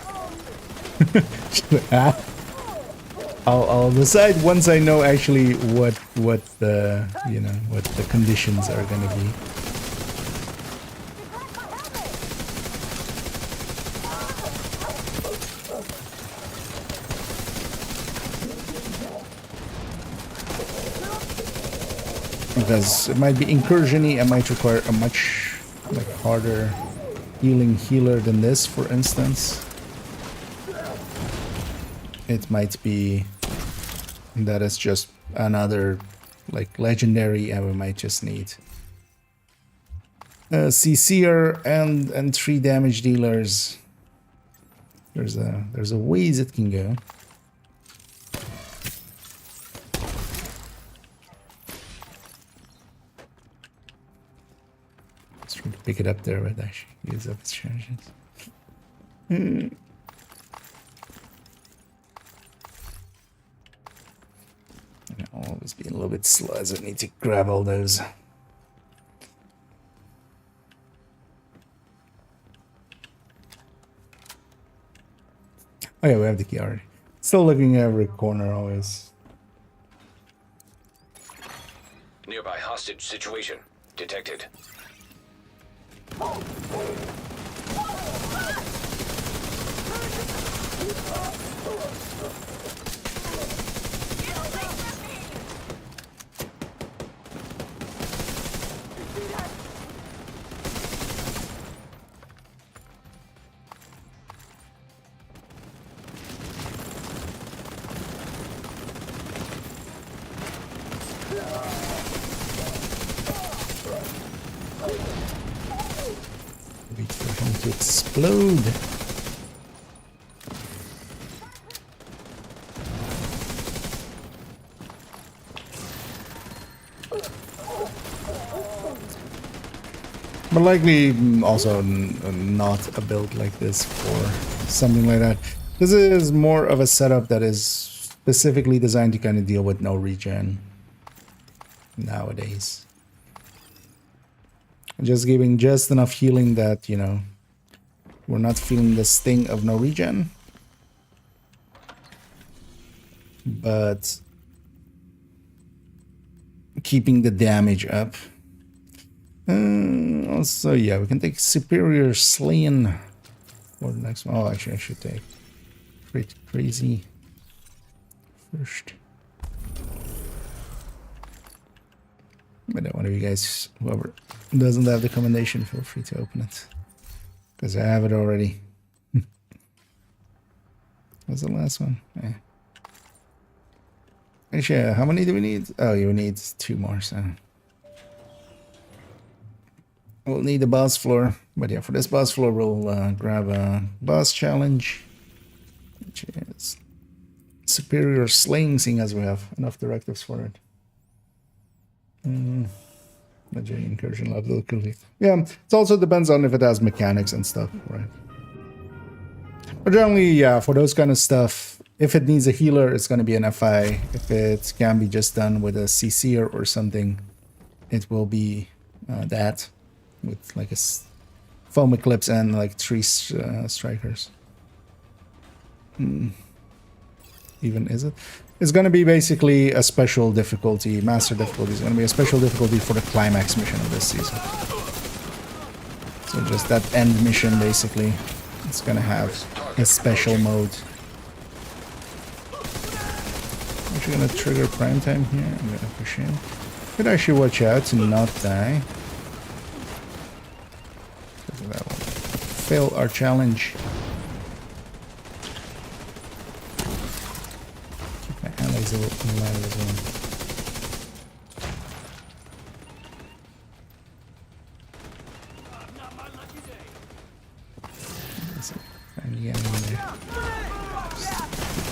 I'll decide once I know actually what the, you know, what the conditions are going to be. Because it might be incursion-y, it might require a much like harder healer than this, for instance. It might be that it's just another like legendary, and we might just need CC'er and 3 damage dealers. There's a ways it can go. Pick it up there, but actually use up its charges. I'll always be a little bit slow as I need to grab all those. Oh yeah, we have the key already. Still looking at every corner always. Nearby hostage situation detected. Wait for him to explode. But likely also not a build like this for something like that. This is more of a setup that is specifically designed to kind of deal with no regen nowadays. Just giving just enough healing that, you know, we're not feeling the sting of no regen. But keeping the damage up. Also, yeah, we can take superior slaying for the next one. Oh, actually, I should take crazy first. But one of you guys, whoever doesn't have the commendation, feel free to open it, because I have it already. What's the last one? Yeah. Actually, how many do we need? Oh, you need 2 more, so we'll need the boss floor. But yeah, for this boss floor, we'll grab a boss challenge, which is superior slaying, seeing as we have enough directives for it. Legendary incursion level. Yeah, it also depends on if it has mechanics and stuff, right? But generally, yeah, for those kind of stuff, if it needs a healer, it's going to be an FI. If it can be just done with a CC or something, it will be that, with like a foam eclipse and like 3 strikers. Even is it? It's going to be basically a special difficulty. Master difficulty is going to be a special difficulty for the climax mission of this season. So just that end mission, basically, it's going to have a special mode. I'm actually going to trigger prime time here. I'm going to push in. Could actually watch out to not die. That will fail our challenge. Allies in line as well.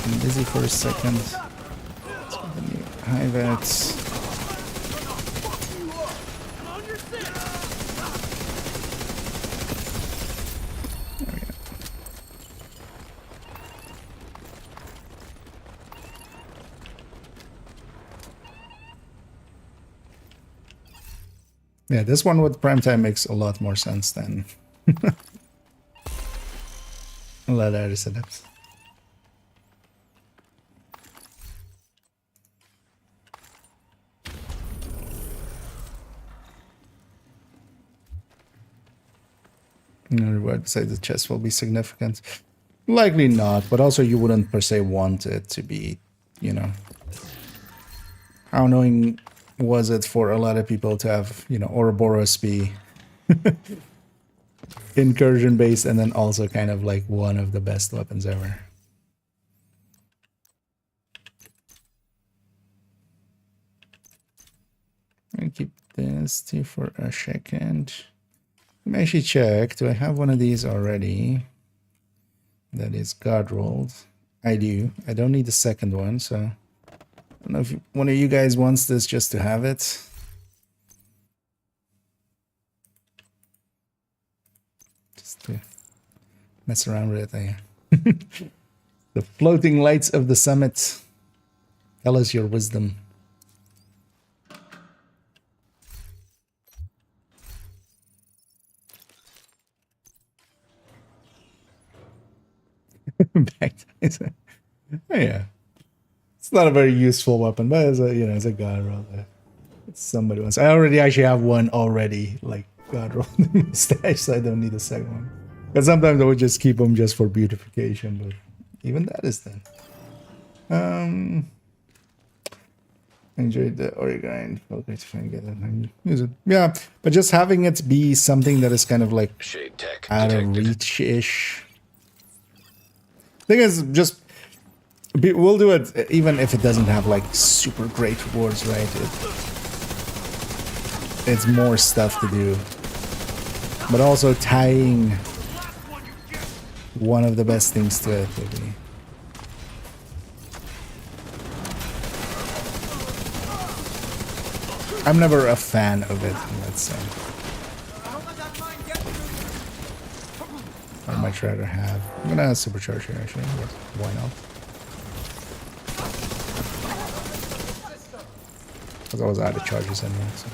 I'm busy for a second. Let's get the new high vets. There we go. Yeah, this one with prime time makes a lot more sense than a lot of other setups. No reward besides the chest will be significant. Likely not, but also you wouldn't per se want it to be, you know. How annoying was it for a lot of people to have, you know, Ouroboros be incursion based and then also kind of like one of the best weapons ever. I'll keep this too for a second. Let me actually check. Do I have one of these already? That is God rolled. I do. I don't need the second one, so I don't know if one of you guys wants this just to have it. Just to mess around with it. The floating lights of the summit. Tell us your wisdom. Back to yeah, it's not a very useful weapon, but as a, you know, as a god roll, somebody wants. I already actually have one already, like god roll in my stash, so I don't need a second one. Because sometimes I would just keep them just for beautification, but even that is done. Enjoyed the Origrind. Okay, to find get it and use it. Yeah, but just having it be something that is kind of like Shade tech out of reach-ish. Thing is, just we'll do it even if it doesn't have like super great rewards, right? It's more stuff to do, but also tying one of the best things to it would be. I'm never a fan of it, let's say. I'd much rather have. I'm gonna supercharge here actually. Why not? Because I was out of charges anyway. So.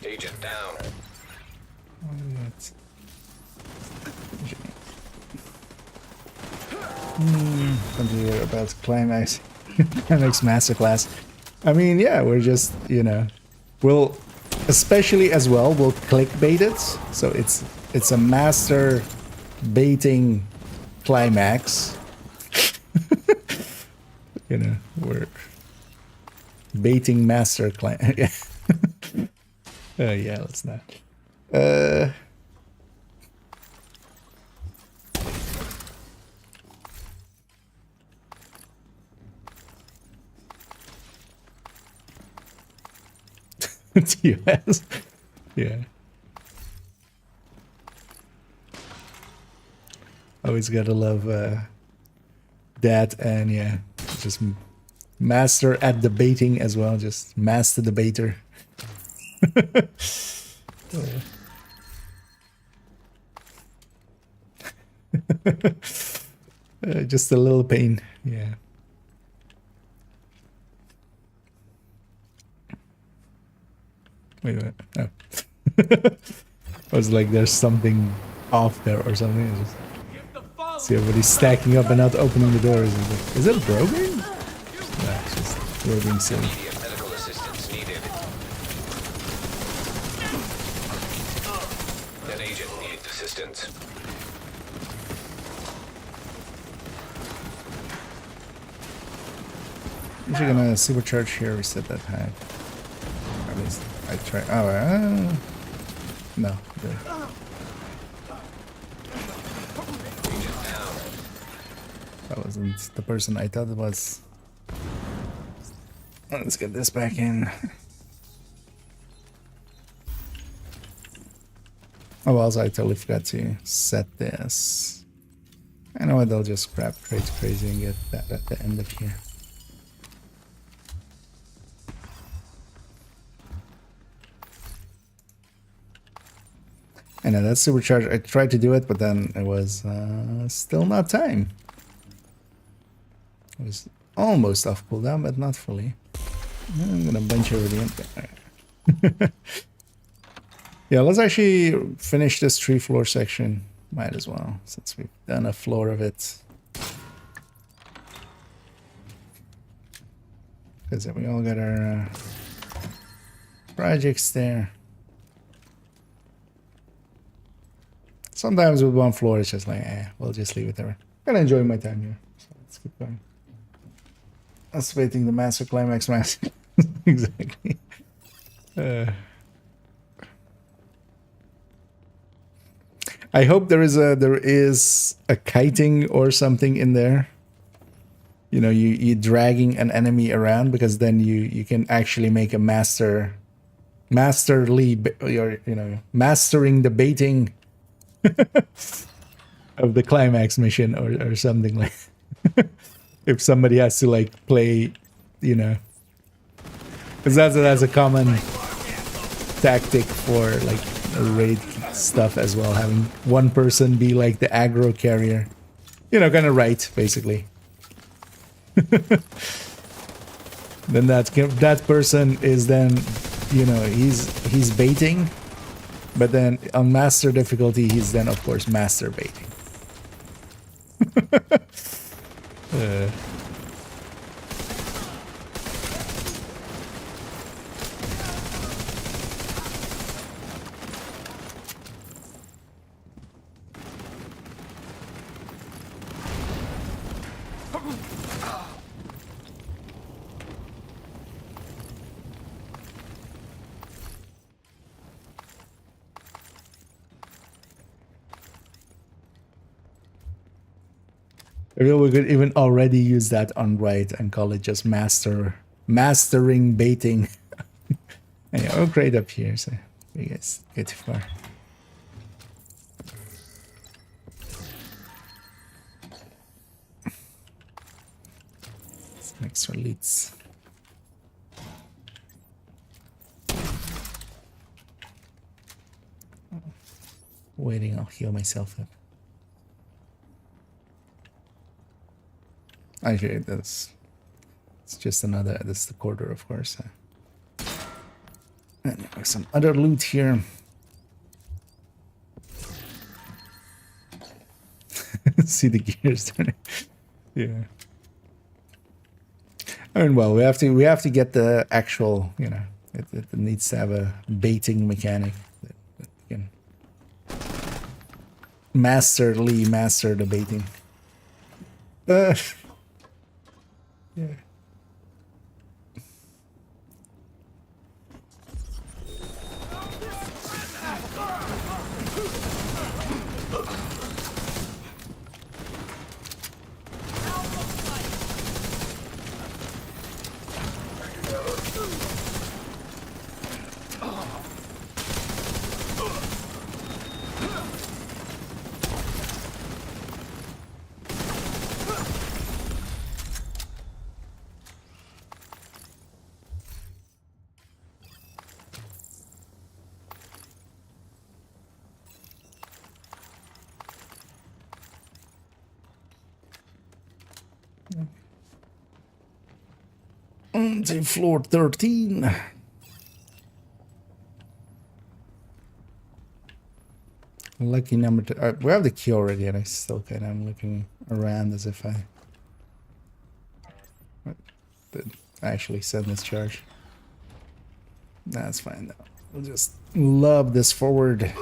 Agent down. Continue about climax. Climax masterclass. I mean, yeah, we're just, you know, we'll, especially as well, we'll clickbait it. So it's a master baiting climax. You know, we're baiting master climax. Yeah, let's not. TOS. Yeah. Always gotta love that, and yeah, just master at debating as well. Just master debater. Just a little pain, yeah. Wait. Oh. I was like, there's something off there or something. Just see everybody stacking up and not opening the doors. Is it broken? No, it's just we're being silly. Immediate medical assistance needed. An agent needs assistance. I'm actually gonna supercharge here, reset that high. At least I try. Oh, no. Good. That wasn't the person I thought it was. Let's get this back in. Oh, also I totally forgot to set this. I know what, they'll just grab crazy and get that at the end of here. And then that's supercharged. I tried to do it, but then it was still not time. It was almost off cooldown, but not fully. I'm gonna bunch over the end. Yeah, let's actually finish this 3-floor section. Might as well, since we've done a floor of it. Because we all got our projects there. Sometimes with one floor, it's just like, we'll just leave it there. I'm gonna enjoy my time here. So let's keep going. That's waiting the master climax match. Exactly. I hope there is a kiting or something in there. You know, you dragging an enemy around, because then you can actually make a mastering the baiting of the climax mission or something like. If somebody has to like play, you know, because that's a common tactic for like raid stuff as well, having one person be like the aggro carrier, you know, kind of right, basically. Then that person is then, you know, he's baiting, but then on master difficulty he's then of course master baiting. I feel we could even already use that on right and call it just mastering baiting. Anyway, oh, great up here, so you guys get too far. Some extra leads. Waiting, I'll heal myself up. Actually, it's just another. That's the quarter, of course. And some other loot here. See the gears turning. Yeah. I mean, well, we have to get the actual. You know, it needs to have a baiting mechanic that can master the baiting. Yeah. On to floor 13. Lucky number 2. We have the key already, and I still kind of am looking around as if I did actually send this charge. That's fine though. We'll just lob this forward.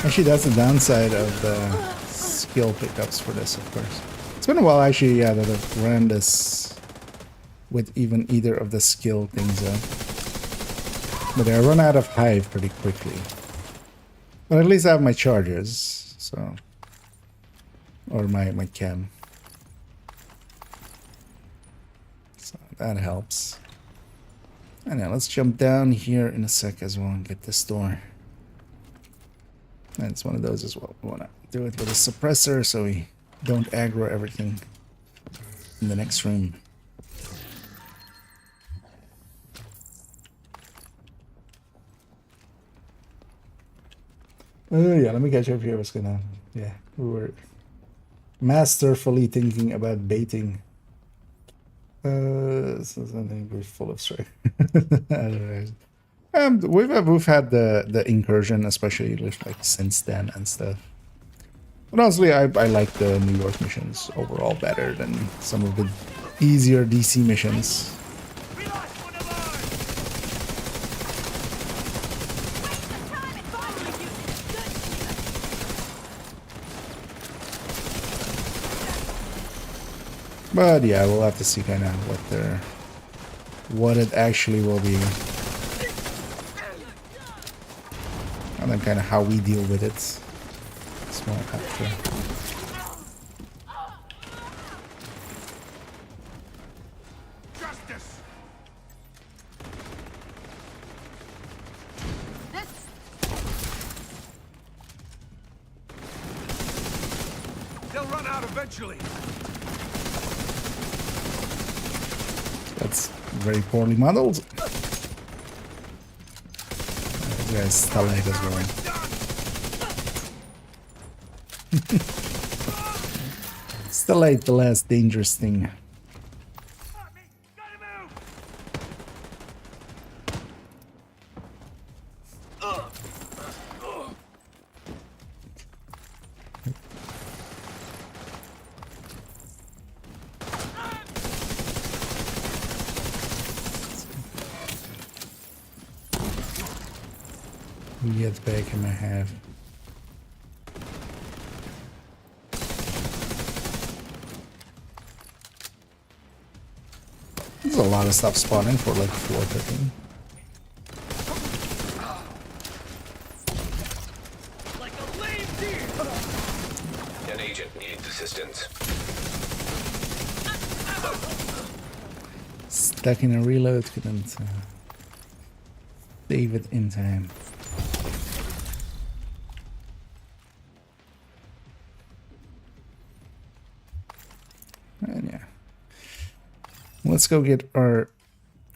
Actually, that's the downside of the skill pickups for this, of course. It's been a while, actually, yeah, that I've ran this with even either of the skill things up. But I run out of hive pretty quickly. But at least I have my charges, so... Or my chem. So that helps. And now let's jump down here in a sec as well and get this door. And it's one of those as well. We want to do it with a suppressor so we don't aggro everything in the next room. Oh yeah, let me catch up here what's going on. Yeah, we were masterfully thinking about baiting. So something we're full of strength. We've had the incursion, especially like since then and stuff. But honestly, I like the New York missions overall better than some of the easier DC missions. But yeah, we'll have to see kind of what it actually will be. And then kind of how we deal with it. So we'll have to... Justice! They'll run out eventually. That's very poorly modeled. This guy's starlight as well. Starlight, the last dangerous thing. Get back in my head. There's a lot of stuff spawning for like floor 13. An agent needs assistance. Stuck in a reload, couldn't save it in time. And yeah, let's go get our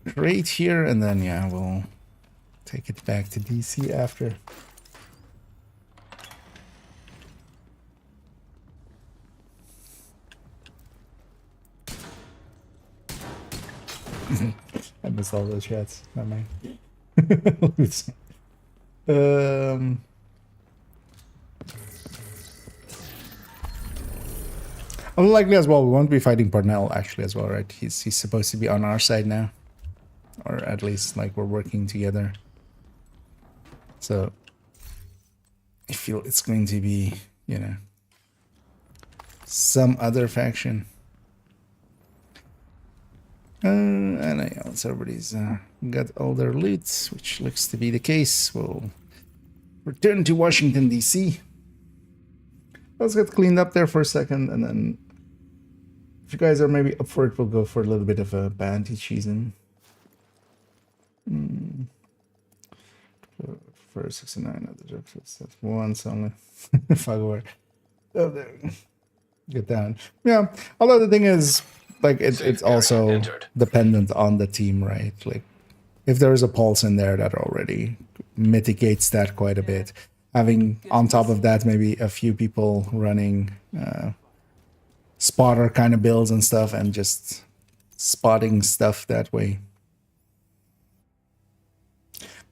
crate here, and then yeah, we'll take it back to DC after. I missed all those shots. Not mine. Unlikely as well. We won't be fighting Parnell actually as well, right? He's supposed to be on our side now, or at least like we're working together. So I feel it's going to be, you know, some other faction. And yeah, once everybody's got all their loot, which looks to be the case, we'll return to Washington, D.C. Let's get cleaned up there for a second, and then if you guys are maybe up for it, we'll go for a little bit of a bounty season. For 69 other jobs, that's once only. Fog away. Oh, there. Get down. Yeah, although the thing is, like, it's also dependent on the team, right? Like, if there is a pulse in there, that already mitigates that quite a bit. Having, on top of that, maybe a few people running spotter kind of builds and stuff, and just spotting stuff that way.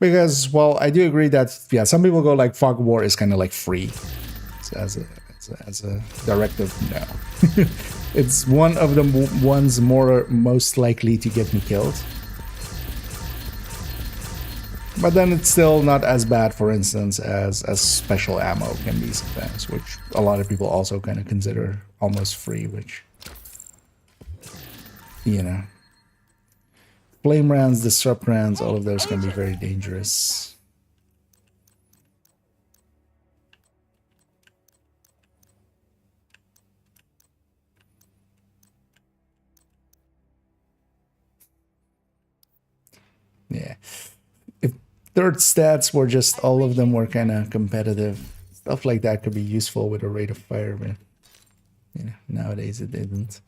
Because, well, I do agree that, yeah, some people go like fog war is kind of like free. So as a directive, no. It's one of the ones most likely to get me killed. But then it's still not as bad, for instance, as special ammo can be sometimes, which a lot of people also kind of consider almost free, which, you know. Flame rounds, disrupt rounds, all of those can be very dangerous. Yeah. If third stats were just all of them were kind of competitive, stuff like that could be useful with a rate of fire, but you know, nowadays it isn't.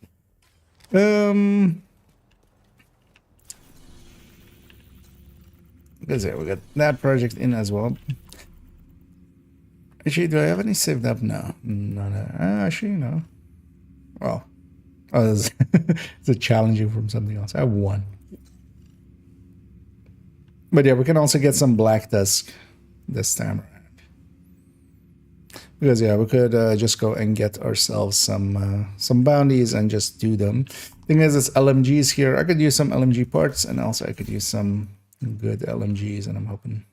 Because yeah, we got that project in as well. Actually, do I have any saved up? No. No. Actually, no. Well, oh, it's a challenging from something else. I have one. But yeah, we can also get some Black Tusk this time around. Because yeah, we could just go and get ourselves some bounties and just do them. Thing is, it's LMGs here. I could use some LMG parts, and also I could use some good LMGs, and I'm hoping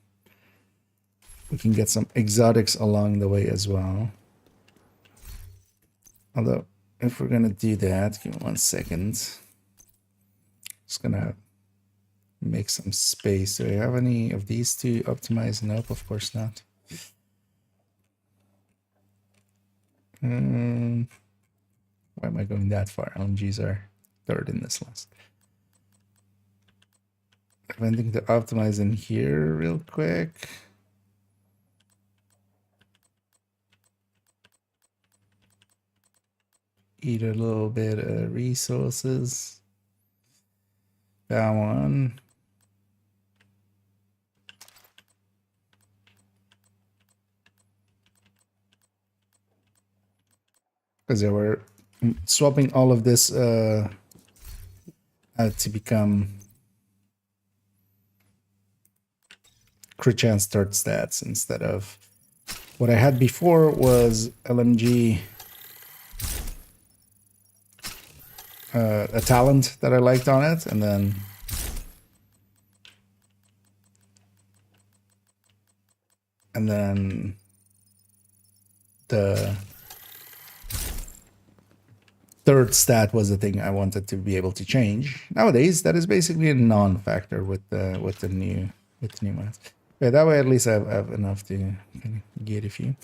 we can get some exotics along the way as well. Although, if we're gonna do that, give me 1 second. Just gonna make some space. Do I have any of these to optimize? Nope, of course not. Why am I going that far? LMGs are third in this list. I have anything to optimize in here real quick. Eat a little bit of resources. That one. Because they were swapping all of this to become crit chance third stats instead of what I had before was LMG, a talent that I liked on it, and then the third stat was the thing I wanted to be able to change. Nowadays, that is basically a non-factor with the new ones. Yeah, that way at least I have enough to kind of get a few.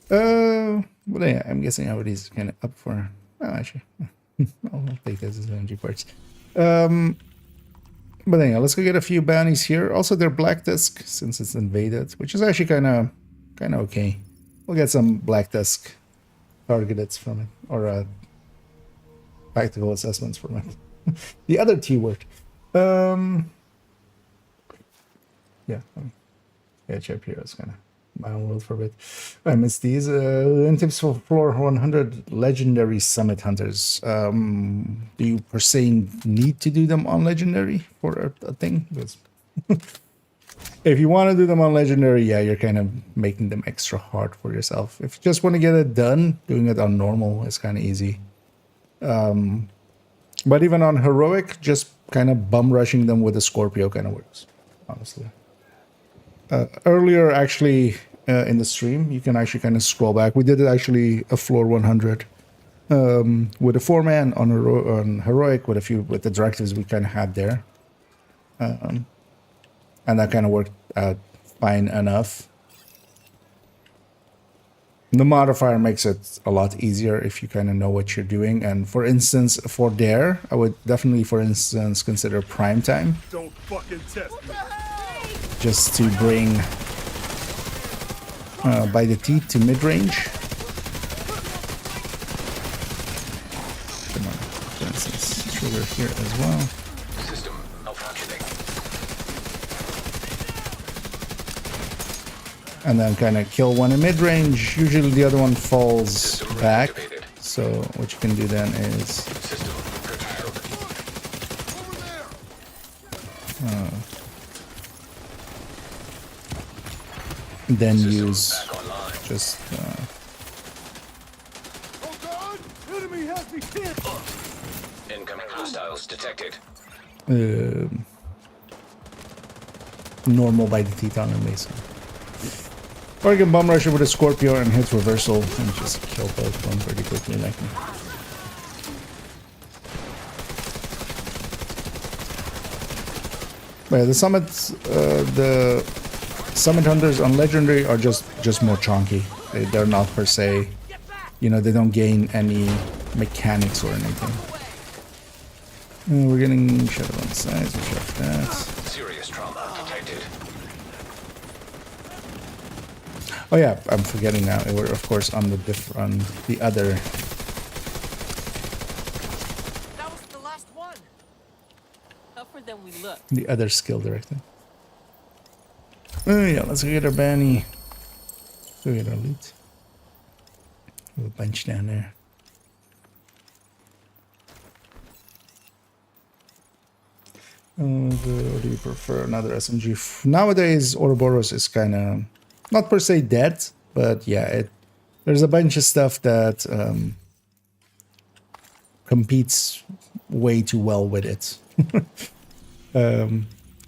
But yeah, I'm guessing everybody's kind of up for. Oh, actually, I'll take this as energy parts. But anyhow, let's go get a few bounties here. Also, they're black disc since it's invaded, which is actually kind of okay. We'll get some black disc targeted from it, or practical assessments from it. The other T word. Yeah, catch up here. It's kind of my own world for a bit. I missed these. And tips for floor 100 legendary summit hunters. Do you per se need to do them on legendary for a thing? Because if you want to do them on legendary, yeah, you're kind of making them extra hard for yourself. If you just want to get it done, doing it on normal is kind of easy. But even on heroic, just kind of bum rushing them with a Scorpio kind of works, honestly. Earlier, actually, in the stream, you can actually kind of scroll back. We did it actually a floor 100 with a 4-man on heroic with the directives we kind of had there, and that kind of worked out fine enough. The modifier makes it a lot easier if you kind of know what you're doing. And for instance, for there, I would definitely, for instance, consider prime time. Don't fucking test me. Just to bring by the teeth to mid-range. Come on, for instance, trigger here as well. System malfunctioning. And then kind of kill one in mid-range. Usually the other one falls System back. reactivated. So what you can do then is System curtailed. then System use back online. just Oh God! Enemy has me pinned. Incoming hostiles detected. normal by the teeth on him basically. Or you can bum rush it with a Scorpio and hit reversal and just kill both of them pretty quickly like that. But yeah, the summit hunters on legendary are just more chunky. They're not per se, you know, they don't gain any mechanics or anything. We're getting shadow on sides, we'll check that. Serious trauma detected. Oh yeah, I'm forgetting now. We're of course on the other. That was the last one. Tougher than we look. The other skill director. Oh yeah, let's go get our Banny. Go get our loot. There's a bunch down there. What do you prefer? Another SMG? Nowadays, Ouroboros is kind of not per se dead, but yeah, there's a bunch of stuff that competes way too well with it.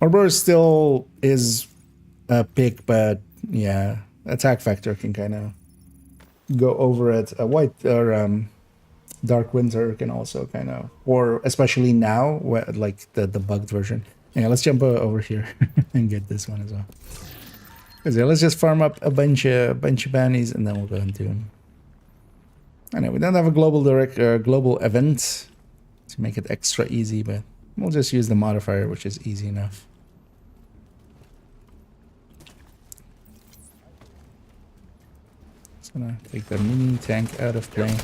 Ouroboros still is a pick, but yeah, attack factor can kind of go over it. White or Dark Winter can also kind of, or especially now, like the bugged version. Yeah, let's jump over here and get this one as well. Yeah, let's just farm up a bunch of bannies and then we'll go and do them. I know we don't have a global event to make it extra easy, but we'll just use the modifier, which is easy enough. Just gonna take the mini tank out of play.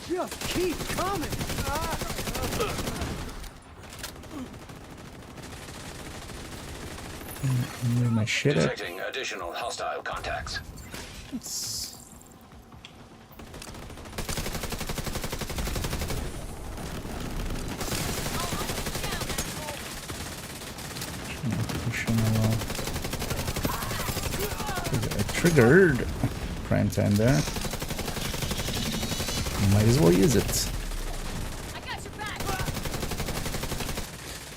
Just keep coming. Move my shit up. Detecting additional hostile contacts. Triggered. Prime time there. Might as well use it.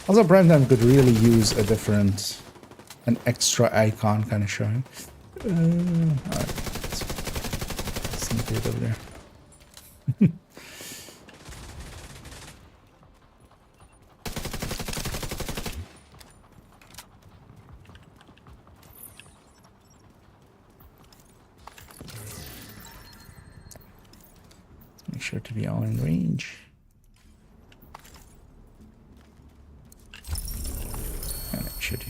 Also, prime time could really use an extra icon kind of showing. Alright. Sneak it over there. sure to be all in range. And I should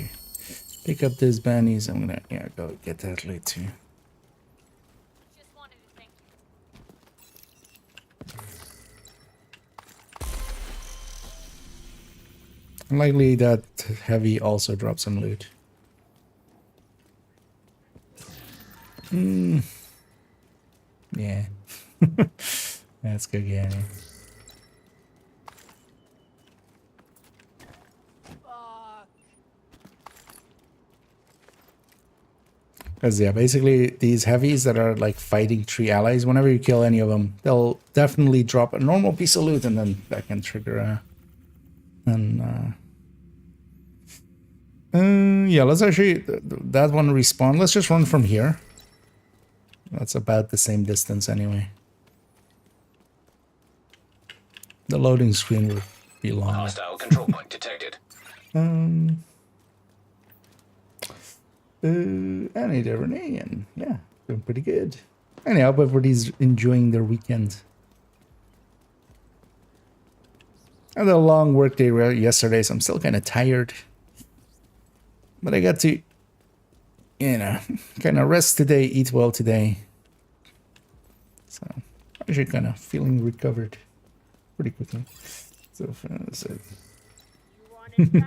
pick up those bunnies. I'm gonna go get that loot too. Likely that heavy also dropped some loot. Yeah. Let's go get it. Because yeah, basically these heavies that are like fighting 3 allies, whenever you kill any of them, they'll definitely drop a normal piece of loot, and then that can trigger yeah, let's actually that one respawn. Let's just run from here. That's about the same distance anyway. The loading screen would be long. Hostile control point detected. Any Iranian. Yeah, doing pretty good. Anyhow, everybody's enjoying their weekend. I had a long work day yesterday, so I'm still kind of tired. But I got to, you know, kind of rest today, eat well today. So, actually kind of feeling recovered pretty quickly. So,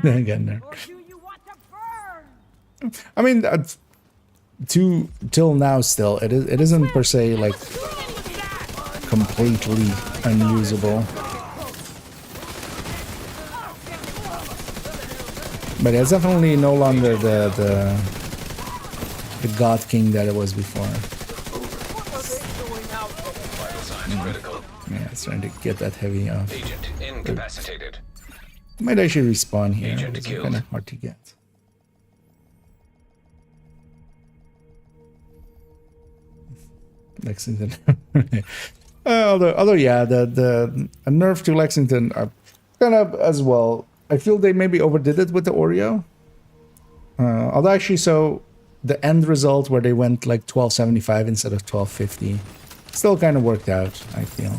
again there. I mean, till now still, it isn't per se like completely unusable. But it's definitely no longer the God King that it was before. Yeah, it's trying to get that heavy off. Agent incapacitated. Might actually respawn here. Agent It's killed. kind of hard to get. Lexington. although yeah, the a nerf to Lexington are kind of as well. I feel they maybe overdid it with the Oreo. Although actually, so the end result where they went like 1275 instead of 1250 still kind of worked out, I feel.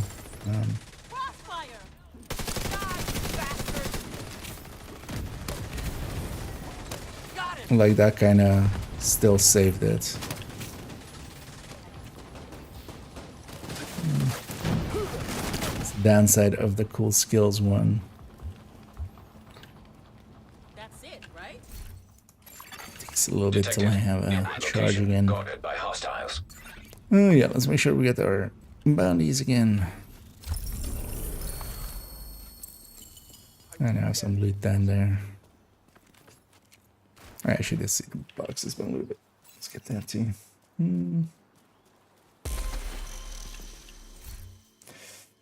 Like that kind of still saved it. It's the downside of the cool skills one. Takes a little bit till I have a charge again. Guarded by hostiles. Oh yeah, let's make sure we get our bounties again. And I have some loot down there. I actually did see the boxes been looted. Let's get that too.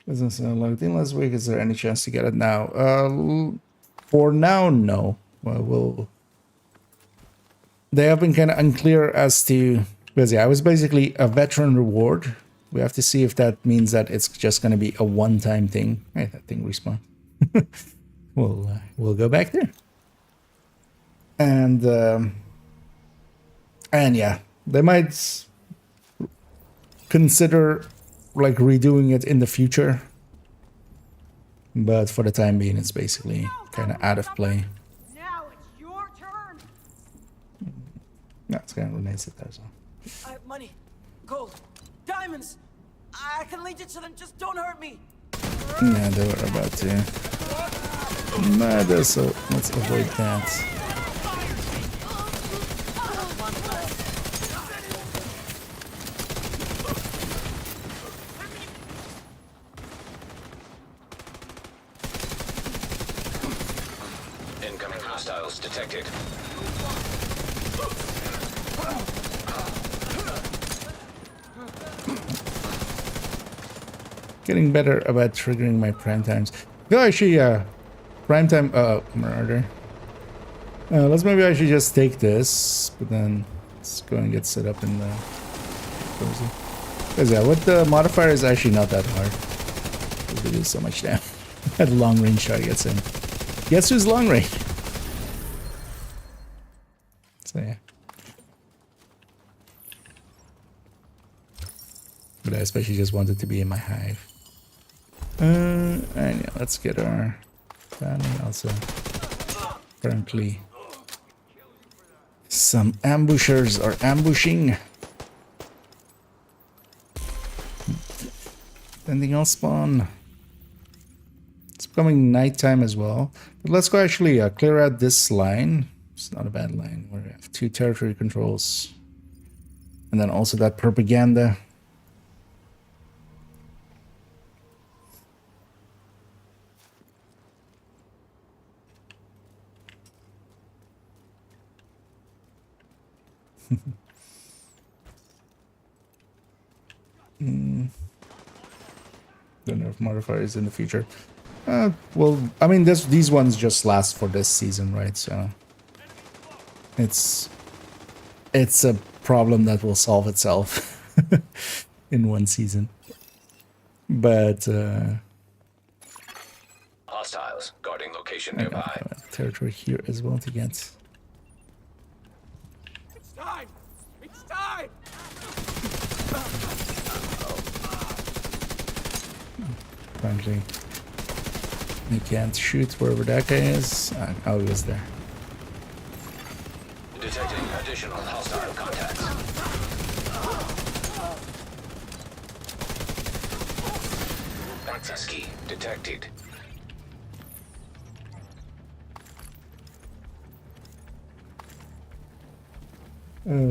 Business unlocked in last week. Is there any chance to get it now? For now, no. Well, they have been kind of unclear as to, because yeah, it was basically a veteran reward. We have to see if that means that it's just going to be a one-time thing. Hey, that thing respawned. We'll go back there. And yeah, they might consider like redoing it in the future. But for the time being, it's basically kind of out of play. Now it's your turn. No, it's kind of nice at that. So. I have money, gold, diamonds. I can lead you to them. Just don't hurt me. Yeah, they were about to murder, so let's avoid that. Incoming hostiles detected. Getting better about triggering my prime times. No, actually, prime time. Murder. Let's maybe actually just take this, but then let's go and get set up in the. Because yeah, with the modifier is actually not that hard. It do so much damage. That long range shot gets him. Guess who's long range? So yeah. But I especially just wanted to be in my hive. And yeah, let's get our family also. Currently, some ambushers are ambushing. Anything else spawn? It's becoming nighttime as well. But let's go actually clear out this line. It's not a bad line. We have 2 territory controls. And then also that propaganda. Don't know if modifiers in the future. Well, I mean, these ones just last for this season, right? So it's a problem that will solve itself in one season. But Hostiles guarding location I got nearby. territory here as well to get. It's time! It's time! Apparently, you can't shoot wherever that guy is. Oh, he was there. Detecting additional hostile contacts. Access key detected.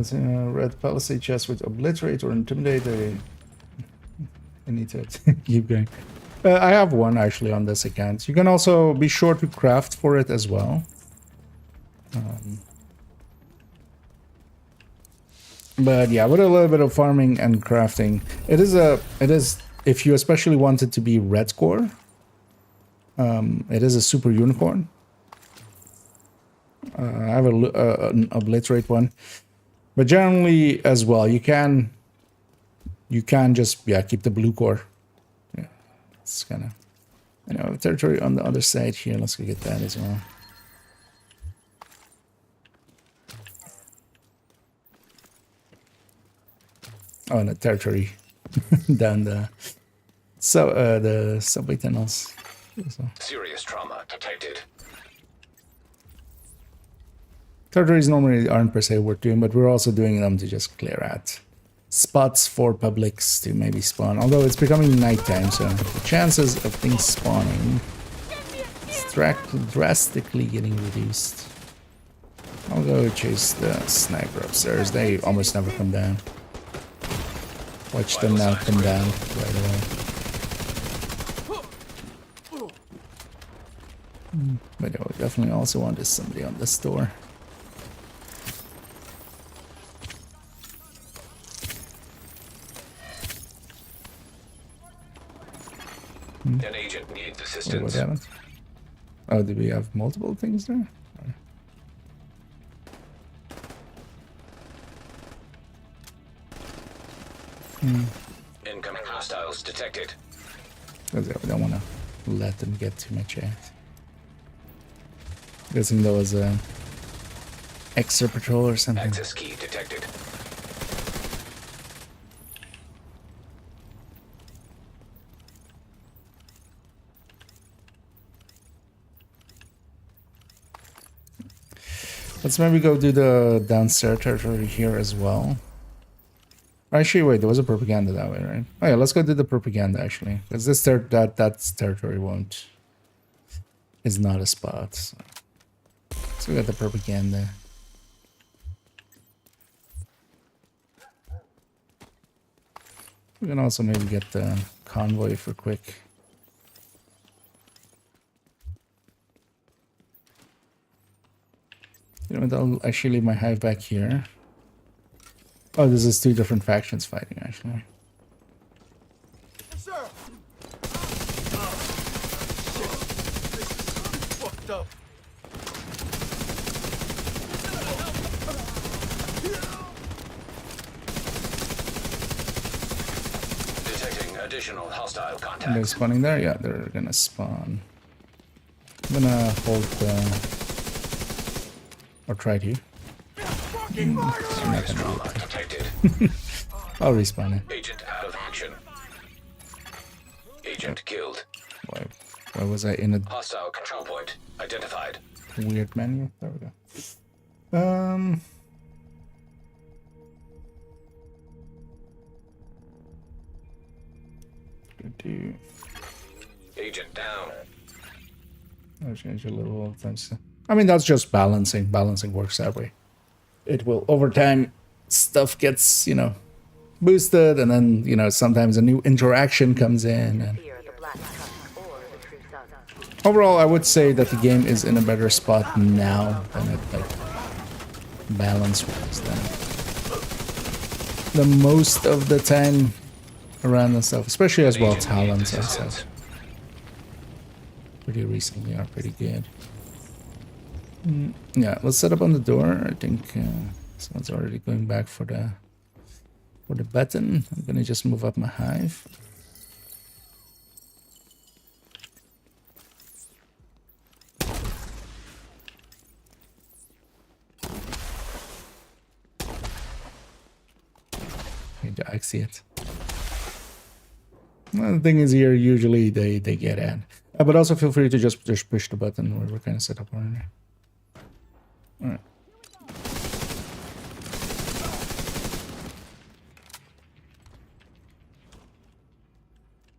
So, red palisade chest with obliterate or intimidate. I need to keep going. I have one actually on this account. You can also be sure to craft for it as well. But yeah, with a little bit of farming and crafting, it is if you especially want it to be red core, it is a super unicorn. I have an obliterate one, but generally as well, you can just keep the blue core. Yeah, it's kind of, you know, territory on the other side here. Let's go get that as well. Oh, and the territory down the subway tunnels. So. Serious trauma detected. Territories normally aren't per se worth doing, but we're also doing them to just clear out spots for publics to maybe spawn. Although it's becoming nighttime, so the chances of things spawning is drastically getting reduced. I'll go chase the sniper upstairs. They almost never come down. Watch them now come down right away. But I would definitely also want somebody on this door. An agent needs Wait, assistance. what happened? Oh, do we have multiple things there? Incoming hostiles detected. Because we don't want to let them get too much chat. Guessing there was a extra patrol or something. Access key detected. Let's maybe go do the downstairs territory here as well. Actually, wait, there was a propaganda that way, right? Oh yeah, let's go do the propaganda actually, because this that territory is not a spot. So. Let's go get the propaganda. We can also maybe get the convoy for quick. You know what, I'll actually leave my hive back here. Oh, this is 2 different factions fighting, actually. Yes, sir. Shit. This is fucked up. Detecting additional hostile Are they contacts. spawning there? Yeah, they're gonna spawn. I'm gonna hold the... Or try to. Serious trauma detected. I'll respawn it. Agent out of action. Agent killed. Why was I in a Hostile control point identified. weird menu? There we go. Do Agent down. I'll change a little things. I mean, that's just balancing. Balancing works that way. It will, over time, stuff gets, you know, boosted, and then, you know, sometimes a new interaction comes in. And overall, I would say that the game is in a better spot now than it, like, balance-wise than the most of the time around and stuff, especially as well talents and stuff. Pretty recently are pretty good. Yeah, let's set up on the door. I think someone's already going back for the button. I'm gonna just move up my hive. I see it. Well, the thing is, here usually they get in, but also feel free to just push the button where we're kind of set up already. All right.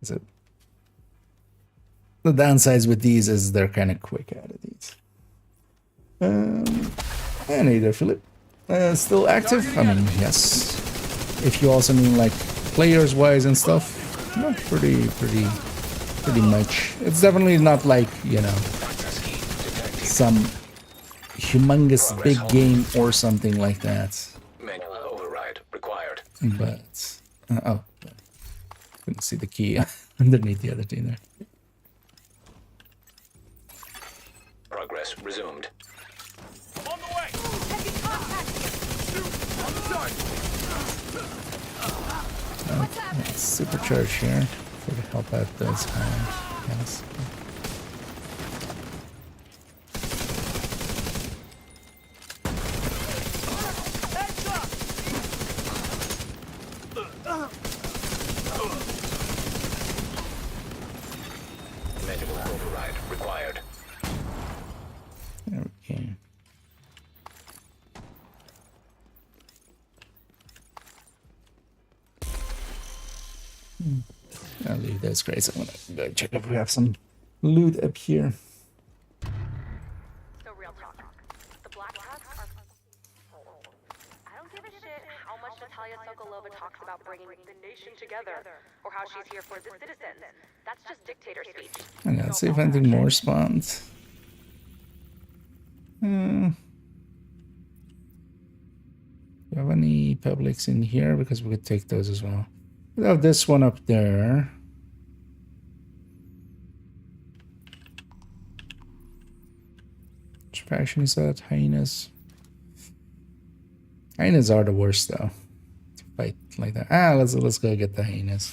Is it? The downsides with these is they're kind of quick out of these. And hey there, Philip. Still active? I mean, yes. If you also mean like players wise and stuff, not pretty much. It's definitely not like, you know, some humongous big game or something like that. Manual override required. But oh, couldn't see the key underneath the other thing there. Progress resumed. On the way. Taking contact. Shoot. On the target. Let's supercharge here for to help out those yes. Manual override required. There we go. I'll leave those crates. I'm gonna go check if we have some loot up here. So real talk. The Black Hats are... I don't give a shit how much Natalia Sokolova talks about bringing the nation together, or how she's here for the citizens. That's just dictator speech. And let's see if anything more spawns. Do you have any publics in here? Because we could take those as well. We have this one up there. Which faction is that? Hyenas. Hyenas are the worst though. To fight like that. Let's go get the hyenas.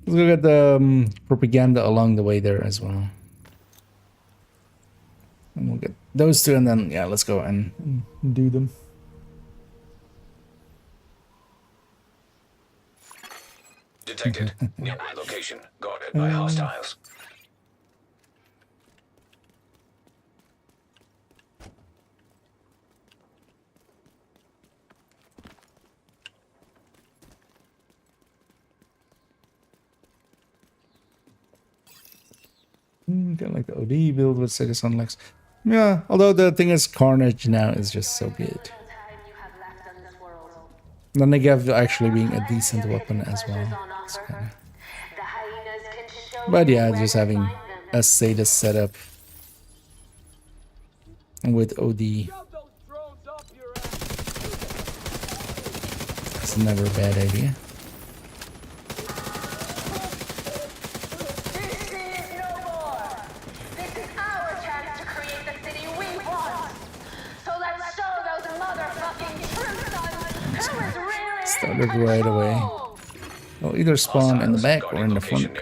Let's go get the propaganda along the way there as well. And we'll get those two, and then yeah, let's go and do them. Detected. Nearby location. Guarded by hostiles. Kind of like the OD build with Citizen Lex. Yeah, although the thing is, Carnage now is just so good. Then they give actually being a decent weapon as well. It's kinda... But yeah, just having a Sadist setup with OD is never a bad idea. Started right away. They'll either spawn in the back or in the front.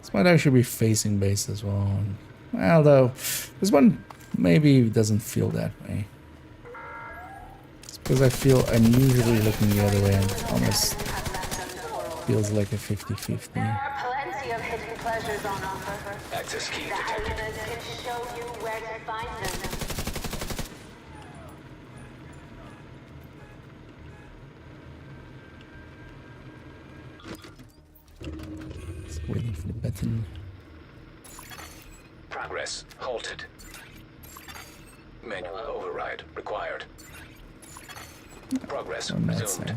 This might actually be facing base as well. Although this one maybe doesn't feel that way. It's because I feel I'm usually looking the other way and almost feels like a 50-50. There are plenty of hidden pleasures on offer. Access key The detected. hyenas can show you where to find them. Just waiting for the button. Progress halted. Manual override required. Progress On that resumed. side.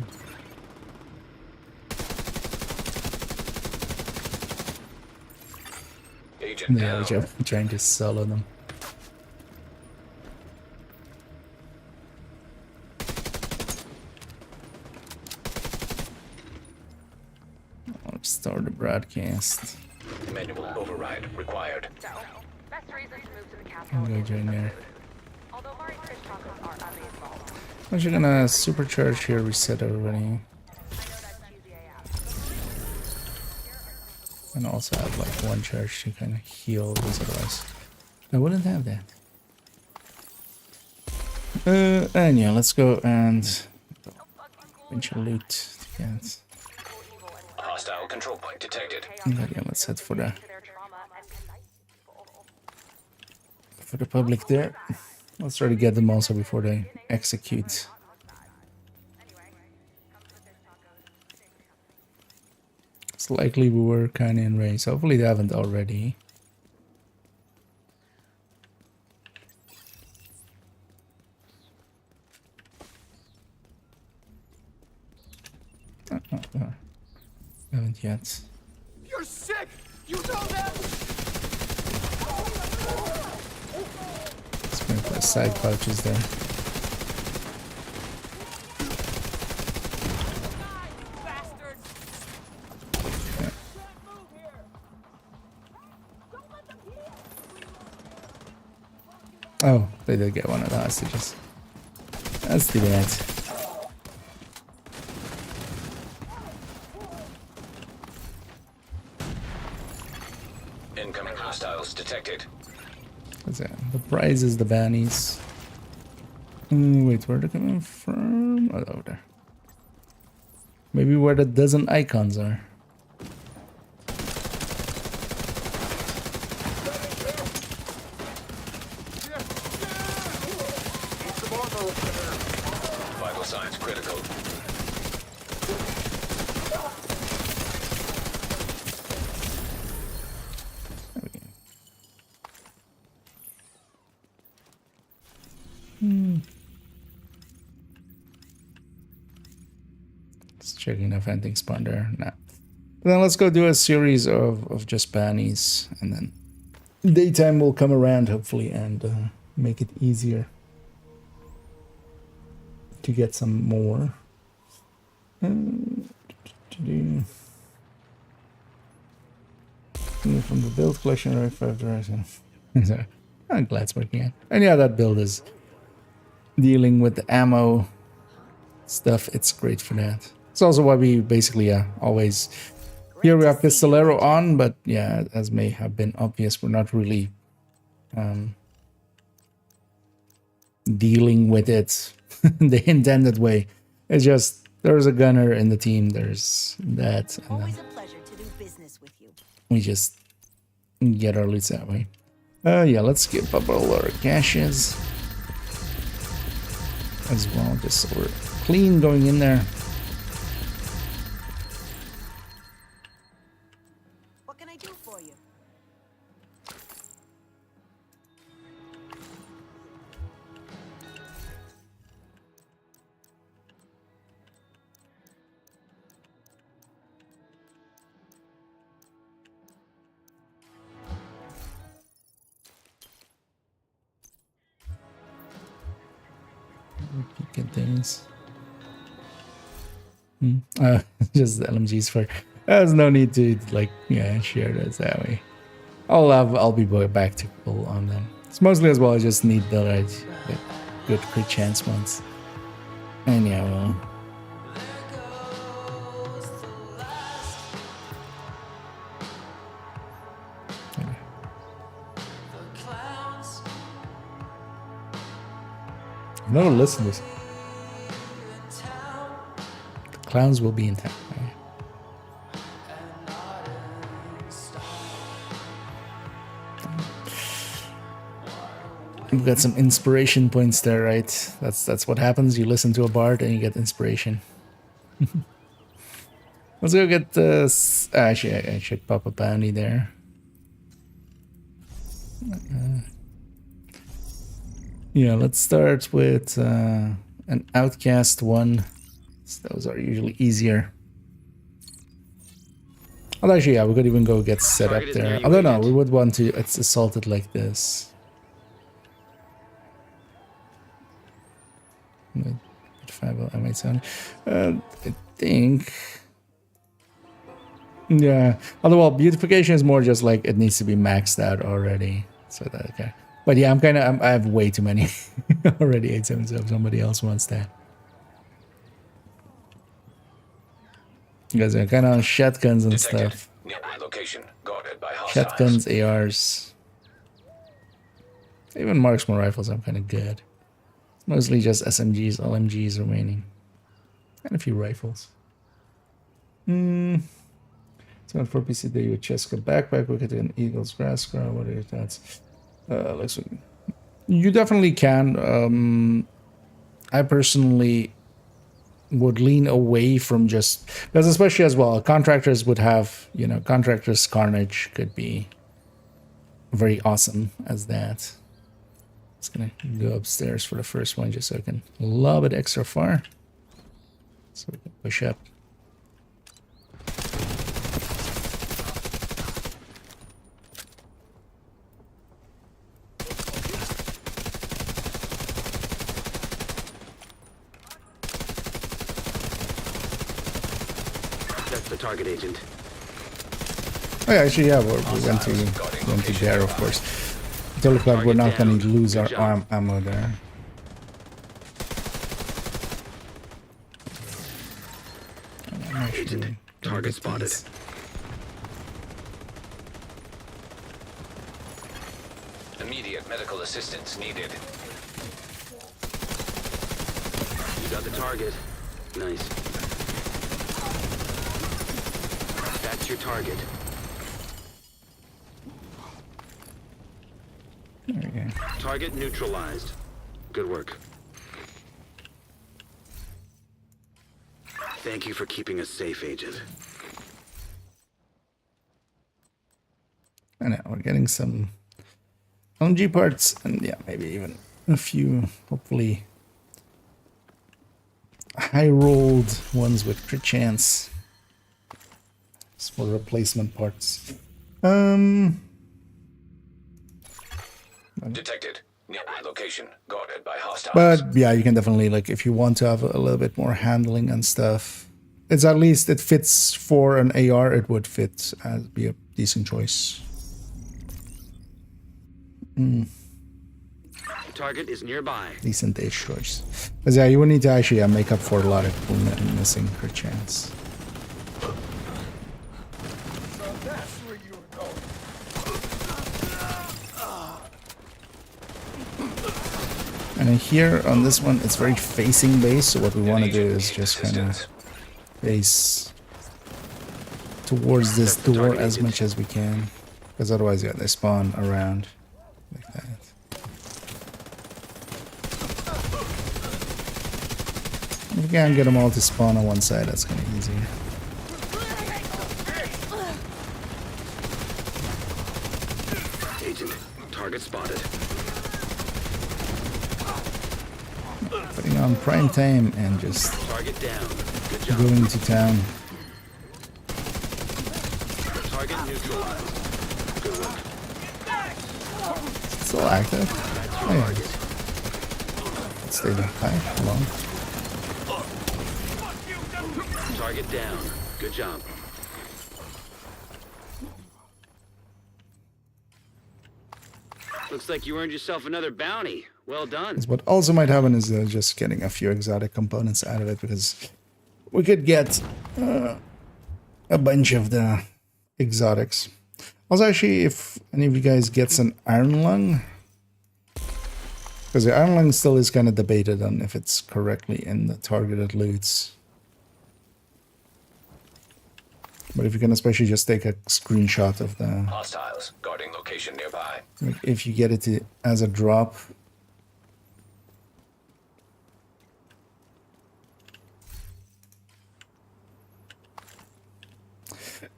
Agent Yeah, down. which I'm trying to solo them. I'll start the broadcast. Manual override required. So, best reason to move to the I'm capital gonna is join the there. food. Although Mari's fish tacos are unbeatable. I'm just gonna supercharge here, reset everybody. I know that's cheesy AF. And also have like one charge to kind of heal these otherwise. I wouldn't have that. And yeah, let's go and bunch of loot to get. Hostile control point detected. And yeah, let's head for the To their trauma and nice people. public there. Let's try to get them also before they execute. It's likely we were kind of in race. Hopefully they haven't already. Haven't yet. You're sick! You know that? Let's go for side pouches there. Bastard! Oh, they did get one of the hostages. That's too bad. Incoming hostiles detected. What's that? The prize is the bannies. Wait, where are they coming from? Oh, over there. Maybe where the dozen icons are. Vital signs critical. There we go. Just checking if anything spawned there. Nah. Then let's go do a series of just bannies, and then daytime will come around hopefully and make it easier to get some more. From the build collection, right? 5 direction. So, I'm glad it's working out. And yeah, that build is dealing with the ammo stuff. It's great for that. It's also why we basically always here we have Pistolero on, but yeah, as may have been obvious, we're not really dealing with it the intended way. It's just there's a gunner in the team. There's that. And Always a pleasure to do business with you. we just get our loot that way. Yeah, let's skip up all our caches as well, just so we're clean going in there. What can I do for you? Peek at things. Just the LMGs for. There's no need to like share those that way. I'll be back to pull on them. It's mostly as well. I just need the right, good crit chance ones. And yeah, well. No, listen to this. The clowns will be in town. Right? We've got some inspiration points there, right? That's what happens. You listen to a bard and you get inspiration. Let's go get this. Actually, I should pop a bounty there. Yeah, let's start with an outcast one. Those are usually easier. Well, actually, yeah, we could even go get set up there. I don't know. We would want to. It's assaulted like this. I might sound. I think. Yeah. Although, beautification is more just like it needs to be maxed out already. So that okay. But yeah, I have way too many already. 877. Somebody else wants that. You guys are kind of on shotguns and Detected. stuff. Nearby location guarded by hostiles. Shotguns, ARs. Even marksman rifles, I'm kind of good. Mostly just SMGs, LMGs remaining. And a few rifles. So for PC, there you Cheska backpack, we could do an Eagle's grass grow. What are your thoughts? Looks like you definitely can. I personally would lean away from just because, especially as well, contractors would have, you know, contractors carnage could be very awesome as that. Just gonna go upstairs for the first one just so I can lob it extra far, so we can push up. Target agent. Oh yeah, actually, yeah, we went to there, of course. It looks like we're not going to lose our ammo there. Agent, target spotted. Immediate medical assistance needed. You got the target. Nice. That's your target. There we go. Target neutralized. Good work. Thank you for keeping us safe, Agent. I know, we're getting some LMG parts, and yeah, maybe even a few, hopefully, high-rolled ones with crit chance. For replacement parts. Detected. Nearby location guarded by hostiles. But yeah, you can definitely, like, if you want to have a little bit more handling and stuff, it's at least it fits for an AR. It would fit as be a decent choice. Target is nearby. Decent-ish choice. Because yeah, you would need to actually make up for a lot of missing crit chance. And here on this one, it's very facing based, so what we want to do is just kind of face towards this door as much as we can, because otherwise, yeah, they spawn around like that. If we can't get them all to spawn on one side, that's kind of easy. Agent, target spotted. Putting on prime time and just Target down. Good job. going to town. Target neutralized. Good work. Still active. Oh, yeah. Let's stay high. Long. Target down. Good job. Looks like you earned yourself another bounty. Well done. What also might happen is just getting a few exotic components out of it, because we could get a bunch of the exotics. Also, actually, if any of you guys gets an iron lung, because the iron lung still is kind of debated on if it's correctly in the targeted loots. But if you can especially just take a screenshot of the Hostiles guarding location nearby. like if you get it as a drop,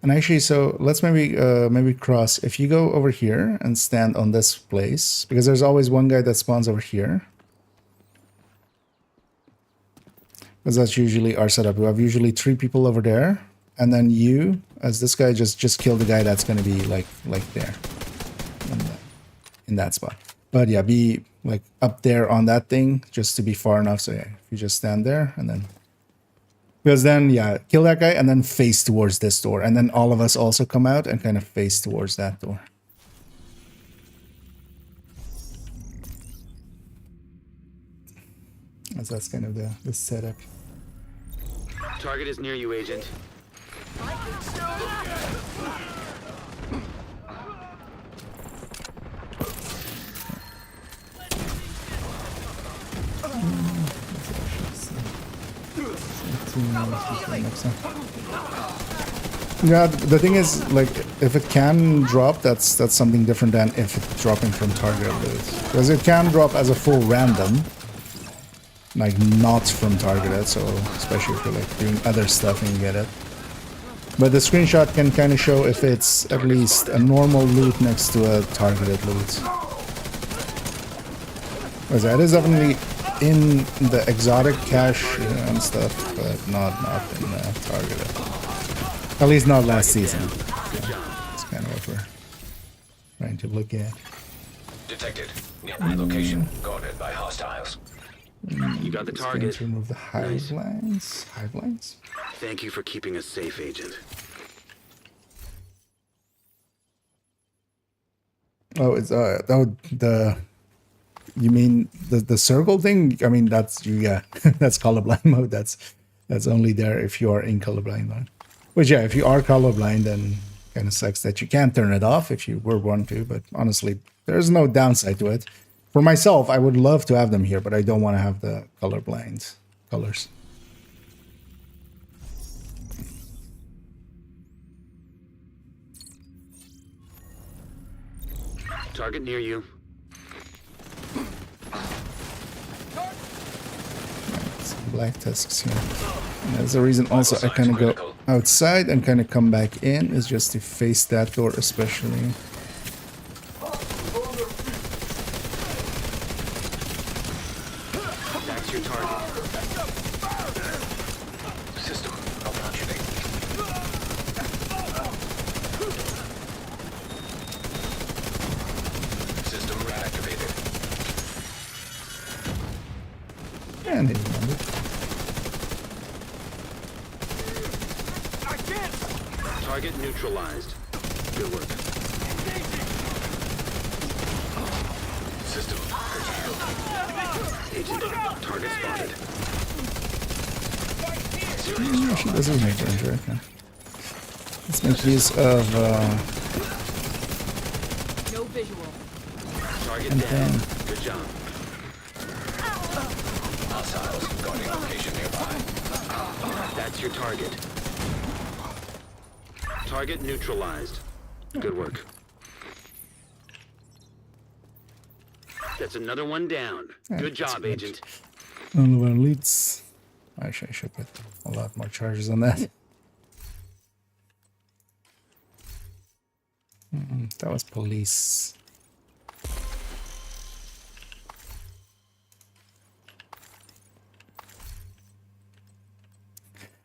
And actually, so let's maybe cross. If you go over here and stand on this place, because there's always one guy that spawns over here. Because that's usually our setup. We have usually 3 people over there, and then you, as this guy, just kill the guy that's going to be like there, in that spot. But yeah, be like up there on that thing, just to be far enough. So yeah, if you just stand there and then, because then yeah, kill that guy and then face towards this door, and then all of us also come out and kind of face towards that door. As that's kind of the setup. Target is near you, Agent. Yeah, the thing is, like, if it can drop, that's something different than if it's dropping from target loot. Because it can drop as a full random, like not from targeted, so especially if you're like doing other stuff and you get it. But the screenshot can kind of show if it's at least a normal loot next to a targeted loot. Because that is definitely in the exotic cache and stuff, but not in the targeted. At least not last season. That's kind of what we're trying to look at. Detected. Nearby location guarded by hostiles. You got the target. To remove the hive lines. Hive lines? Thank you for keeping us safe, Agent. Oh, it's the. You mean the circle thing? I mean that's yeah, that's colorblind mode. That's only there if you are in colorblind mode. Which yeah, if you are colorblind, then kind of sucks that you can't turn it off if you were want to. But honestly, there's no downside to it. For myself, I would love to have them here, but I don't want to have the colorblind colors. Target near you. Some black tusks here. And that's the reason also I kind of go outside and kind of come back in, is just to face that door especially. That's your target. System malfunctioning. System reactivated. And it landed. Target neutralized. Good work. System Agent, target spotted. She doesn't make danger, okay. Let's make use of No visual. Target and down. then Good job. hostiles guarding location nearby. That's your target. Target neutralized. Good work. That's another one down. Good job, Agent. only one leads. Actually, I should put a lot more charges on that. That was police.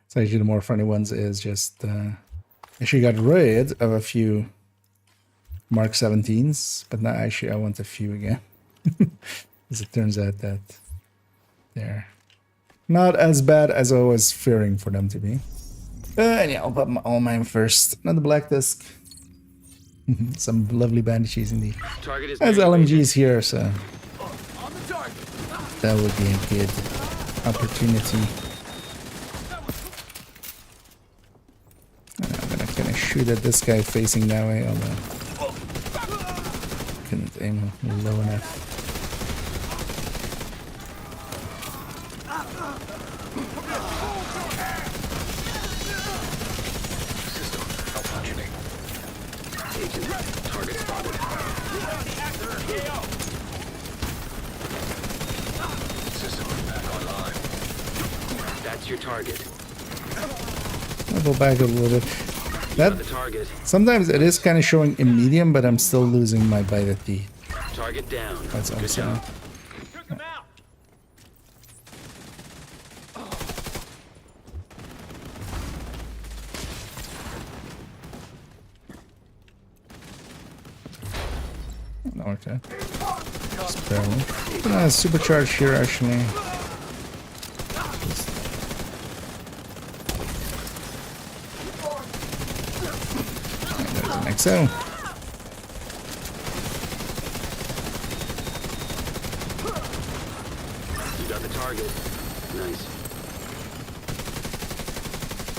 So actually the more funny ones is just actually got rid of a few Mark 17s, but now actually I want a few again. As it turns out that they're not as bad as I was fearing for them to be. And yeah, I'll put all mine first. Another black disc. Some lovely bandages indeed. Target is There's near you, Agent. LMGs here, so that would be a good opportunity. I'm gonna kind of shoot at this guy facing that way, although couldn't aim low enough. System malfunctioning. Agent, target spotted. System back online. That's your target. I'll go back a little bit. That The target. sometimes it is kind of showing in medium, but I'm still losing my bite at the. Target down. That's Good also. job. Took him out. No, okay. Just barely. Supercharged here actually. And there's an XO. You got the target. Nice.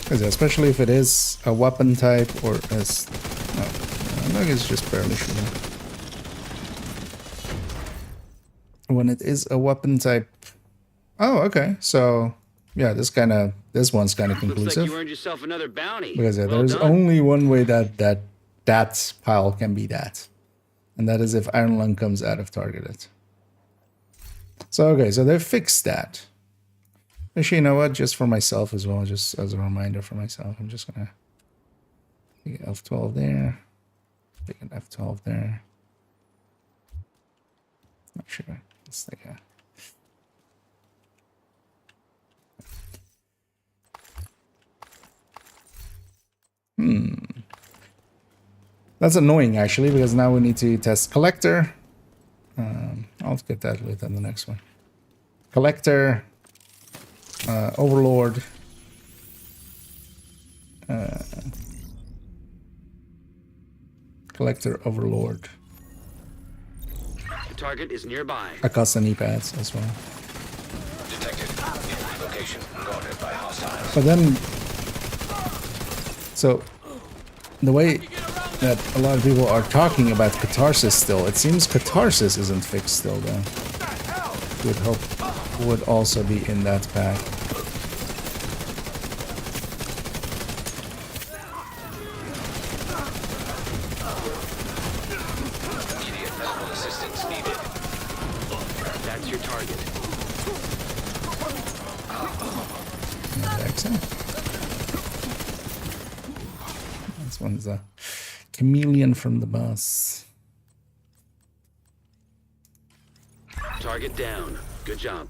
Because especially if it is a weapon type or as. No, I think it's just barely shooting. When it is a weapon type. Oh, okay. So yeah, this one's kind of Looks like conclusive. you earned yourself another bounty. Because yeah, Well there's done. only one way that pile can be that. And that is if Iron Lung comes out of targeted. So okay, so they fixed that. Actually, you know what? Just for myself as well, just as a reminder for myself, I'm just gonna take an F12 there. Take an F12 there. Not sure. Let's take a That's annoying actually, because now we need to test collector. I'll get that loot on the next one. Collector, overlord, collector, overlord, The target is nearby. Akasa knee pads as well. Detected. In location guarded by hostiles. But then, so the way that a lot of people are talking about catharsis still, it seems catharsis isn't fixed still though. Would hope would also be in that pack. Immediate medical assistance needed. That's your target. Excellent. This one's a chameleon from the bus. Target down. Good job.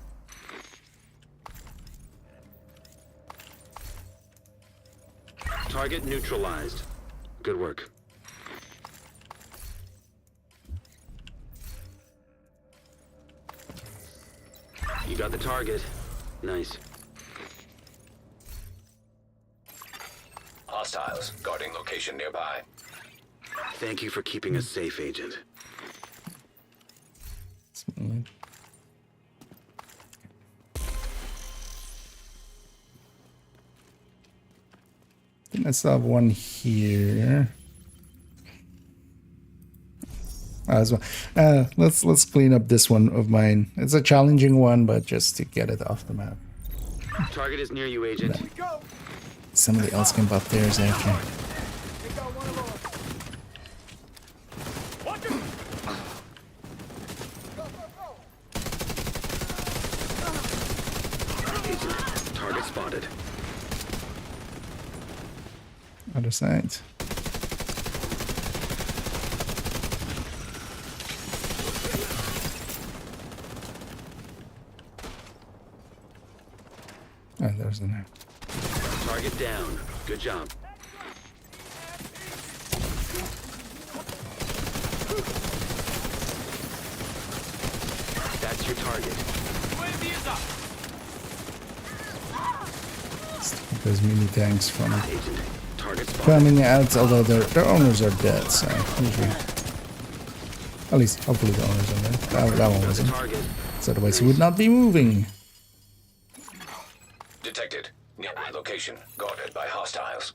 Target neutralized. Good work. You got the target. Nice. Hostiles guarding location nearby. Thank you for keeping us safe, Agent. I think I still have one here. As well. Let's clean up this one of mine. It's a challenging one, but just to get it off the map. Target is near you, Agent. Somebody else can buff theirs after. Agent, target spotted. Other side. Oh, there's the name. Target down. Good job. That's your target. UAV is up. Those mini tanks from Agent, target spotted. coming out, although their owners are dead, so usually, at least hopefully the owners are dead. That one wasn't. Target. So otherwise he would not be moving. Detected. Nearby location guarded by hostiles.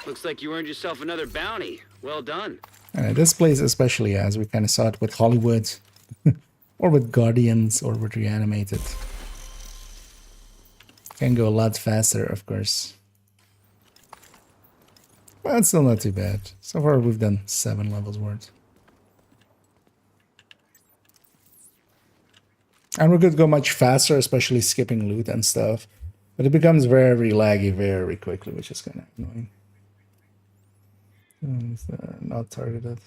Looks like you earned yourself another bounty. Well done. This place especially, as we kind of saw it with Hollywood, or with Guardians, or with Reanimated. Can go a lot faster, of course. But it's still not too bad. So far we've done 7 levels worth. And we could go much faster, especially skipping loot and stuff. But it becomes very laggy very quickly, which is kind of annoying. They're not targeted.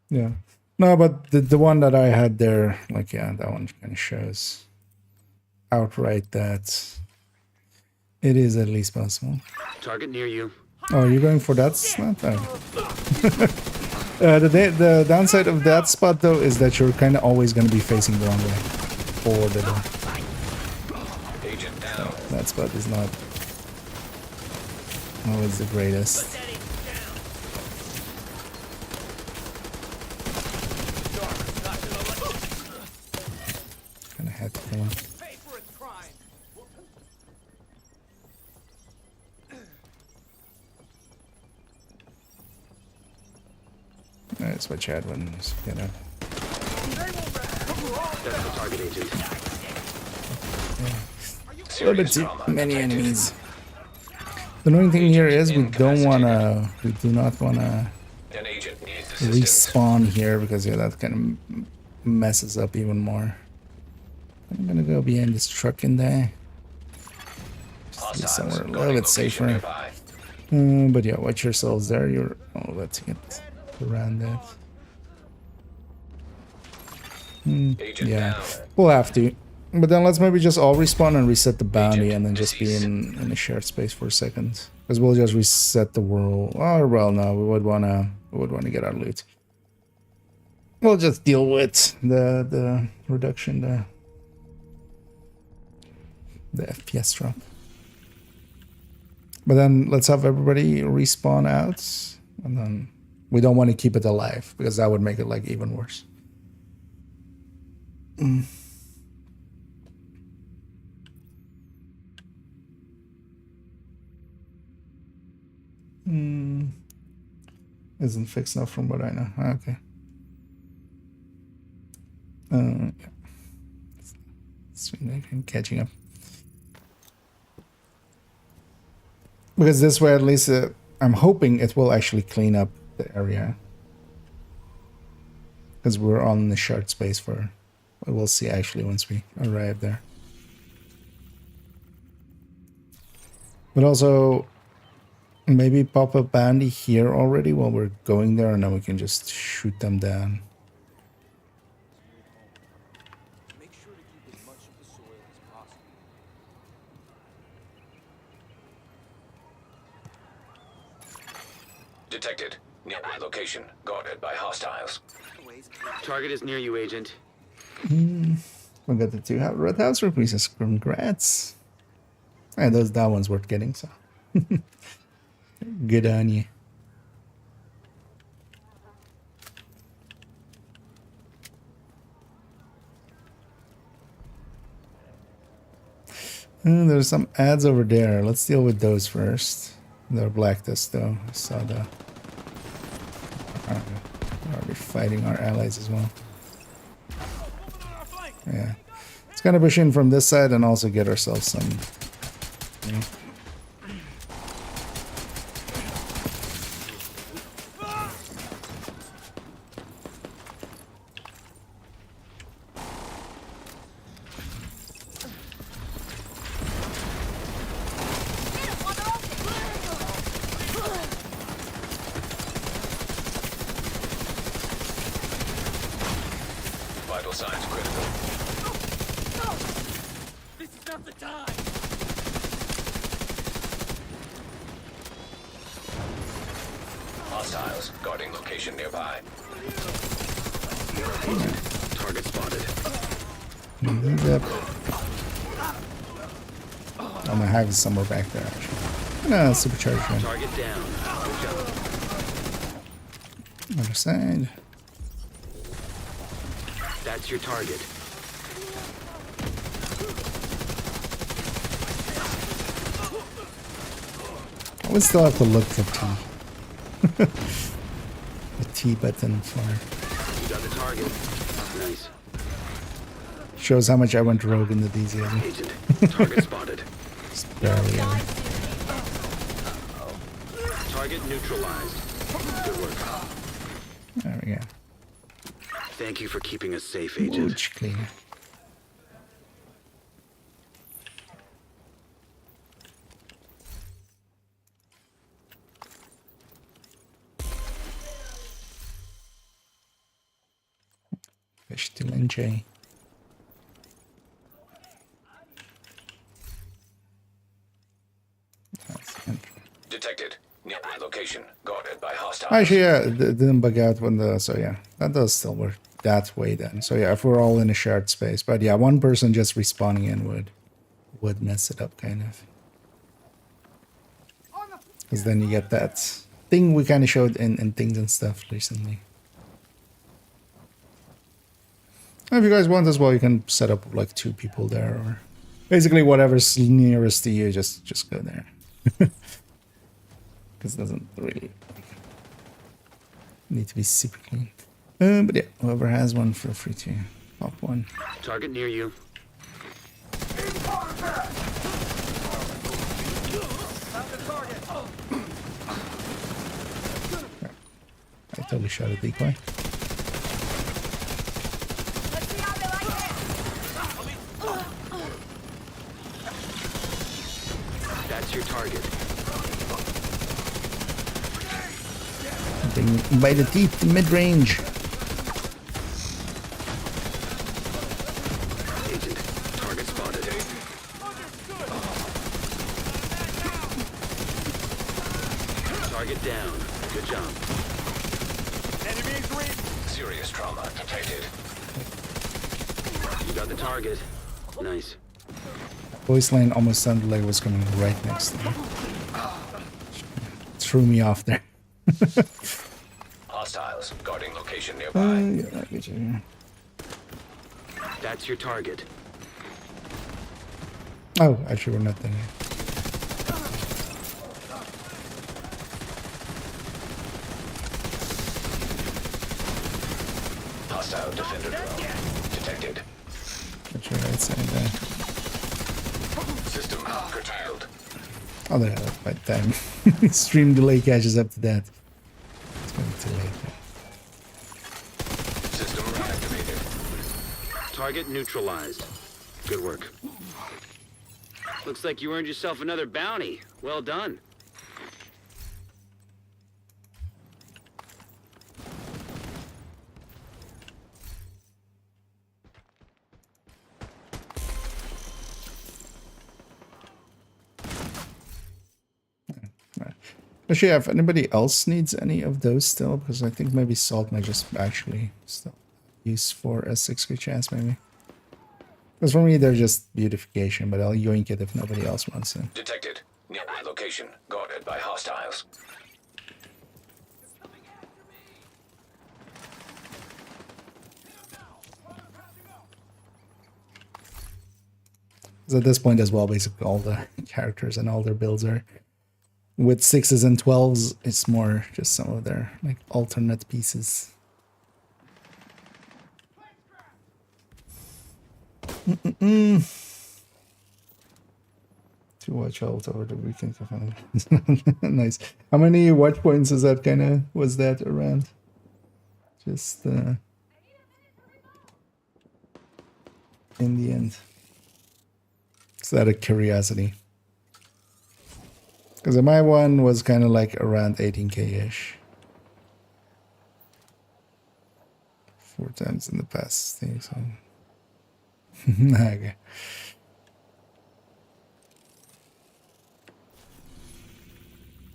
Yeah. No, but the one that I had there, like, yeah, that one kind of shows outright that it is at least possible. Target near you. Oh, you're going for that spot? Oh. The downside of that spot, though, is that you're kind of always going to be facing the wrong way for the door. Agent down. So that spot is not always the greatest. Kind of had to kill him. Pay for its crime. That's what Chad when you know. That's the target, agent. A little bit too many enemies. The annoying thing here is we do not wanna An agent needs assistance. respawn here because yeah, that kind of messes up even more. I'm gonna go behind this truck in there. Just be somewhere a little bit safer. But yeah, watch yourselves there. You're let's get around that. Yeah, we'll have to. But then let's maybe just all respawn and reset the bounty and then just be in a shared space for a second. Because we'll just reset the world. Or well, no, we would wanna get our loot. We'll just deal with the reduction, the FPS drop. But then let's have everybody respawn out, and then we don't want to keep it alive because that would make it like even worse. Isn't fixed enough from what I know. Okay. Yeah. I'm catching up. Because this way, at least, I'm hoping it will actually clean up the area. Because we're on the shared space for... We'll see actually once we arrive there. But also... Maybe pop a bandy here already while we're going there, and then we can just shoot them down. Make sure to keep as much of the soil as possible. Detected. Nearby location. Guarded by hostiles. Target is near you, agent. We got the 2 red house repieces. Congrats. And that one's worth getting, so. Good on you. There's some ads over there. Let's deal with those first. They're black dust though. I saw the... Are we fighting our allies as well? Yeah. Let's kind of push in from this side and also get ourselves some... You know, Vital signs critical. This is not the time. Hostiles guarding location nearby. Target spotted. Yep. I'm gonna have it somewhere back there actually. No, supercharge him. Target down. Good job. Other side. That's your target. I would still have to look for T. The T button for... You got the target. Nice. Shows how much I went rogue in the DZ. Agent, target spotted. Just barely. Target neutralized. Good work. There we go. Thank you for keeping us safe, agent. Much cleaner. Fish to Linjay. Detected. Nearby location. Guarded by hostiles. Actually, yeah, it didn't bug out when the... So yeah, that does still work that way then. So yeah, if we're all in a shared space. But yeah, one person just respawning in would mess it up, kind of. Because then you get that thing we kind of showed in Things and Stuff recently. If you guys want as well, you can set up like 2 people there, or basically whatever's nearest to you, just go there. Because it doesn't really need to be super clean. But yeah, whoever has one, feel free to pop one. Target near you. I totally shot a decoy. That's your target. Something by the teeth, mid-range. Agent, target spotted. Target down. Good job. Serious trauma detected. You got the target. Nice. Voice line almost sounded like it was coming right next to me. Threw me off there. Hostiles guarding location nearby. Yeah, I get you. That's your target. Oh, actually, we're not done yet. Hostile defender drone detected. Got your right side there. System curtailed. Oh, there, by the time stream delay catches up to that. It's going to be too late. System reactivated. Target neutralized. Good work. Looks like you earned yourself another bounty. Well done. Actually, if anybody else needs any of those still, because I think maybe salt might just actually still use for a 6 chance, maybe. Because for me, they're just beautification, but I'll yoink it if nobody else wants it. Detected. Nearby location guarded by hostiles. Because at this point as well, basically all the characters and all their builds are with 6s and 12s. It's more just some of their like alternate pieces. To watch out over the weekend. Nice. How many watch points is that was that around? Just in the end. Is that a curiosity? Because my one was kind of like around 18k-ish. 4 times in the past thing, so. Okay.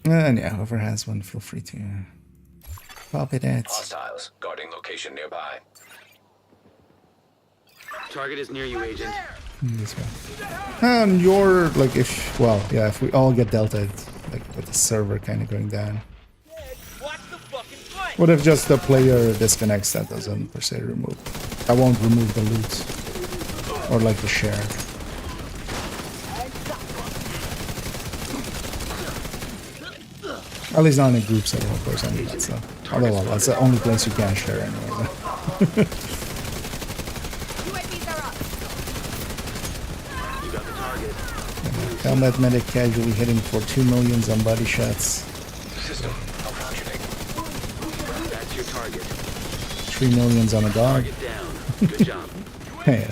And yeah, whoever has one, feel free to pop it at. Hostiles guarding location nearby. Target is near you, Agent. This way. And you're like, if we all get delta, like with the server kind of going down. What if just the player disconnects? That doesn't per se remove. I won't remove the loot or like the share. At least not in a group setting, of course. I mean, that's otherwise that's the only place you can share anyway. Combat medic casually hitting for 2 million on body shots. System malfunctioning. That's your target. 3 million on a dog. Target down. Good job. Hey,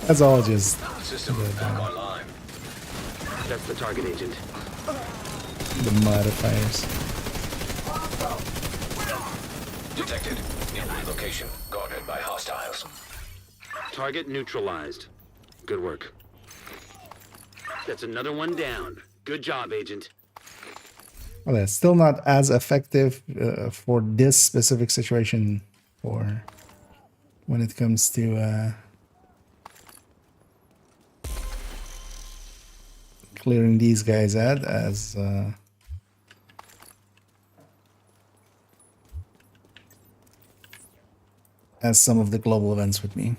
that's all just. System back online. That's the target, Agent. The modifiers. Detected. Nearby location guarded by hostiles. Hostiles. Target neutralized. Good work. That's another one down. Good job, Agent. Well, it's still not as effective for this specific situation, or when it comes to clearing these guys out, as some of the global events would mean.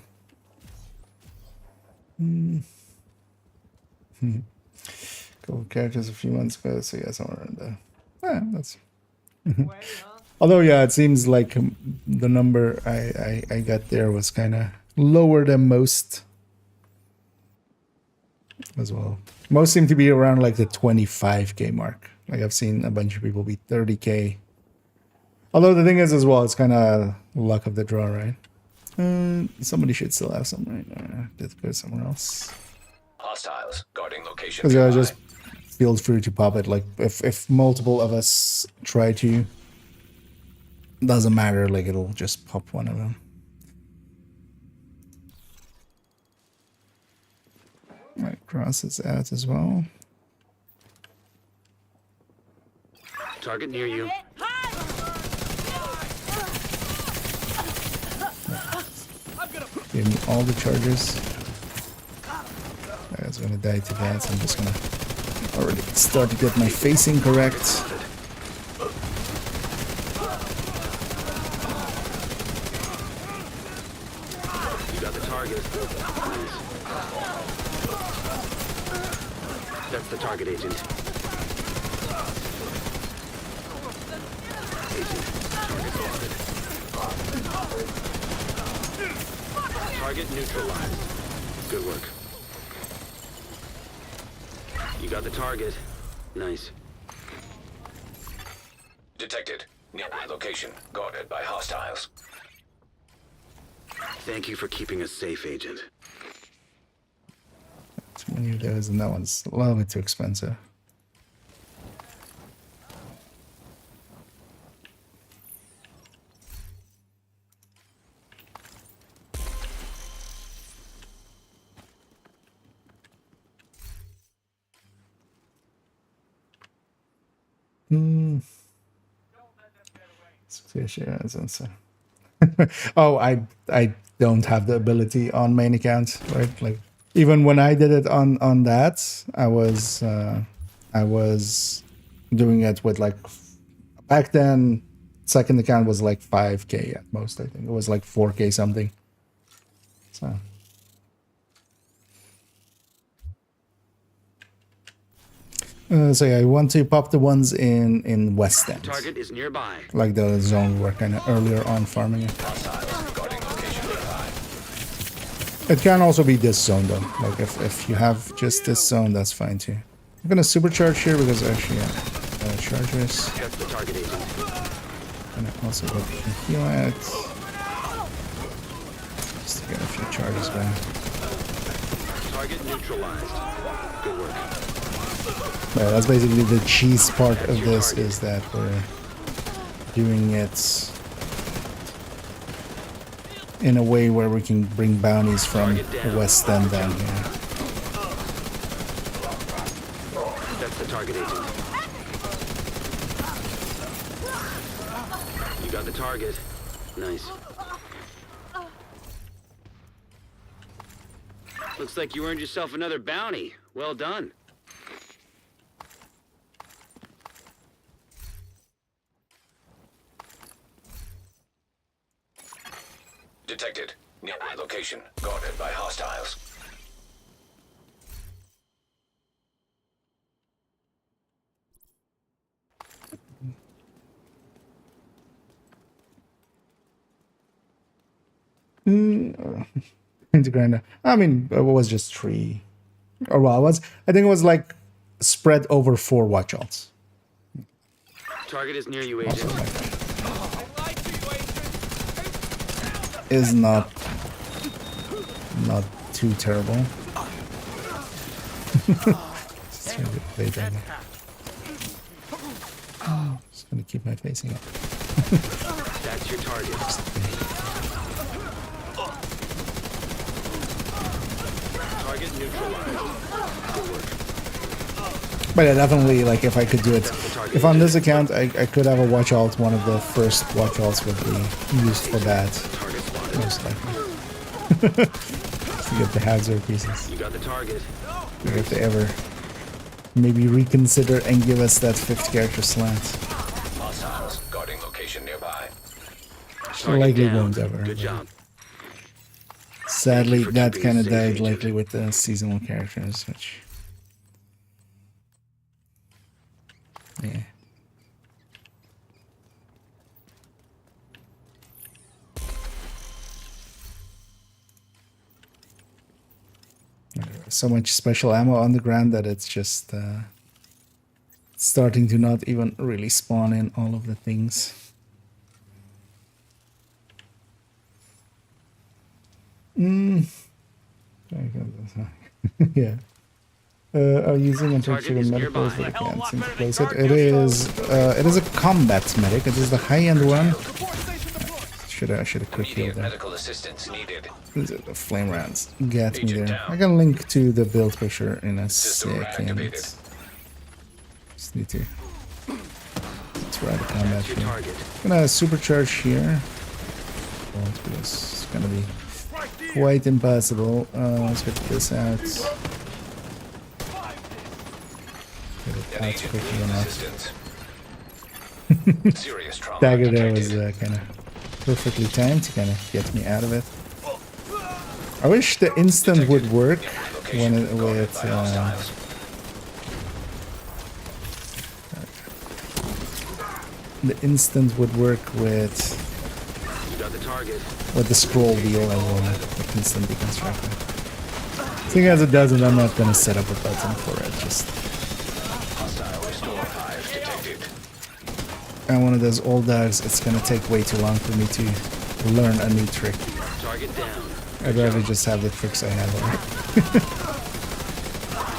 Couple characters a few months ago, so yeah, somewhere in there. Yeah, that's. Although, yeah, it seems like the number I got there was kind of lower than most as well. Most seem to be around like the 25k mark. Like I've seen a bunch of people be 30k. Although the thing is as well, it's kind of luck of the draw, right? Somebody should still have some right. Let's go somewhere else. Hostiles guarding location. Because yeah, just feel free to pop it. Like if multiple of us try to, doesn't matter. Like it'll just pop one of them. Right, cross is out as well. Target near you. Give me all the charges. That guy's gonna die to that, so I'm just gonna already start to get my facing correct. You got the target. Nice. That's the target, Agent. Target neutralized. Good work. You got the target. Nice. Detected. Nearby location. Guarded by hostiles. Thank you for keeping us safe, Agent. Too many of those, and that one's a little bit too expensive. Oh, I don't have the ability on main account, right? Like even when I did it on that, I was doing it with like back then. Second account was like 5k at most. I think it was like 4k something. So. So yeah, I want to pop the ones in West End. Target is nearby. Like the zone we were kind of earlier on farming it. It can also be this zone though. Like if you have just this zone, that's fine too. I'm gonna supercharge here because actually, yeah, chargers. That's the target, Agent. And I also got the heal at. Just to get a few charges back. Target neutralized. Good work. Yeah, that's basically the cheese part of this, is that we're doing it in a way where we can bring bounties from the West End down here. That's the target, Agent. You got the target. Nice. Looks like you earned yourself another bounty. Well done. Detected. Nearby location. Guarded by hostiles. Into grinder. I mean, it was just 3. Or well, I think it was like spread over 4 watchouts. Target is near you, Agent. Is not too terrible. Just trying to play that. Just gonna keep my facing up. That's your target. Target neutralized. But yeah, definitely, like, if I could do it, if on this account I could have a watch alt, one of the first watch alts would be used for that, most likely. To get the hazard pieces. You got the target. If they ever maybe reconsider and give us that 5th character slot. Hostiles guarding location nearby. Likely won't ever. Good job. Sadly, for that keeping kind us of safe, died Agent. lately with the seasonal characters, which... Yeah. So much special ammo on the ground that it's just starting to not even really spawn in all of the things. Yeah. Are using and Target trigger is medicals, nearby. but I can't seem to place it. It is a combat medic. It is the high-end one. Should have quick heal Immediate there. medical assistance needed. The flame rounds get me Agent there. down. I can link to the build picture in a System second. activated. Just need to try the combat Your here. target. Gonna supercharge here. Won't be it's gonna be quite impossible. Let's get this out. Get it An out agent quickly needs enough. assistance. Serious trauma Dagger there was detected. kind of perfectly timed to kind of get me out of it. I wish the instant would work when it with the instant would work with You got the target. the scroll wheel as well, the instant deconstructor. Seeing as it doesn't, I'm not gonna set up a button for it. Just Hostile restore hive detected. I'm one of those old dogs. It's gonna take way too long for me to learn a new trick. Target down. I'd rather just have the tricks I have already.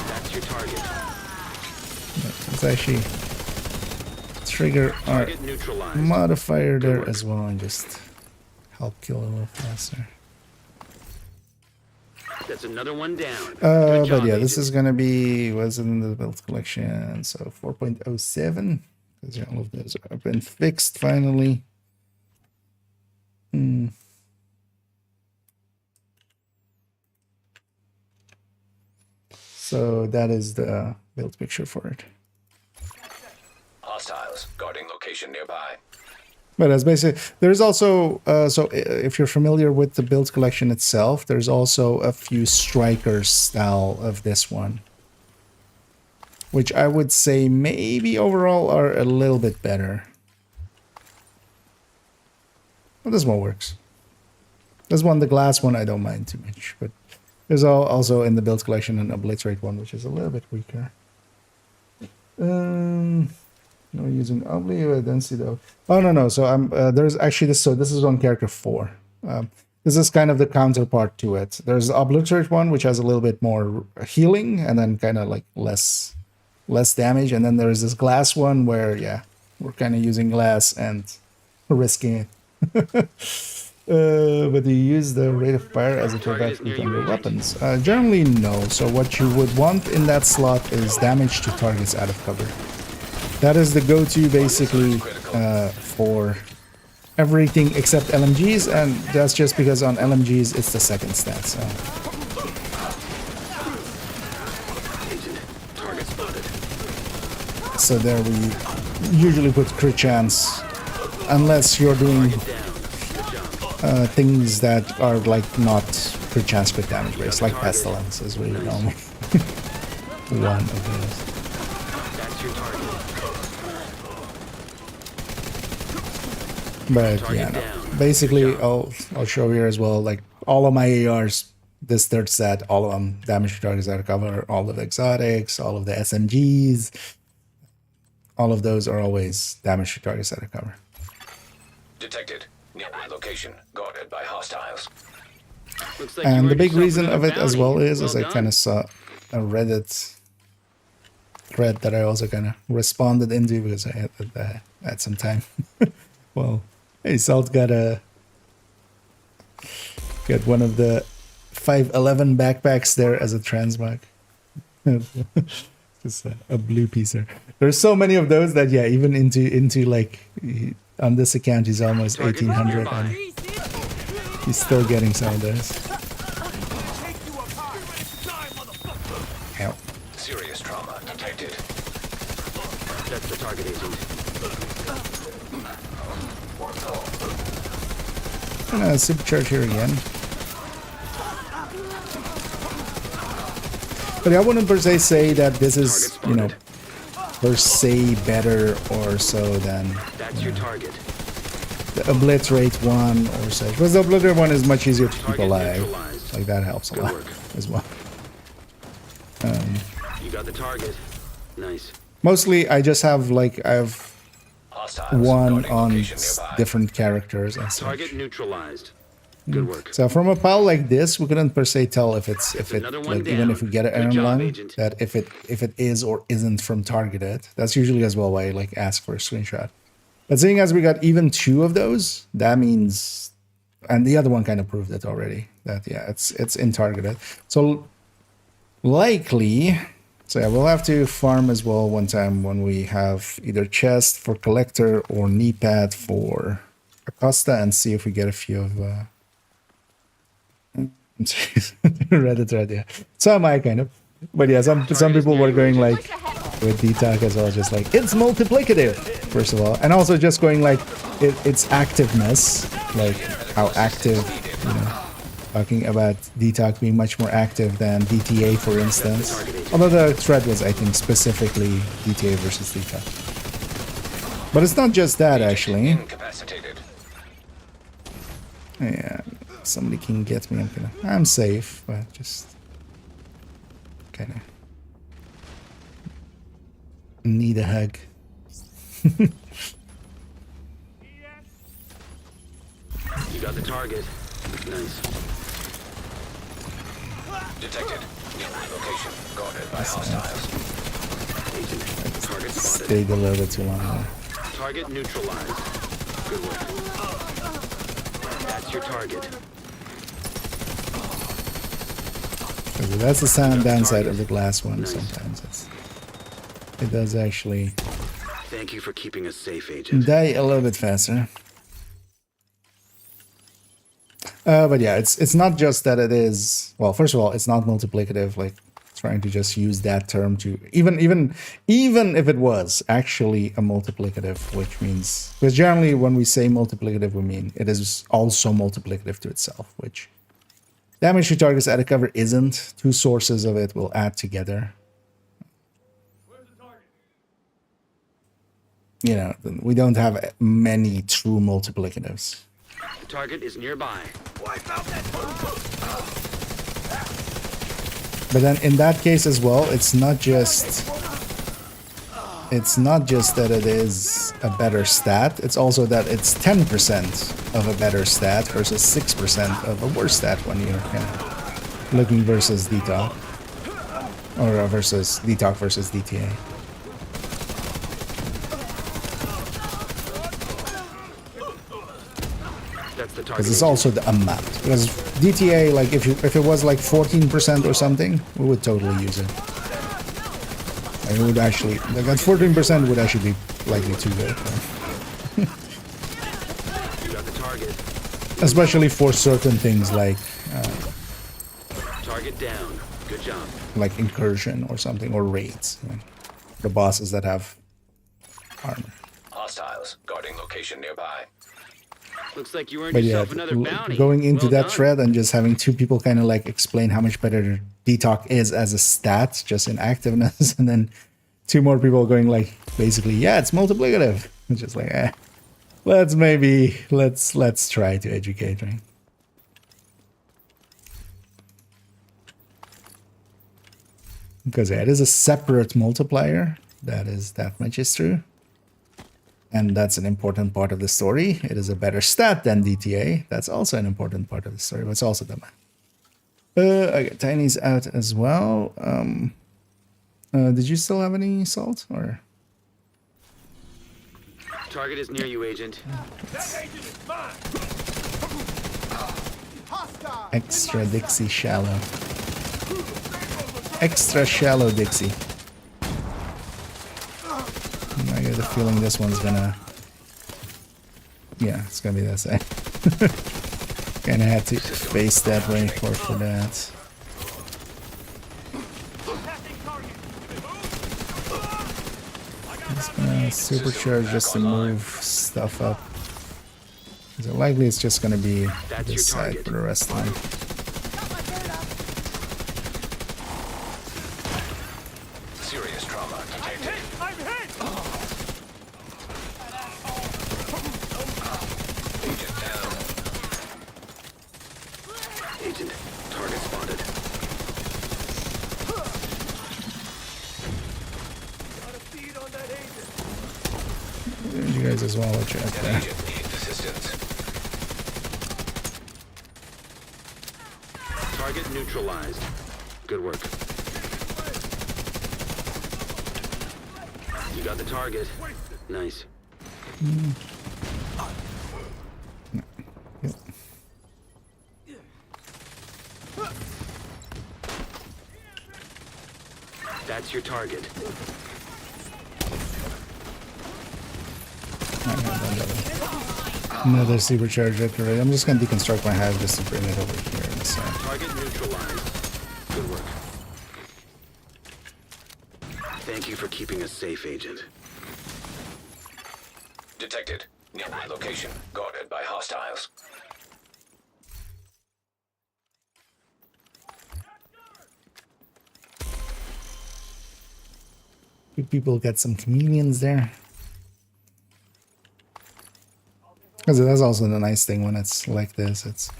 That's your target. It's actually trigger our Target neutralized. modifier there as well and just help kill a little faster. That's another one down. But job, yeah, this Agent. is gonna be what's in the build collection. So 4.07, because all of those have been fixed finally. So that is the build picture for it. Hostiles guarding location nearby. But as basically, there's also so if you're familiar with the build collection itself, there's also a few strikers style of this one, which I would say maybe overall are a little bit better. Well, this one works. This one, the glass one, I don't mind too much, but there's also in the build collection an obliterate one, which is a little bit weaker. No, using obli, I don't see though. Oh no. So I'm there's actually this. So this is on character 4. This is kind of the counterpart to it. There's the obliterate one, which has a little bit more healing and then kind of like less damage. And then there's this glass one where we're kind of using glass and risking it. But you use the rate of fire as a payback with on your weapons. Generally, no. So what you would want in that slot is damage to targets out of cover. That is the go-to basically for everything except LMGs, and that's just because on LMGs it's the second stat. So. So there we usually put crit chance, unless you're doing things that are like not crit chance crit damage based, like pestilence is really normal. One of those. But yeah, no. Basically I'll show here as well, like all of my ARs, this third set, all of them damage to targets out of cover, all of the exotics, all of the SMGs, all of those are always damage to targets out of cover. Detected. Nearby location guarded by hostiles. Like and the big yourself reason of another it as bounty. well is, Well as I done. kind of saw a Reddit thread that I also kind of responded into because I had some time. Well, hey, Salt got one of the 511 backpacks there as a transmog. Just a blue piecer. There's so many of those that yeah, even into like on this account he's almost 1800 and he's still getting some of those. Ow. Serious trauma detected. That's the target agent. I'm gonna supercharge here again. But I wouldn't per se say that this is, you know, per se better or so than That's your target. the obliterate one or such. Because the obliterate one is much easier to keep alive. Like that helps a lot as well. You got the target. Nice. Mostly I just have like I have Hostiles one guarding on location nearby. different characters and such. Target neutralized. Good work. So from a pile like this, we couldn't per se tell if it Another one like even down. if we get an Good iron job, lung, Agent. that if it is or isn't from targeted. That's usually as well why I like ask for a screenshot. But seeing as we got even 2 of those, that means, and the other one kind of proved it already, that yeah, it's in targeted. So likely, so yeah, we'll have to farm as well one time when we have either chest for collector or knee pad for Acosta and see if we get a few of Reddit thread, yeah. So am I kind of. But yeah, some people were going like with DTAC as well, just like it's multiplicative, first of all. And also just going like it's activeness, like how active, you know, talking about DTAC being much more active than DTA, for instance. Although the thread was, I think, specifically DTA versus DTAC. But it's not just that, actually. Incapacitated. Yeah, if somebody can get me, I'm safe, but just kind of need a hug. You got the target. Nice. Detected. New location guarded by hostiles. Agent, target spotted. Stayed a little bit too long there. Target neutralized. Good work. That's your target. That's the sound downside of the glass one. Sometimes it does actually Thank you for keeping us safe, Agent. die a little bit faster. But yeah, it's not just that it is. Well, first of all, it's not multiplicative. Like trying to just use that term to even if it was actually a multiplicative, which means because generally when we say multiplicative, we mean it is also multiplicative to itself, which damage to targets added cover isn't. 2 sources of it will add together. You know, we don't have many true multiplicatives. The target is nearby. But then in that case as well, it's not just that it is a better stat, it's also that it's 10% of a better stat versus 6% of a worse stat when you're kind of looking versus DTOC. Or versus DTOC versus DTA. Because it's also the amount. Because DTA, like if it was like 14% or something, we would totally use it. Like, it would actually, like that 14% would actually be likely too good. Especially for certain things like target down. Good job. Like incursion or something, or raids. You know, the bosses that have armor. Hostiles guarding location nearby. Looks like you earned But yeah, yourself another bounty. going into Well that done. thread and just having 2 people kind of like explain how much better DTOC is as a stat, just in activeness, and then 2 more people going like, basically, yeah, it's multiplicative. It's just like, let's try to educate, right? Because yeah, it is a separate multiplier. That much is true. And that's an important part of the story. It is a better stat than DTA. That's also an important part of the story, but it's also the map. Okay, Tiny's out as well. Did you still have any salt, or? Target is near you, Agent. Extra Dixie shallow. Extra shallow Dixie. I get the feeling this one's gonna... Yeah, it's gonna be that side. Kinda had to face that way for that. Just gonna supercharge just to move stuff up. So likely it's just gonna be this side for the rest of the time. Serious trauma detected. I'm hit! Agent down. Agent, target spotted. Got a feed on that agent. You guys as well, watch out there. Agent needs assistance. Target neutralized. Good work. You got the target. Nice. Yep. That's your target. Another supercharge activate. I'm just gonna deconstruct my hive just to bring it over here in the side. Target neutralized. Good work. Thank you for keeping us safe, Agent. Detected. Nearby location guarded by hostiles. Good people get some chameleons there. Because that's also the nice thing when it's like this. It's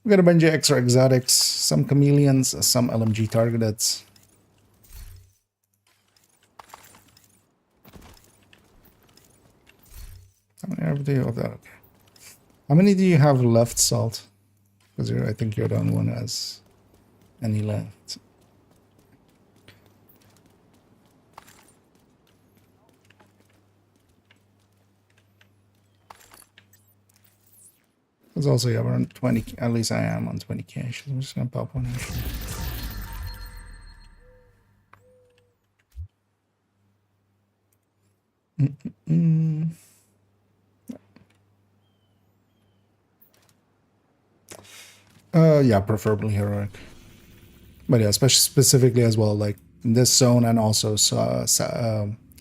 we got a bunch of extra exotics, some chameleons, some LMG targeted. How many do you have that? Okay. How many do you have left, Salt? Because I think you're the only one who has any left. Because also, yeah, we're on 20, at least I am on 20 cash. I'm just gonna pop one actually. Yeah, preferably heroic. But yeah, especially specifically as well, like in this zone and also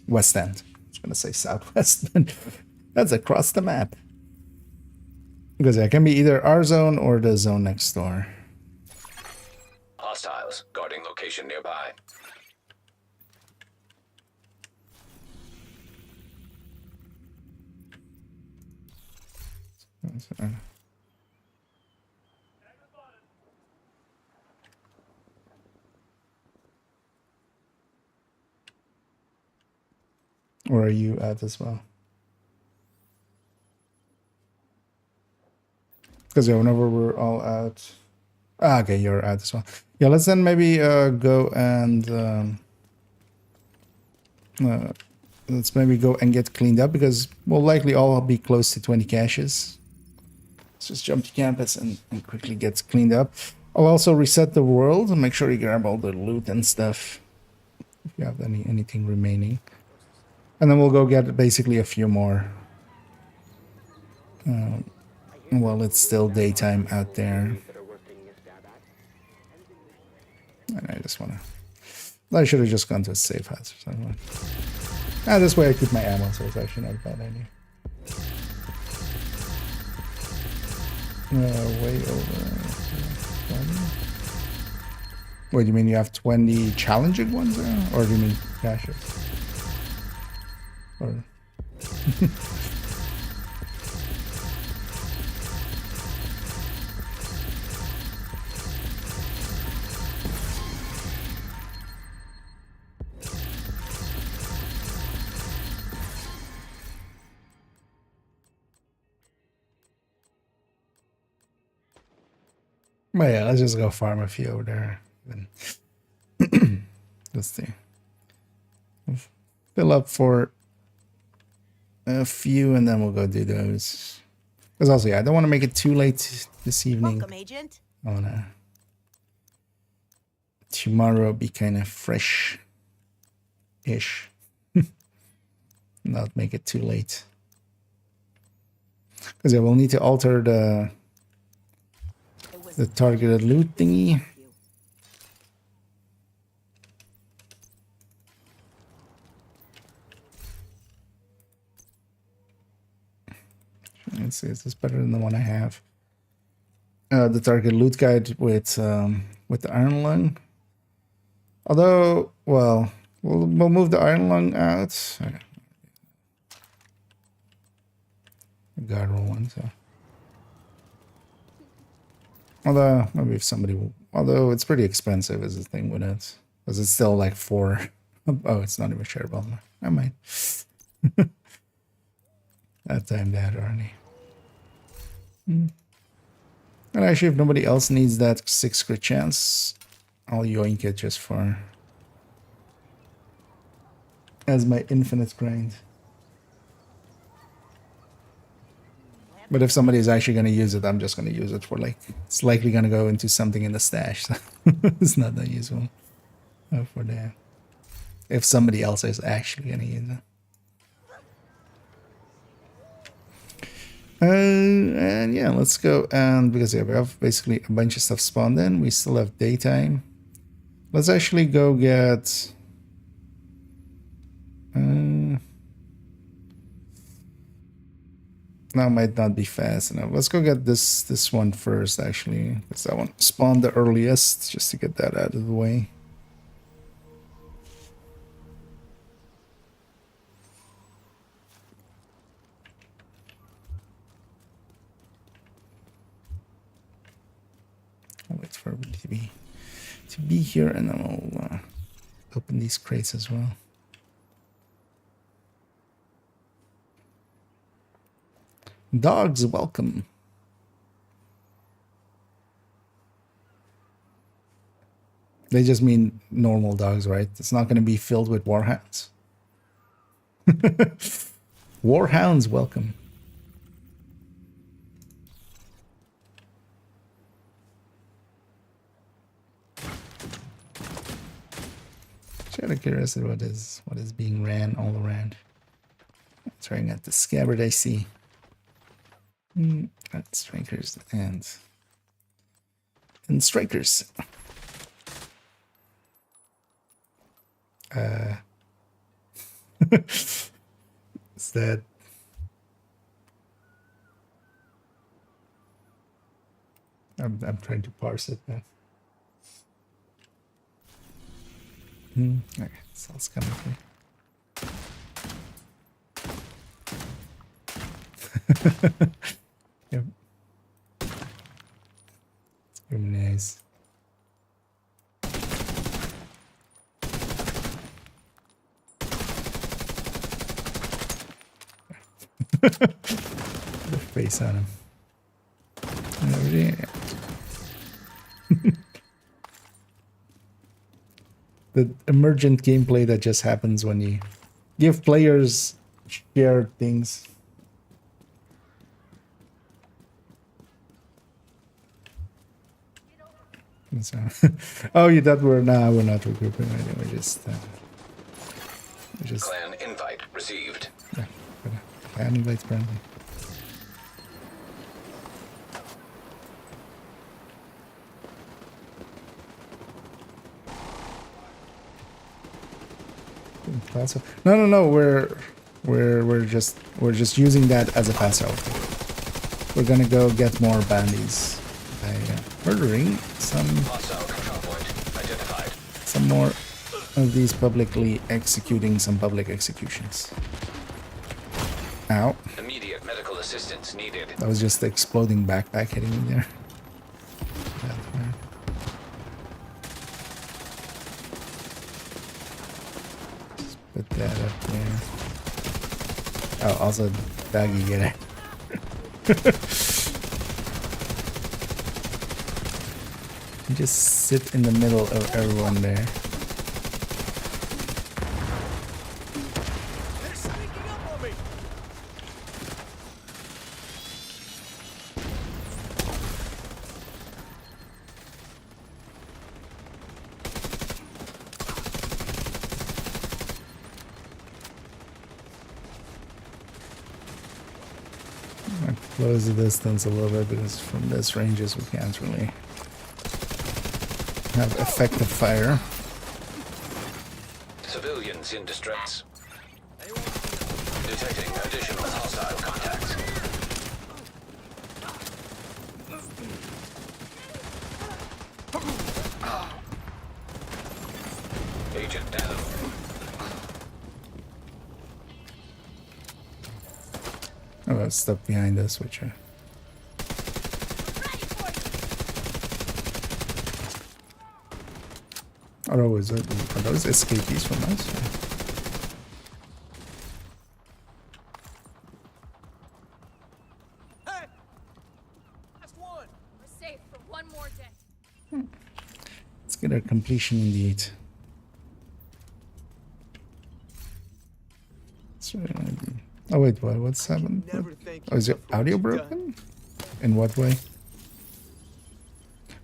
West End. I was gonna say Southwest, but that's across the map. Because it can be either our zone or the zone next door. Hostiles guarding location nearby. Where are you at as well? Because yeah, whenever we're all out. Ah, okay, you're out as well. Yeah, let's then maybe go and let's maybe go and get cleaned up because we'll likely all be close to 20 caches. Let's just jump to campus and quickly get cleaned up. I'll also reset the world and make sure you grab all the loot and stuff if you have anything remaining. And then we'll go get basically a few more while it's still daytime out there. And I just wanna... I should have just gone to a safe house or something. Ah, this way I keep my ammo, so it's actually not a bad idea. Way over... 20? Wait, you mean you have 20 challenging ones there? Or do you mean caches? Or... But yeah, let's just go farm a few over there. Let's see. Fill up for a few and then we'll go do those. Because also, yeah, I don't want to make it too late this evening. Welcome, Agent. I wanna tomorrow be kind of fresh-ish. Not make it too late. Because I will need to alter the targeted loot thingy. Let's see, is this better than the one I have? The target loot guide with the iron lung. Although, well, we'll move the iron lung out. Okay. Guard roll one, so. Although maybe if somebody will, although it's pretty expensive is the thing with it, because it's still like 4. Oh, it's not even shareable. I might. That time that already. And actually, if nobody else needs that 6 crit chance, I'll yoink it just for as my infinite grind. But if somebody is actually going to use it, I'm just going to use it for like, it's likely going to go into something in the stash. So it's not that useful for that. If somebody else is actually going to use it. And yeah, let's go. And because yeah, we have basically a bunch of stuff spawned in, we still have daytime. Let's actually go get. Now might not be fast enough. Let's go get this one first, actually, because that one spawned the earliest, just to get that out of the way. I'll wait for everybody to be here, and then I'll open these crates as well. Dogs, welcome. They just mean normal dogs, right? It's not going to be filled with warhounds. Warhounds, welcome. Kind of curious what is being ran all around. Trying at the scabbard I see. That's strikers and strikers. Is that I'm trying to parse it now. Okay, so it's coming through. Yep. It's very nice. The face on him. The emergent gameplay that just happens when you give players shared things. So, oh, you thought we're not regrouping. Right? We're just Clan invite received. Yeah, clan invite friendly. No. We're just using that as a pass out. We're gonna go get more bandies by murdering some more of these publicly executing some public executions. Ow! Immediate medical assistance needed. That was just the exploding backpack hitting me there. Put that up there. Oh, also, Doggy, get it. You just sit in the middle of everyone there. They're sneaking up on me. close the distance a little bit because from this ranges we can't really have effective fire. Civilians in distress. Detecting additional hostile contacts. Agent down. Oh, that's stuck behind us, which are those escapees from us? Hey! Last one! We're safe for one more day. Let's get our completion indeed. Oh wait, what's happened? Oh, is your audio broken? In what way?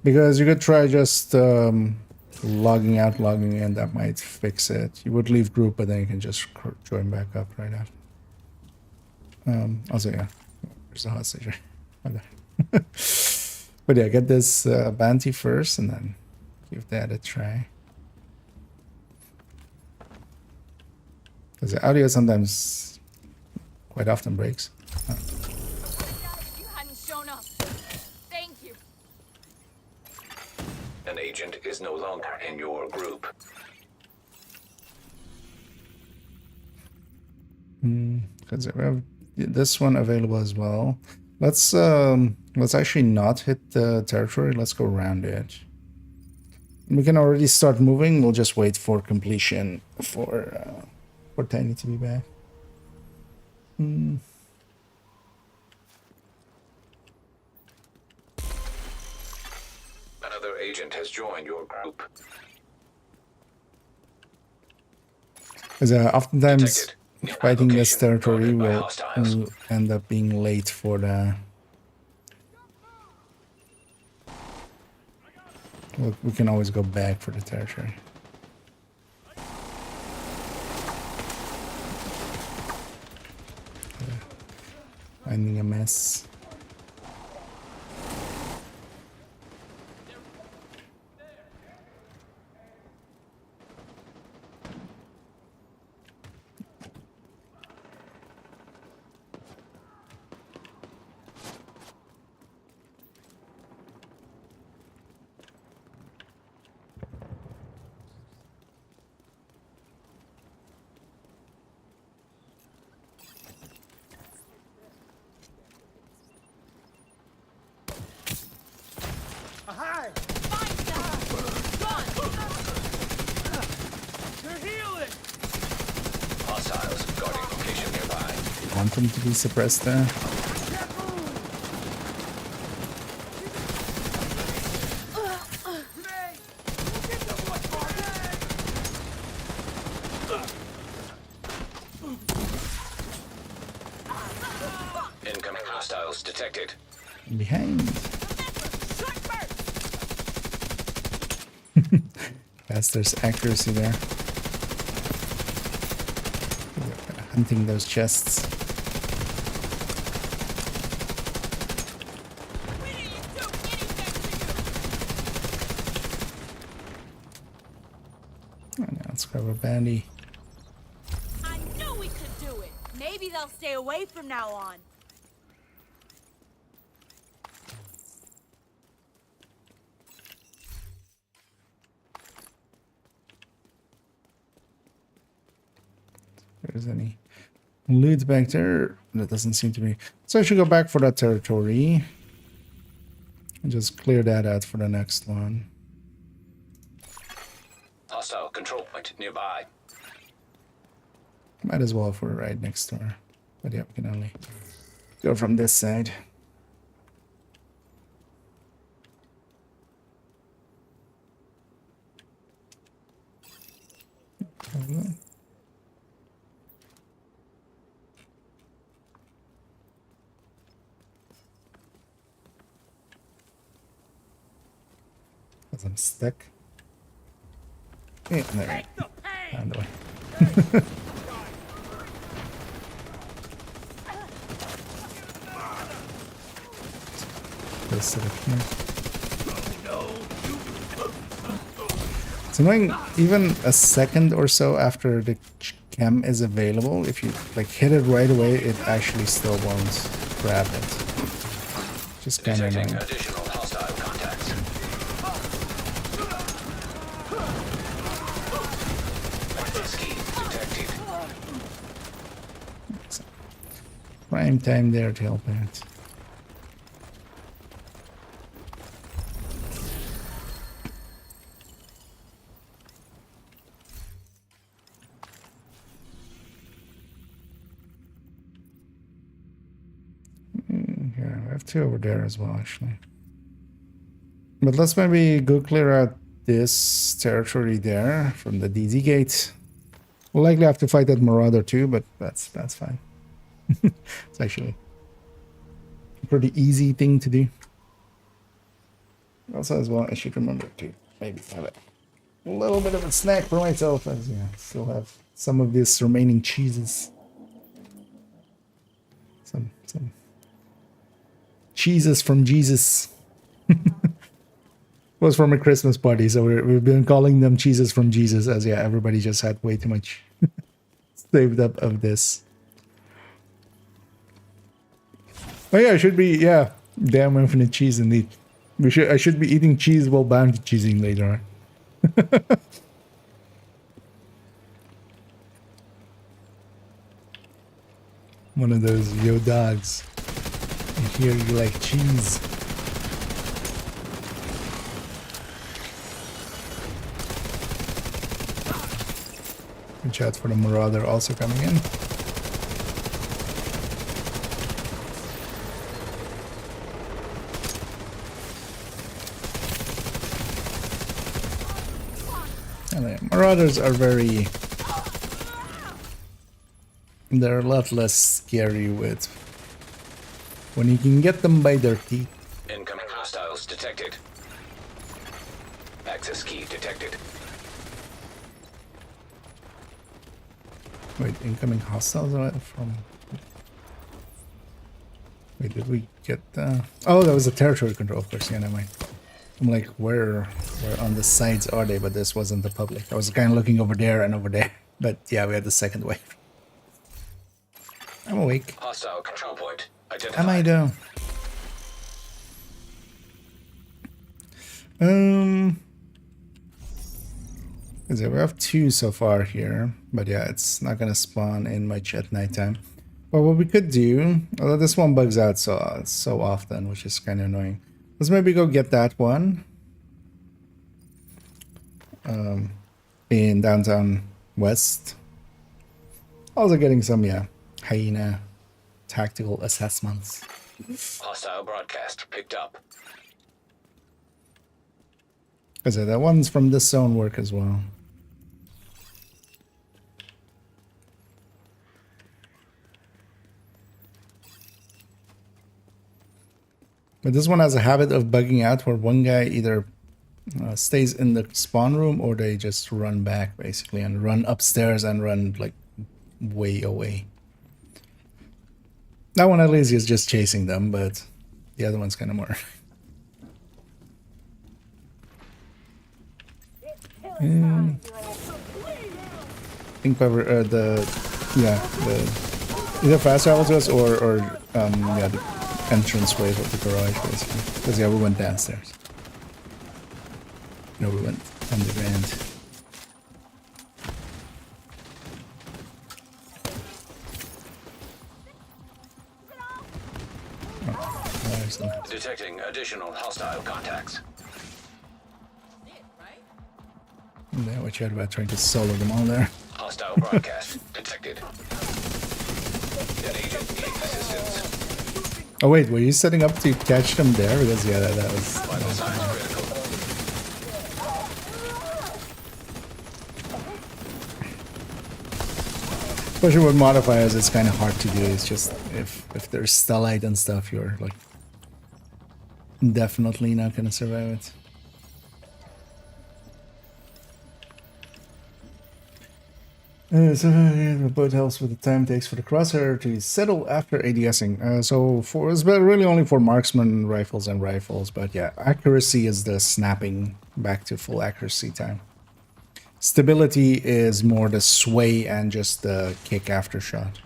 Because you could try just logging out, logging in, that might fix it. You would leave group, but then you can just join back up right after. Also, yeah, there's a hostage right there. But yeah, get this bounty first and then give that a try. Because the audio sometimes, quite often breaks. You hadn't shown up. Thank you. An agent is no longer in your group. Because we have this one available as well. Let's actually not hit the territory. Let's go around it. We can already start moving. We'll just wait for completion for Tiny to be back. Another agent has joined your group. Because oftentimes Detected. fighting this Location territory guarded by will hostiles. end up being late for the... Well, we can always go back for the territory. Finding a mess. Hostiles guarding location nearby. Want them to be suppressed there. Incoming hostiles detected. Behind. There's accuracy there. Hunting those chests. Oh, now let's grab a bandy. I knew we could do it. Maybe they'll stay away from now on. If there's any loot back there, that doesn't seem to be. So I should go back for that territory and just clear that out for the next one. Hostile control point nearby. Might as well if we're right next door. But yeah, we can only go from this side. Because I'm stuck. Yeah, there. Found the way. the setup here. It's annoying, even a second or so after the chem is available, if you like hit it right away, it actually still won't grab it. Just kind of annoying. Additional hostile contacts. Access key detected. Prime time there to help out. Here, I have two over there as well, actually. But let's maybe go clear out this territory there from the DZ gate. We'll likely have to fight that Marauder too, but that's fine. It's actually a pretty easy thing to do. Also, as well, I should remember to maybe have a little bit of a snack for myself, as yeah, still have some of these remaining cheeses. Some cheeses from Jesus. Was from a Christmas party, so we've been calling them cheeses from Jesus, as yeah, everybody just had way too much saved up of this. Oh yeah, I should be, yeah, damn infinite cheese indeed. I should be eating cheese while bounty cheesing later on. One of those yo dogs. I hear you like cheese. Good shout for the Marauder also coming in. And the Marauders are very... They're a lot less scary with... when you can get them by their teeth. Incoming hostiles detected. Access key detected. Wait, incoming hostiles from... Wait, did we get oh, that was a territory control, of course, yeah, never mind. I'm like, where on the sides are they? But this wasn't the public. I was kind of looking over there and over there. But yeah, we had the second wave. I'm awake. Hostile control point identified. Am I though? We have two so far here, but yeah, it's not gonna spawn in much at nighttime. But what we could do, although this one bugs out so often, which is kind of annoying, let's maybe go get that one in downtown west. Also getting some, yeah, Hyena tactical assessments. Hostile broadcast picked up. Because that one's from this zone work as well. But this one has a habit of bugging out where one guy either stays in the spawn room or they just run back basically and run upstairs and run like way away. That one at least is just chasing them, but the other one's kind of more... I think whoever either fast travel to us or yeah, the entrance wave of the garage basically. Because yeah, we went downstairs. No, we went underground. Oh, there's the... Detecting additional hostile contacts. Yeah, what you had about trying to solo them all there. Hostile broadcast detected. An agent needing assistance. Oh wait, were you setting up to catch them there? Because yeah, that was... Vital signs critical. Especially with modifiers, it's kind of hard to do. It's just if there's stellite and stuff, you're like definitely not gonna survive it. The boat helps with the time it takes for the crosshair to settle after ADSing. So for it's really only for marksman rifles and rifles, but yeah, accuracy is the snapping back to full accuracy time. Stability is more the sway and just the kick after shot.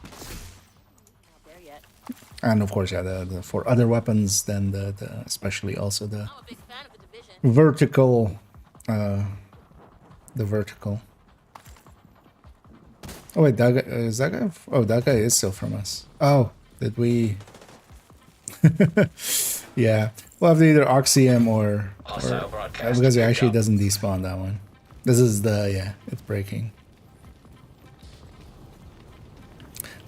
And of course, yeah, the for other weapons, then the especially also the vertical, the vertical. Oh wait, that guy, is that guy? Oh, that guy is still from us. Oh, did we? Yeah, we'll have to either oxy him or because it actually doesn't despawn that one. This is the it's breaking.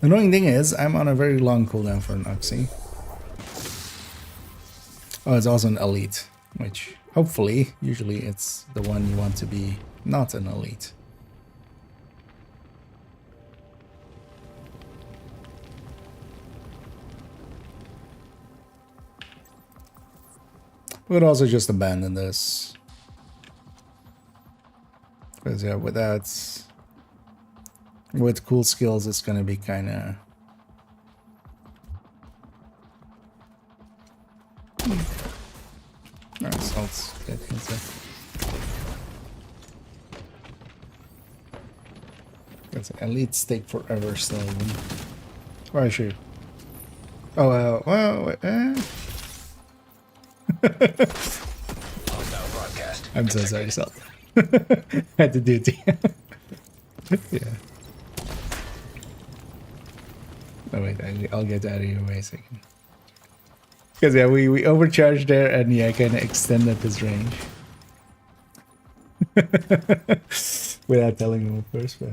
The annoying thing is I'm on a very long cooldown for an oxy. Oh, it's also an elite, which hopefully, usually it's the one you want to be not an elite. We would also just abandon this. Because yeah, with cool skills, it's gonna be kind of... Alright, so let's get into... That's an elite stake forever still. Why should? Oh, well, I'm so sorry, Salt. Had to do it to you. Yeah. Oh wait, I'll get out of your way a second. Because yeah, we overcharged there and yeah, kind of extended his range. Without telling him at first, but...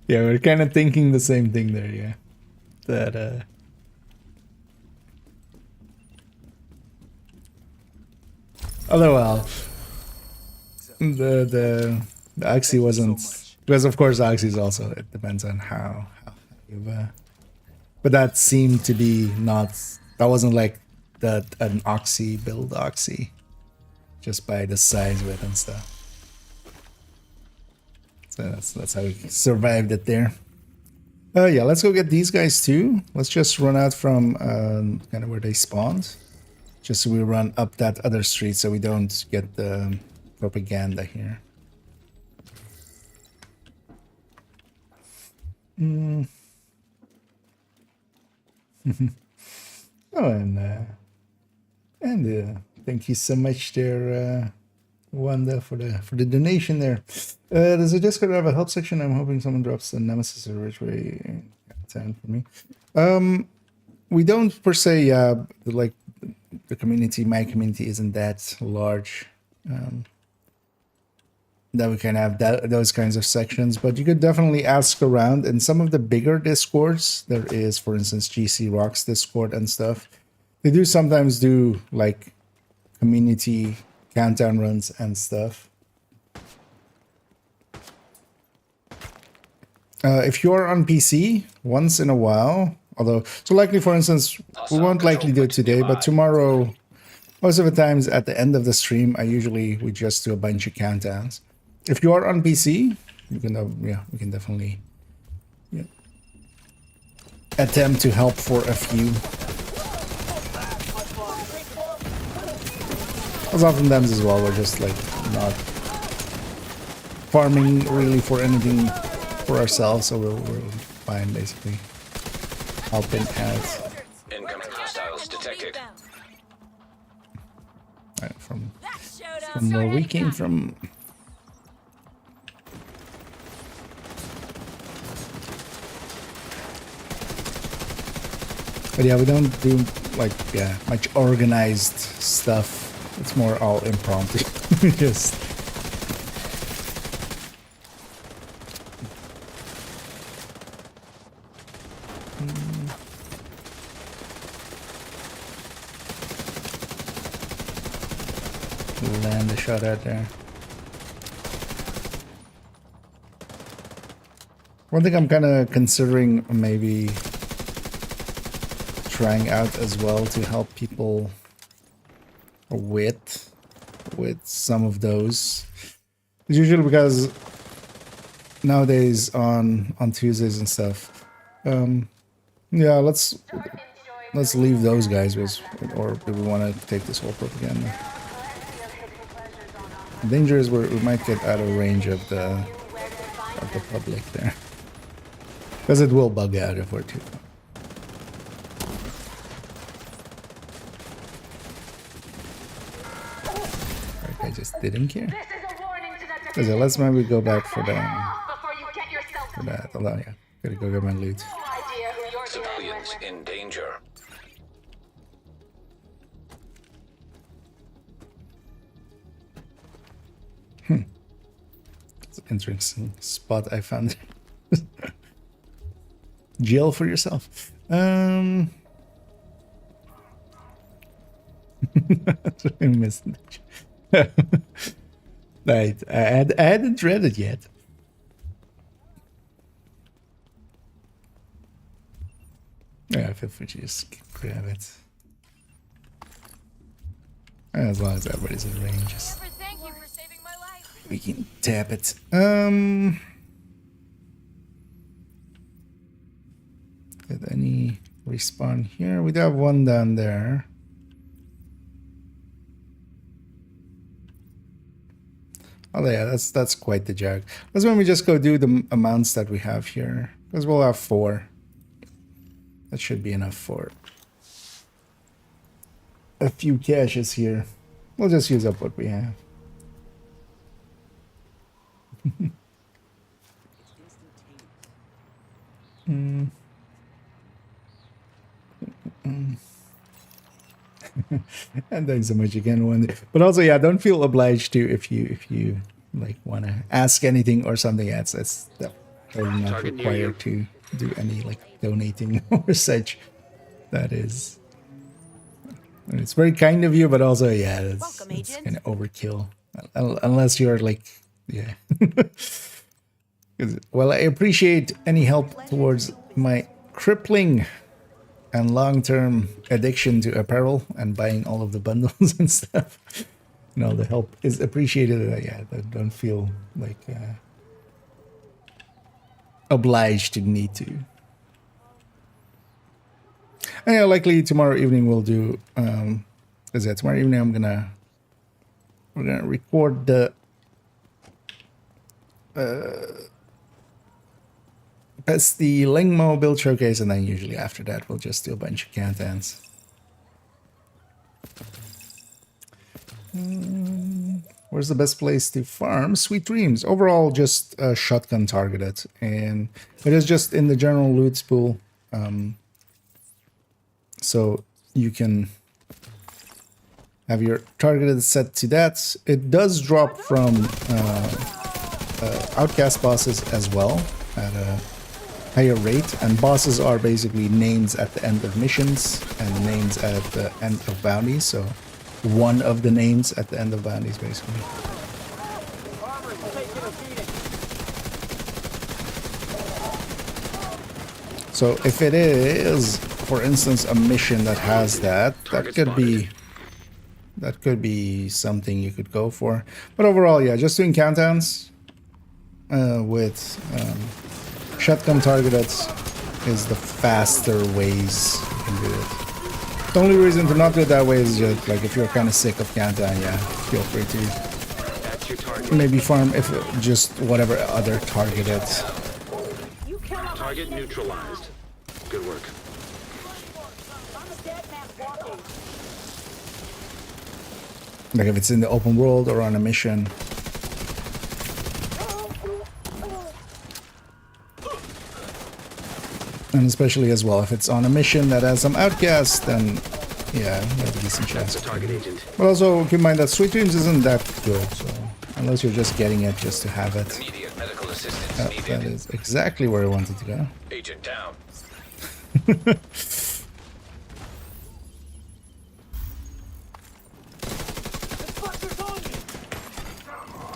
Yeah, we're kind of thinking the same thing there, yeah. That, although, well, the oxy wasn't... Because, of course, oxys also, it depends on how you've... but that seemed to be not... That wasn't like an oxy build oxy. Just by the size of it and stuff. So that's how we survived it there. Yeah, let's go get these guys too. Let's just run out from kind of where they spawned. Just so we run up that other street so we don't get the propaganda here. Oh, and thank you so much there, Wanda, for the donation there. There's a Discord, I have a help section. I'm hoping someone drops the Nemesis or which way for me. We don't per se, like the community, my community isn't that large. That we can have those kinds of sections, but you could definitely ask around. In some of the bigger Discords, there is, for instance, GC Rocks Discord and stuff. They do sometimes do like community countdown runs and stuff. If you're on PC, once in a while, although, so likely, for instance, we won't likely do it today, but tomorrow, most of the times at the end of the stream, we just do a bunch of countdowns. If you are on PC, you can, we can definitely attempt to help for a few. Because oftentimes as well, we're just like not farming really for anything for ourselves, so we're fine basically helping out. Incoming hostiles detected. Right, from where we came from. But yeah, we don't do like much organized stuff. It's more all impromptu. Just land a shot out there. One thing I'm kind of considering maybe trying out as well to help people with with some of those. It's usually because nowadays on Tuesdays and stuff. Yeah, let's leave those guys with, or do we want to take this whole propaganda? Danger is where we might get out of range of the public there, because it will bug out if we're too far. I just didn't care. So let's maybe go back for that. Although, yeah, gotta go get my loot. Civilians in danger. It's an interesting spot I found. Jail for yourself. I missed it. Right, I hadn't read it yet. Yeah, feel free to just grab it. As long as everybody's in range, we can tap it. Did any respawn here? We do have one down there. Oh yeah, that's quite the jag. That's when we just go do the amounts that we have here, because we'll have 4. That should be enough for a few caches here. We'll just use up what we have. And thanks so much again, Wendy. But also, yeah, don't feel obliged to if you like want to ask anything or something. It's definitely not required to do any like donating or such. That is, it's very kind of you, but also, yeah, it's kind of overkill. Unless you're like, yeah. Well, I appreciate any help towards my crippling and long-term addiction to apparel and buying all of the bundles and stuff. You know, the help is appreciated. Yeah, don't feel like obliged to need to. And yeah, likely tomorrow evening we'll do. Is that tomorrow evening? We're gonna record the that's the Lingmo build showcase, and then usually after that we'll just do a bunch of countdowns. Where's the best place to farm? Sweet Dreams. Overall, just shotgun targeted, and it is just in the general loot pool, so you can have your targeted set to that. It does drop from outcast bosses as well at a higher rate, and bosses are basically names at the end of missions and names at the end of bounties, so one of the names at the end of bounties basically. So if it is, for instance, a mission that has that could be something you could go for. But overall, yeah, just doing countdowns with shotgun targeted is the faster ways you can do it. The only reason to not do it that way is just like if you're kind of sick of countdown, yeah, feel free to maybe farm if just whatever other targeted. Target neutralized. Good work. Like if it's in the open world or on a mission. And especially as well, if it's on a mission that has some outcasts, then yeah, you have a decent chance. But also keep in mind that Sweet Dreams isn't that good, so unless you're just getting it just to have it. Immediate medical assistance needed. That is exactly where I wanted to go. Agent down.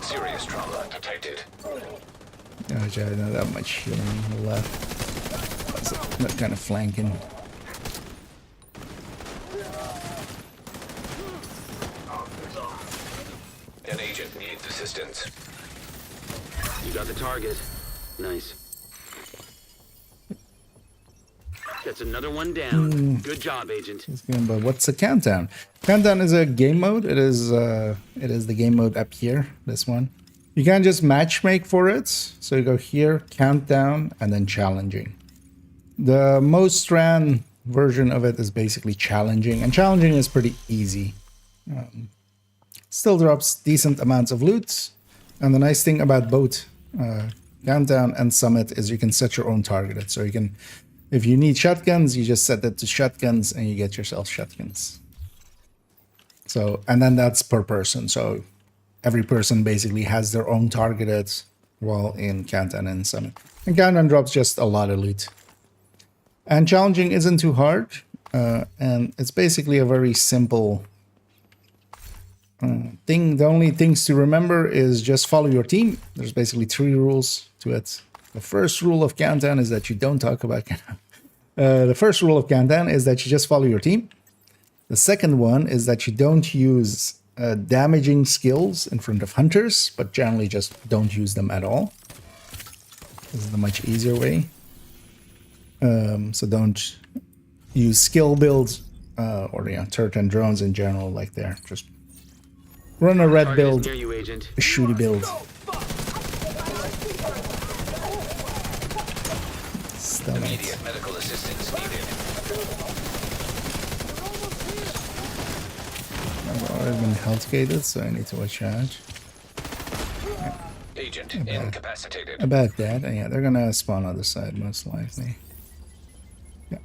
Serious trauma detected. Oh, I don't know that much healing left. That kind of flanking. Agent needs assistance. You got the target. Nice. That's another one down. Good job, Agent. But what's a countdown? Countdown is a game mode. It is the game mode up here. This one. You can't just matchmake for it. So you go here, countdown, and then challenging. The most ran version of it is basically challenging, and challenging is pretty easy. Still drops decent amounts of loot, and the nice thing about both countdown and summit is you can set your own targeted. So you can, if you need shotguns, you just set it to shotguns and you get yourself shotguns. So, and then that's per person. So every person basically has their own targeted while in countdown and summit. And countdown drops just a lot of loot. And challenging isn't too hard. And it's basically a very simple thing. The only things to remember is just follow your team. There's basically 3 rules to it. The first rule of countdown is that you don't talk about countdown. The first rule of countdown is that you just follow your team. The second one is that you don't use damaging skills in front of hunters, but generally just don't use them at all. This is the much easier way. So don't use skill builds or turret and drones in general like there. Just run a red build, Near you, Agent. a shooty build. Immediate medical assistance needed. I've already been health gated, so I need to watch out. Agent incapacitated. About that, yeah, they're gonna spawn on the side most likely. Yeah.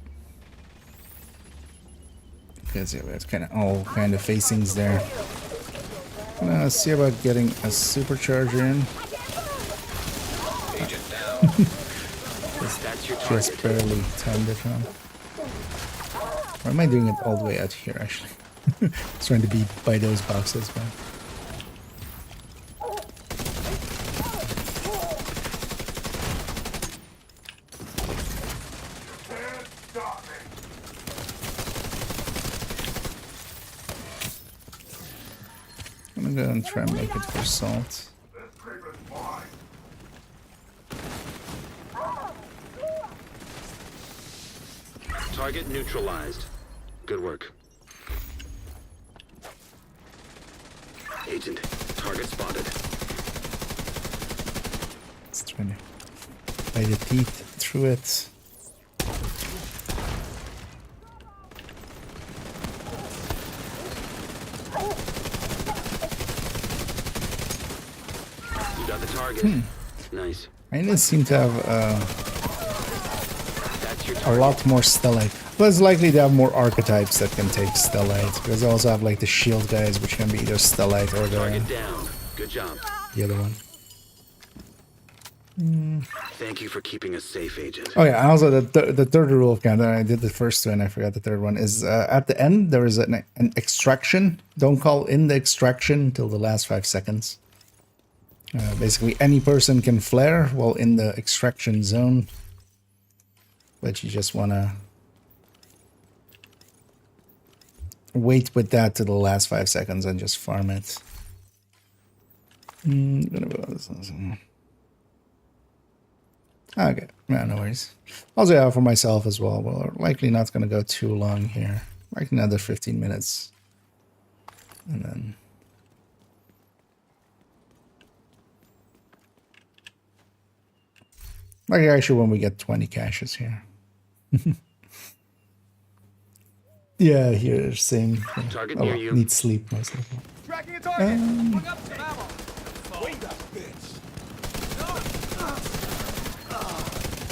Because yeah, it's kind of all kind of facings there. Gonna see about getting a supercharger in. Agent down. Just barely timed it on. Or am I doing it all the way out here actually? It's trying to be by those boxes, but. I'm gonna go and try and make it for salt. Target neutralized. Good work. Agent, target spotted. It's trying to bite the teeth through it. You got the target. Nice. Hyena seem to have a lot more stellite. Plus likely they have more archetypes that can take stellite. Because they also have like the shield guys, which can be either stellite or Target down. Good job. the other one. Thank you for keeping us safe, Agent. Oh yeah, and also the third rule of countdown, I did the first two and I forgot the third one, is at the end there is an extraction. Don't call in the extraction until the last 5 seconds. Basically any person can flare while in the extraction zone. But you just want to wait with that to the last 5 seconds and just farm it. Okay, no worries. Also, yeah, for myself as well. We're likely not going to go too long here. Like another 15 minutes. And then... like actually when we get 20 caches here. Yeah, here, same. Target Oh, near well, you. need sleep most of it. Tracking a target. Bring up some ammo. Wait up, bitch.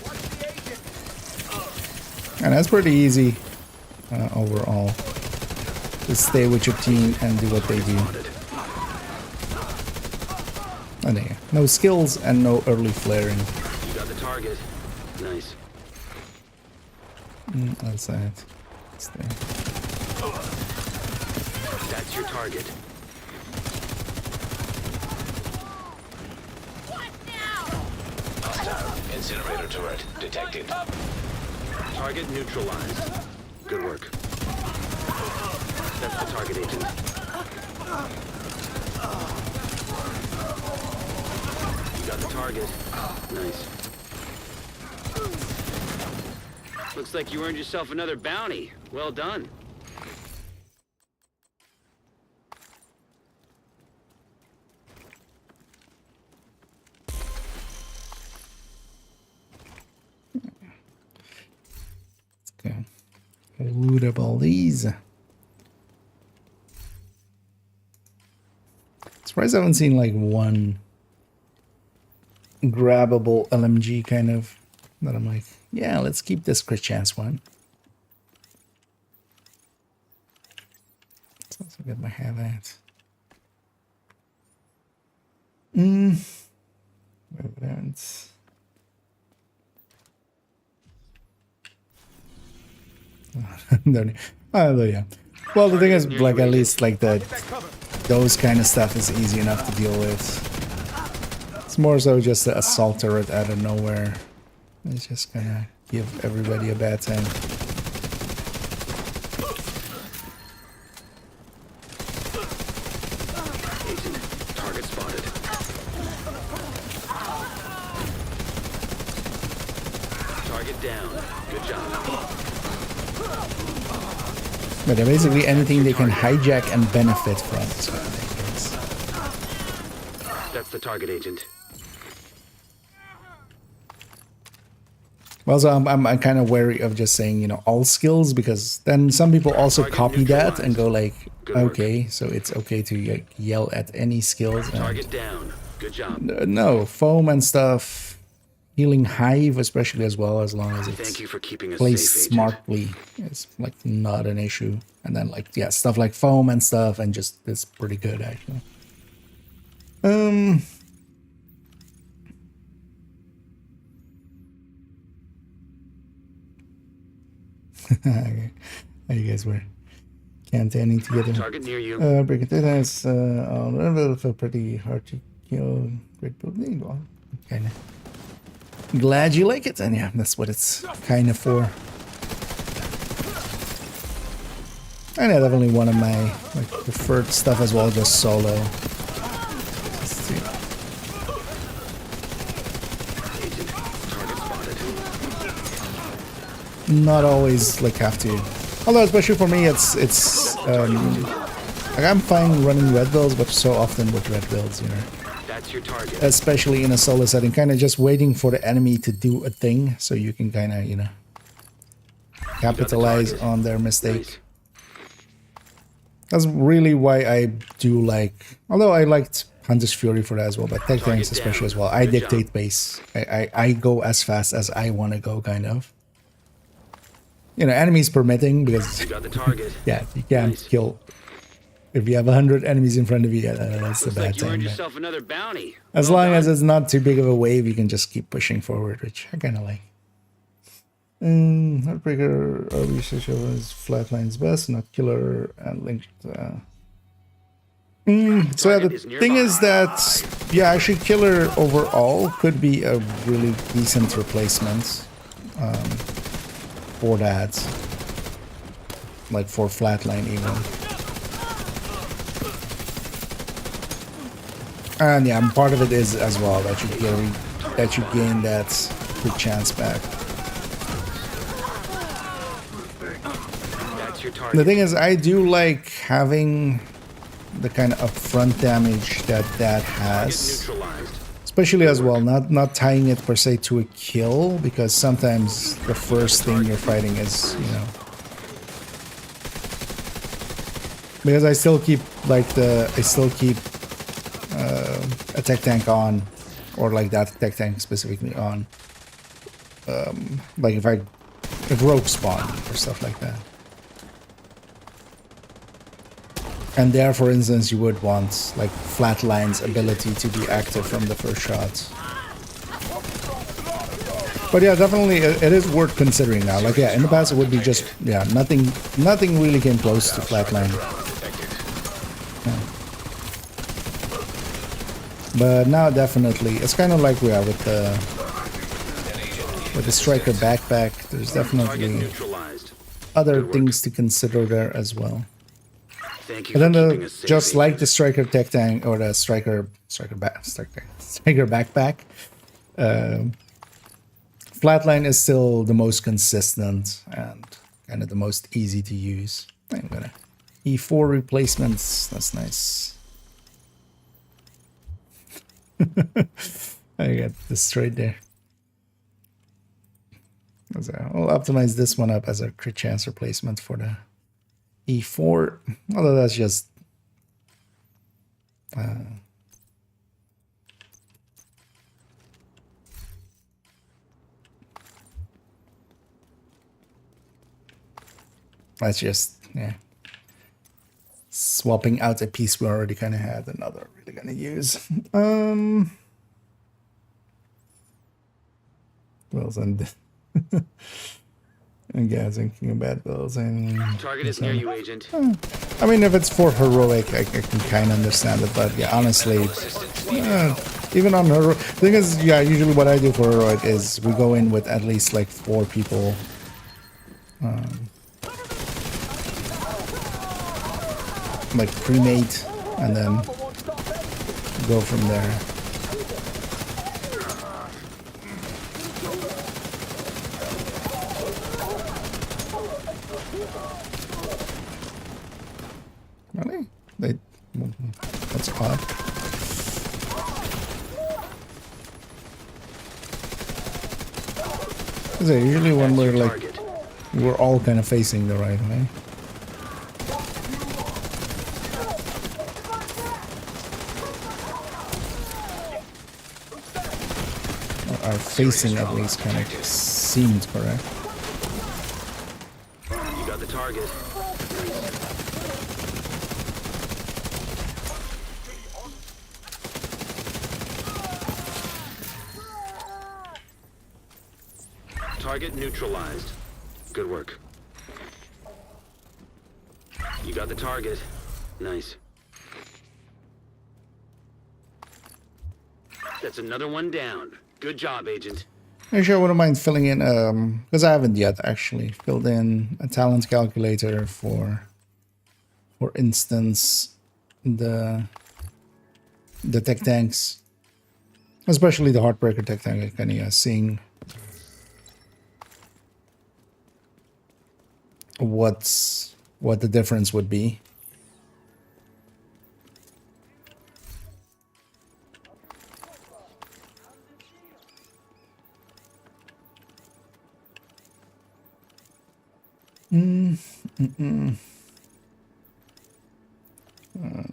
Watch the agent. And that's pretty easy overall. Just stay with your team and do what they do. And yeah, no skills and no early flaring. You got the target. Nice. That's it. Stay. That's your target. Hostile incinerator turret detected. Target neutralized. Good work. That's the target, Agent. You got the target. Nice. Looks like you earned yourself another bounty. Well done. Let's go. Loot up all these. Surprised I haven't seen like one grabbable LMG kind of that I'm like, yeah, let's keep this crit chance one. Let's also get my have that. Evidence. Oh, yeah. Well, the thing is, like, at least like that, those kind of stuff is easy enough to deal with. It's more so just the assault turret out of nowhere. It's just gonna give everybody a bad time. Agent, target spotted. Target down. Good job. But basically anything they can hijack and benefit from. So That's the target, Agent. well, so I'm kind of wary of just saying, you know, all skills, because then some people also copy that and go like, okay, so it's okay to like, yell at any skills. Target down. Good job. No, foam and stuff, healing hive especially as well, as long as it's Thank you for keeping us placed safe, Agent. smartly, it's like not an issue. And then like, yeah, stuff like foam and stuff, and just it's pretty good actually. Okay. How you guys were campaigning together. Target near you. Brigadier is on level for pretty hard to kill. Great building. Well, kinda glad you like it, and yeah, that's what it's kind of for. And yeah, definitely one of my like preferred stuff as well, just solo. Let's see. Agent, target spotted. Not always like have to, although especially for me it's like I'm fine running red builds, but so often with red builds, you know, That's your target. especially in a solo setting, kind of just waiting for the enemy to do a thing so you can kind of, you know, capitalize on their mistake. Nice. That's really why I do like, although I liked Hunter's Fury for that as well, but Tech Tanks especially as well. I dictate pace. I go as fast as I want to go, kind of. You know, enemies permitting, because You got the target. yeah, you can't kill. If you have 100 enemies in front of you, yeah, that's a Looks bad like you time. earned But yourself another bounty. as Well long as done. it's not too big of a wave, you can just keep pushing forward, which I kind of like. Heartbreaker research over is Flatline's best, not killer, and linked. So yeah, the thing is that, yeah, actually killer overall could be a really decent replacement for that, like for Flatline even. And yeah, and part of it is as well that you gain that quick chance back. That's your The target. thing is, I do like having the kind of upfront damage that has, Neutralized. especially as well, not tying it per se to a kill, because sometimes the first thing you're fighting is, you know, because I still keep a tech tank on, or like that tech tank specifically on, like if rogue spawn or stuff like that. And there, for instance, you would want like Flatline's ability to be active from the first shots. But yeah, definitely it is worth considering now. Like yeah, in the past it would be just, yeah, nothing really came close to Flatline. Yeah. But now definitely, it's kind of like we are with the Striker backpack. There's Target definitely neutralized. other things to consider there as well. Thank you And for then keeping us safe. just like Agent. the striker tech tank or the striker backpack, flatline is still the most consistent and kind of the most easy to use. I'm gonna E4 replacements. That's nice. I got this straight there. I'll optimize this one up as a crit chance replacement for the E4. Although that's just yeah, swapping out a piece we already kind of had and not really gonna use. Wills and I'm guessing about Wills and Target is near you, Agent. I mean, if it's for heroic, I can kind of understand it, but yeah, honestly, even on heroic, the thing is, yeah, usually what I do for heroic is we go in with at least like 4 people. Like pre-mate, and then go from there. Really? That's odd. Usually when we're all kind of facing the right way. Our facing at least kind of seemed correct. You got the target. Target neutralized. Good work. You got the target. Nice. That's another one down. Good job, Agent. Actually, I wouldn't mind filling in, because I haven't yet actually filled in a talent calculator for instance, the tech tanks, especially the Heartbreaker tech tank. Kind of seeing what the difference would be.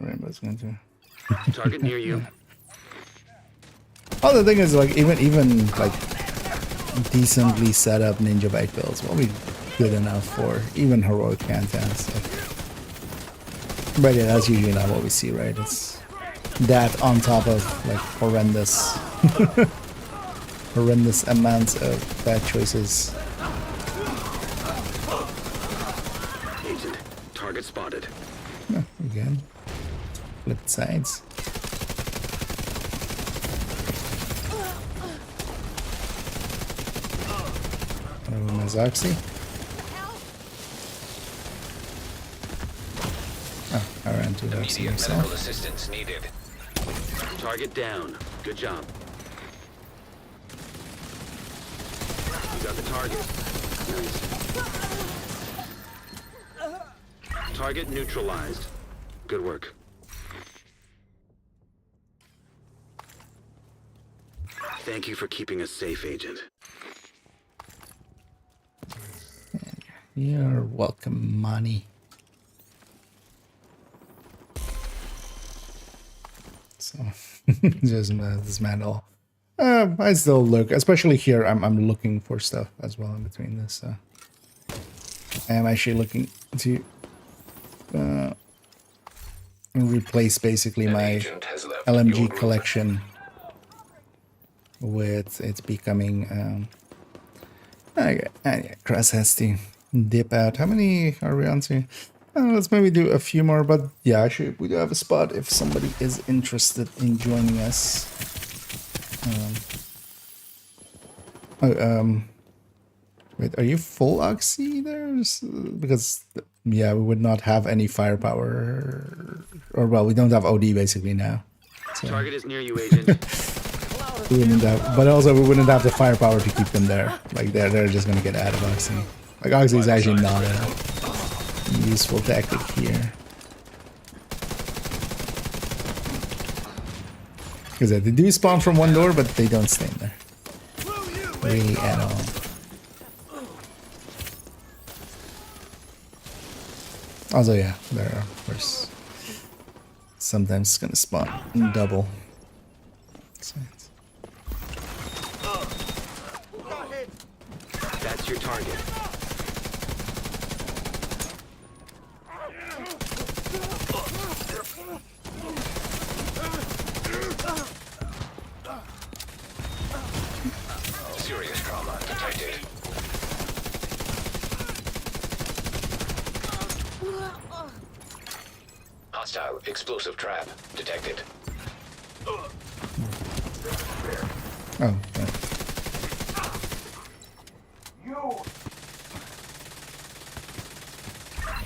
Rainbow's going to Target near you. Oh, the thing is, like, even like decently set up ninja bike builds will be good enough for even heroic contents. But yeah, that's usually not what we see, right? It's that on top of like horrendous amounts of bad choices. Agent, target spotted. Oh, again, flipped sides. Zoxy. Oh, I ran to Zoxy Medical himself. assistance needed. Target down. Good job. You got the target. Nice. Target neutralized. Good work. Thank you for keeping us safe, Agent. You're welcome, money. So, just dismantle. I still look, especially here. I'm looking for stuff as well in between this. I'm actually looking to replace basically my LMG collection with it becoming. Cross has to dip out. How many are we on to? Let's maybe do a few more, but yeah, actually, we do have a spot if somebody is interested in joining us. Wait, are you full Oxy there? Because yeah, we would not have any firepower, or well, we don't have OD basically now. So Target is near you, Agent. we wouldn't have, but also we wouldn't have the firepower to keep them there. Like they're just gonna get out of Oxy. Like Oxy is actually not a useful tactic here. Because they do spawn from one door, but they don't stay in there. Really at all. Also, yeah, there are, of course, sometimes it's gonna spawn in double. So That's your target. Serious trauma detected. Hostile explosive trap detected. oh, right.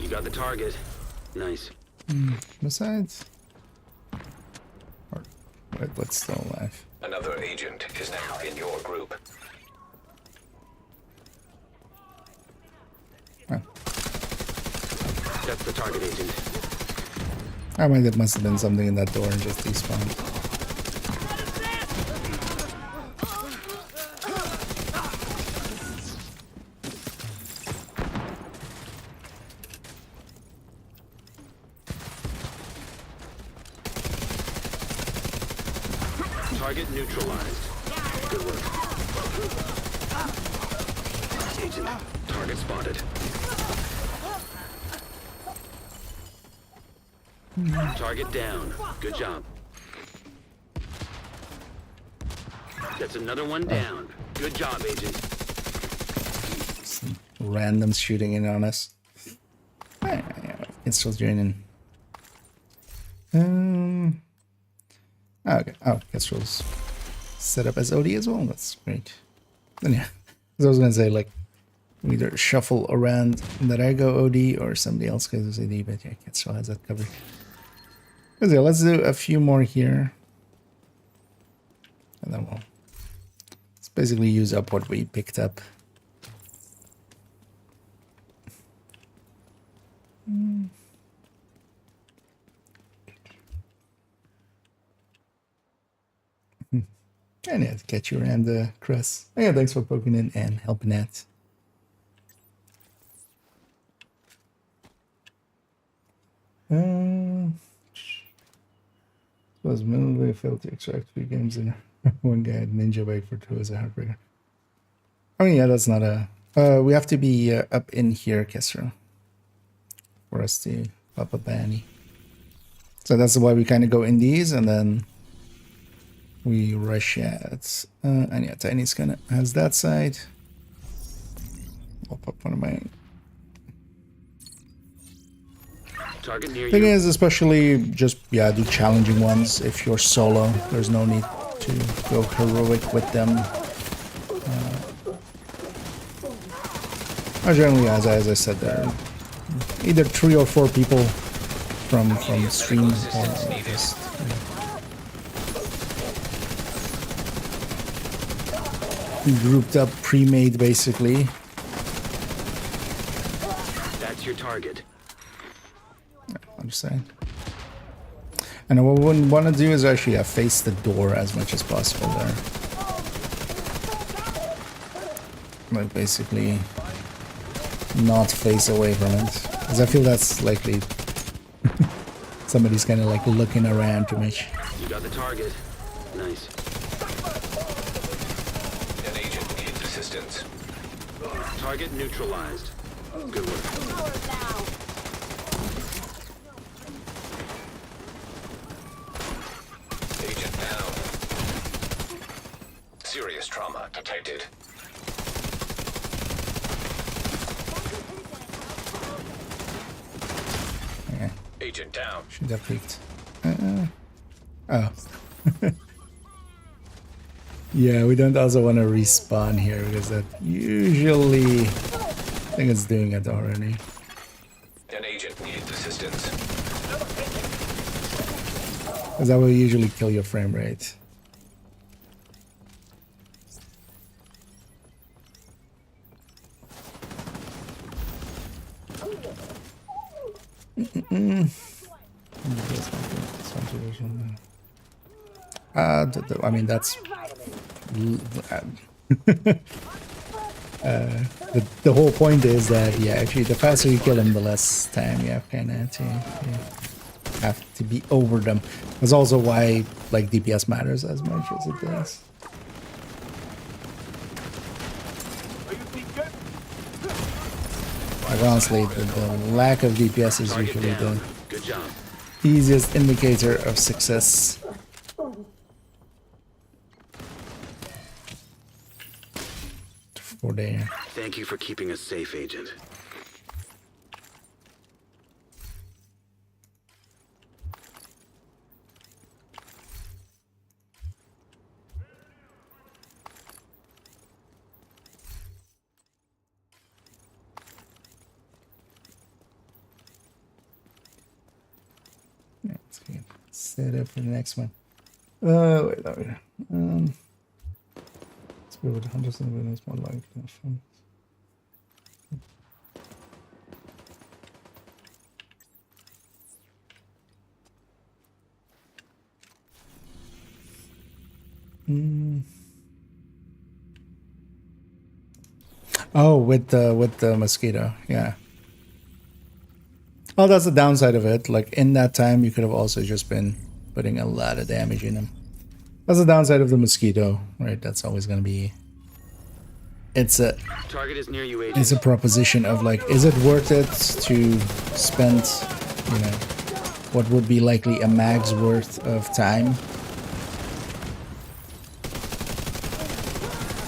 You got the target. Nice. Besides, or wait, what's still alive? Another agent is now in your group. Oh. That's the target, Agent. I mean, it must have been something in that door and just despawned. Target neutralized. Good work. Agent, target spotted. Target down. Good job. That's another one down. Good job, Agent. Some random shooting in on us. Yeah, it's still joining. Okay. Oh, Kestrel's set up as OD as well. That's great. Then yeah, as I was gonna say, like, we either shuffle around that I go OD or somebody else goes OD, but yeah, Kestrel has that covered. So yeah, let's do a few more here, and then let's basically use up what we picked up. And yeah, to catch you around the Chris. Oh, yeah, thanks for poking in and helping out. Was minimally failed to extract 3 games in one guy had ninja bike for 2 as a heartbreaker. I mean, yeah, that's not a. We have to be up in here, Kessero, for us to pop a banny. So that's why we kind of go in these and then we rush out. And yeah, Tiny's gonna has that side. I'll pop one of my. Target near Thing you. is, especially just do challenging ones if you're solo. There's no need to go heroic with them. Generally, as I said, there are either 3 or 4 people from stream or just grouped up, pre-made basically. That's your target. I'm just saying. And what we wouldn't want to do is actually face the door as much as possible there. Like basically not face away from it. Because I feel that's likely somebody's kind of like looking around too much. You got the target. Nice. An agent needs assistance. Target neutralized. Good work. Agent down. Serious trauma detected. Okay. Agent down. Should have peeked. Oh. Yeah, we don't also want to respawn here because that usually I think it's doing it already. An assistance. Because that will usually kill your frame rate. I mean, that's the whole point is that, yeah, actually the faster you kill them, the less time you have kind of to have to be over them. That's also why like DPS matters as much as it does. Like honestly, the lack of DPS is usually the easiest indicator of success. For the Thank you for keeping us safe, Agent. let's get set up for the next one. Wait, let's go with 100% of more like that. Oh, with the mosquito, yeah. Oh, that's the downside of it. Like in that time, you could have also just been putting a lot of damage in him. That's the downside of the mosquito, right? That's always gonna be. It's a Target is near you, Agent. it's a proposition of like, is it worth it to spend, you know, what would be likely a mag's worth of time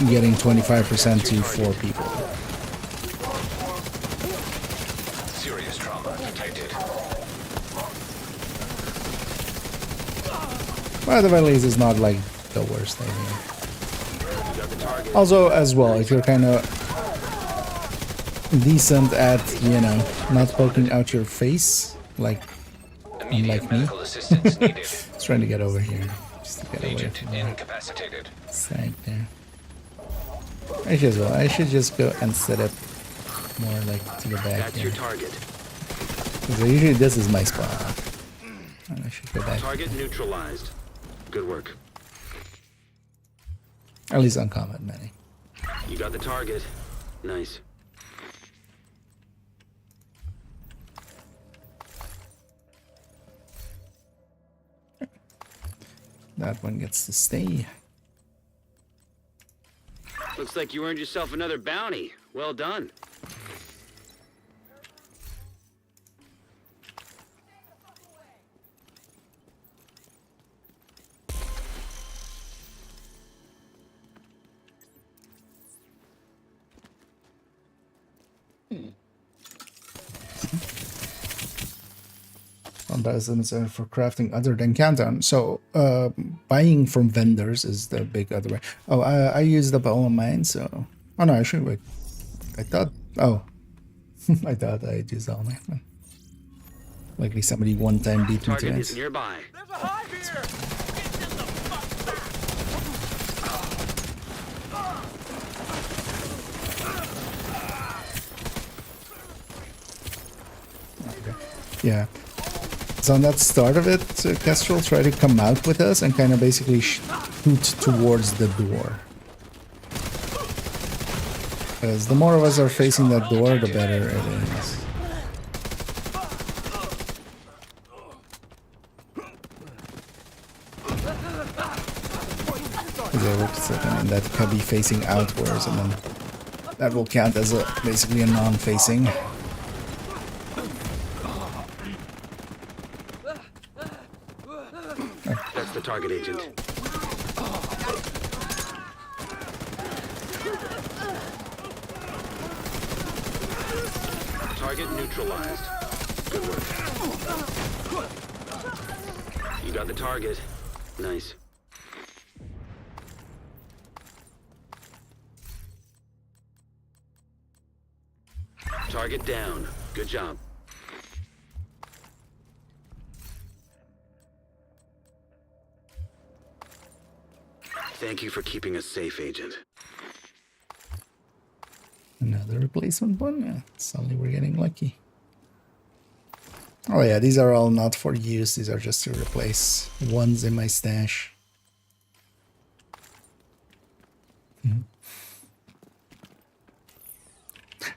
getting 25% to 4 people? Serious trauma detected. Well, at the very least, it's not like the worst idea. Also, as well, if you're kind of decent at, you know, not poking out your face, like Immediate me, medical assistance needed. just trying to get over here, just to get away Agent from that incapacitated. side there. I should as well. I should just go and set up more like to the back That's here. your target. So usually this is my spot. And I should go back. Target neutralized. Good work. At least on combat many. You got the target. Nice. That one gets to stay. Looks like you earned yourself another bounty. Well done. Items for crafting other than countdown. So buying from vendors is the big other way. Oh, I used up all of mine, so oh no, I should wait. I thought I thought I used all mine. Likely somebody one time beat me to Target is it. nearby. There's a hive here! Get them the fuck back! Yeah. So on that start of it, Kestrel tried to come out with us and kind of basically shoot towards the door. Because the more of us are facing that door, the better it is. And that could be facing outwards, and then that will count as basically a non-facing. That's the target, Agent. Target neutralized. Good work. You got the target. Nice. Target down. Good job. Thank you for keeping us safe, Agent. Another replacement one. Yeah, suddenly we're getting lucky. Oh yeah, these are all not for use. These are just to replace ones in my stash.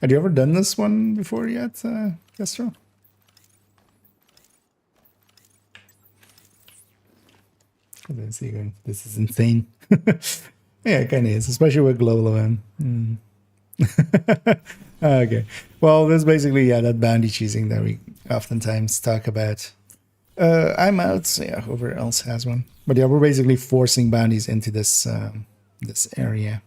Had you ever done this one before yet, Castro? This is insane. Yeah, it kind of is, especially with global event. Okay, well, that's basically that bounty cheesing that we oftentimes talk about. I'm out, so yeah, whoever else has one. But yeah, we're basically forcing bounties into this this area.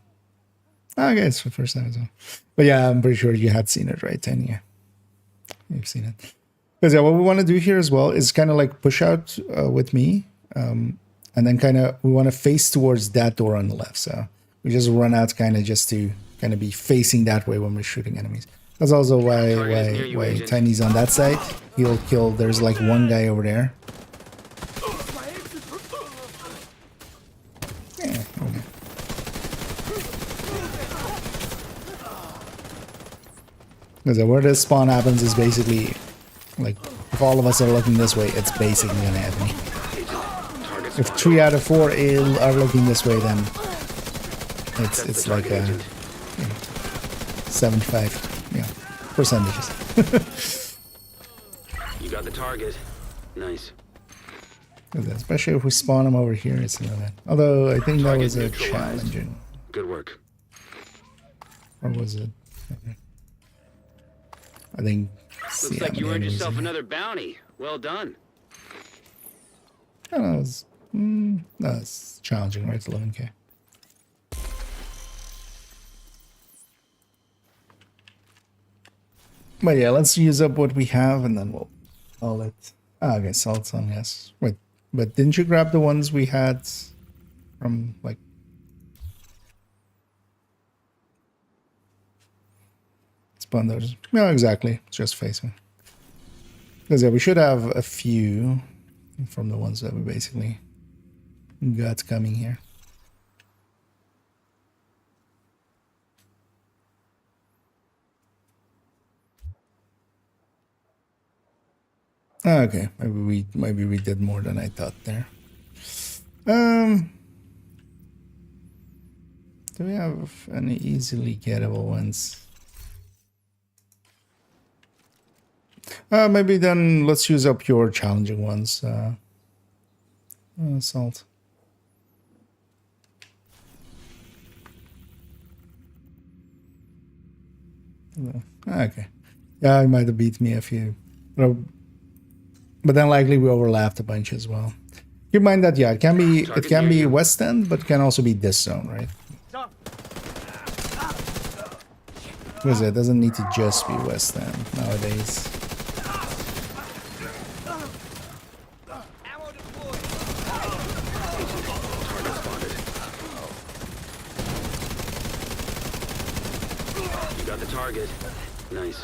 Okay, it's for the first time as well. But yeah, I'm pretty sure you had seen it, right, Ten? Yeah, you've seen it. Because yeah, what we want to do here as well is kind of like push out with me. And then kind of we want to face towards that door on the left. So we just run out kind of just to kind of be facing that way when we're shooting enemies. That's also why Tiny's on that side. He'll kill. There's like one guy over there. Yeah, okay. Because where this spawn happens is basically like if all of us are looking this way, it's basically gonna hit me. If 3 out of 4 are looking this way, then it's like a 75 percentages. You got the target. Nice. Especially if we spawn them over here, it's not bad. Although I think that was a challenging. Good work. Or was it? I think. Looks like you earned yourself another bounty. Well done. I don't know. That's challenging, right? It's 11k. But yeah, let's use up what we have and then we'll call it. Ah, okay, salt's on, yes. Wait, but didn't you grab the ones we had from like. Spawn those? No, exactly. Just facing. Because yeah, we should have a few from the ones that we basically got coming here. Okay, maybe we did more than I thought there. Do we have any easily gettable ones? Maybe then let's use up your challenging ones. Salt. Okay. Yeah, he might have beat me a few. But then likely we overlapped a bunch as well. Keep in mind that yeah, it can be West End, but can also be this zone, right? Because it doesn't need to just be West End nowadays. Target. Nice.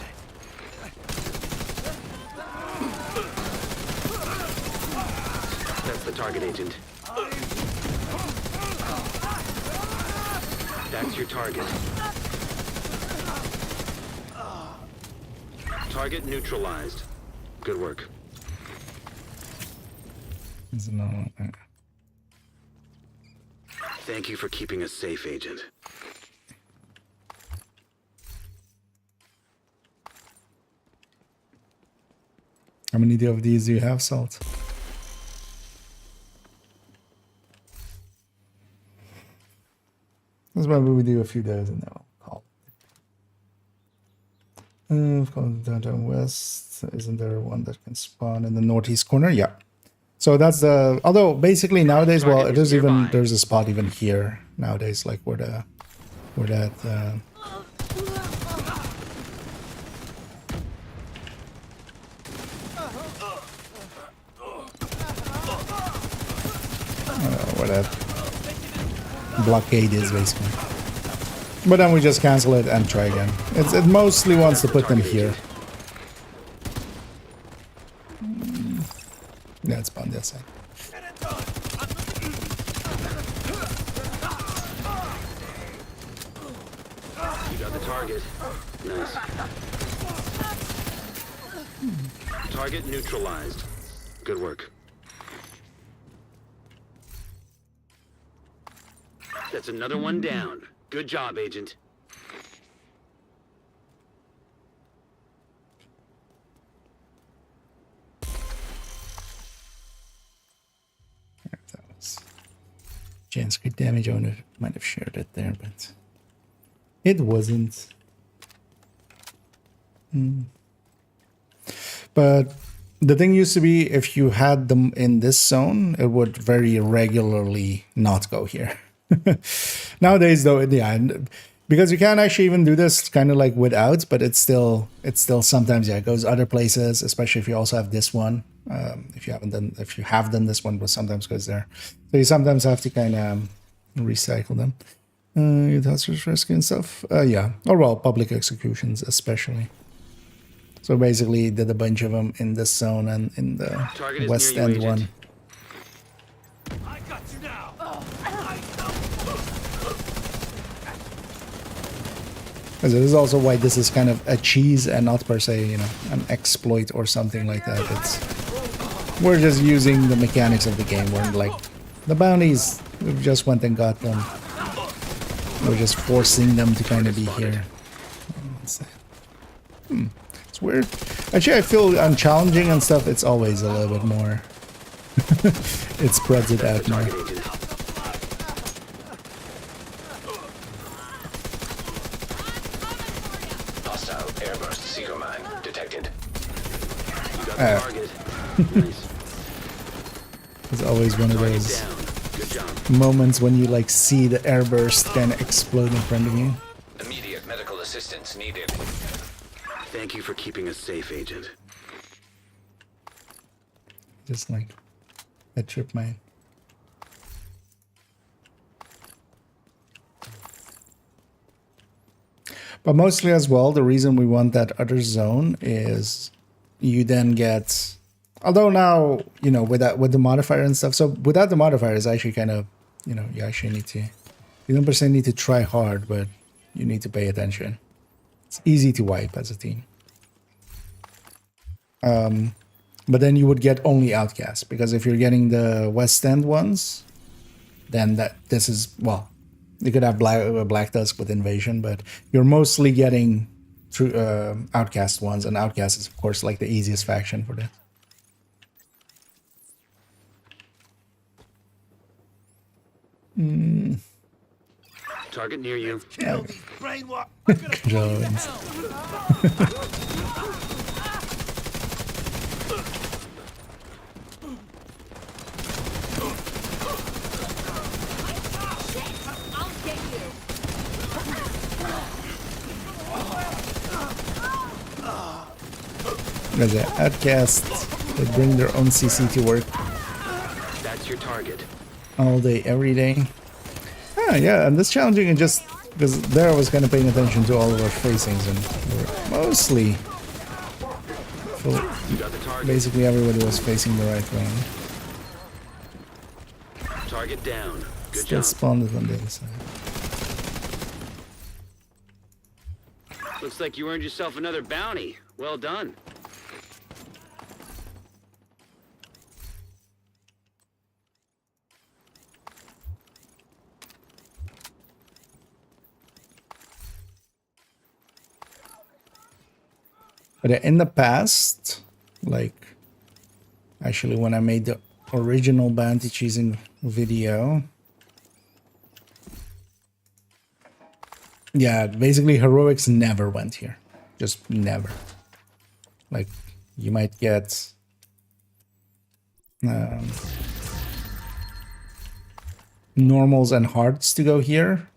That's the target, Agent. That's your target. Target neutralized. Good work. Thank you for keeping us safe, Agent. How many of these do you have, Salt? That's maybe we do a few days and then we'll call it. Of course, downtown west. Isn't there one that can spawn in the northeast corner? Yeah. So that's the. Although basically nowadays, well, there's a spot even here nowadays, like where that. Where that blockade is basically. But then we just cancel it and try again. It mostly wants to put them here. Yeah, it's on that side. Got the target. Nice. Target neutralized. Good work. That's another one down. Good job, Agent. That was chance crit damage. I might have shared it there, but it wasn't. But the thing used to be, if you had them in this zone, it would very regularly not go here. Nowadays, though, yeah, because you can't actually even do this kind of like without, but it's still sometimes, yeah, it goes other places, especially if you also have this one. If you have done this one, but sometimes goes there. So you sometimes have to kind of recycle them. That's just risky and stuff. Yeah, or well, public executions especially. So basically, did a bunch of them in this zone and in the West End one. I got you now. This is also why this is kind of a cheese and not per se, you know, an exploit or something like that. We're just using the mechanics of the game. We're like, the bounties, we just went and got them. We're just forcing them to kind of be here. It's weird. Actually, I feel on challenging and stuff, it's always a little bit more. It spreads it out more. Hostile airburst seeker mine detected. You got the target. Nice. It's always one of those moments when you like see the airburst kind of explode in front of you. Immediate medical assistance needed. Thank you for keeping us safe, Agent. Just like a trip mine. But mostly as well, the reason we want that other zone is you then get, although now, you know, with the modifier and stuff, so without the modifier is actually kind of, you know, you actually need to, you don't per se need to try hard, but you need to pay attention. It's easy to wipe as a team. But then you would get only outcasts, because if you're getting the West End ones, then this is, well, you could have Black Tusk with Invasion, but you're mostly getting through outcast ones, and outcast is of course like the easiest faction for that. Target near you. Kill these brainwash. Because yeah, outcasts, they bring their own CC to work. That's your target. All day, every day. Ah, yeah, and this challenging is just because there I was kind of paying attention to all of our facings, and mostly, basically everybody was facing the right way. Target down. Good Still job. spawned on the other side. Looks like you earned yourself another bounty. Well done. But in the past, like, actually when I made the original bounty cheesing video, yeah, basically heroics never went here. Just never. Like, you might get normals and hearts to go here,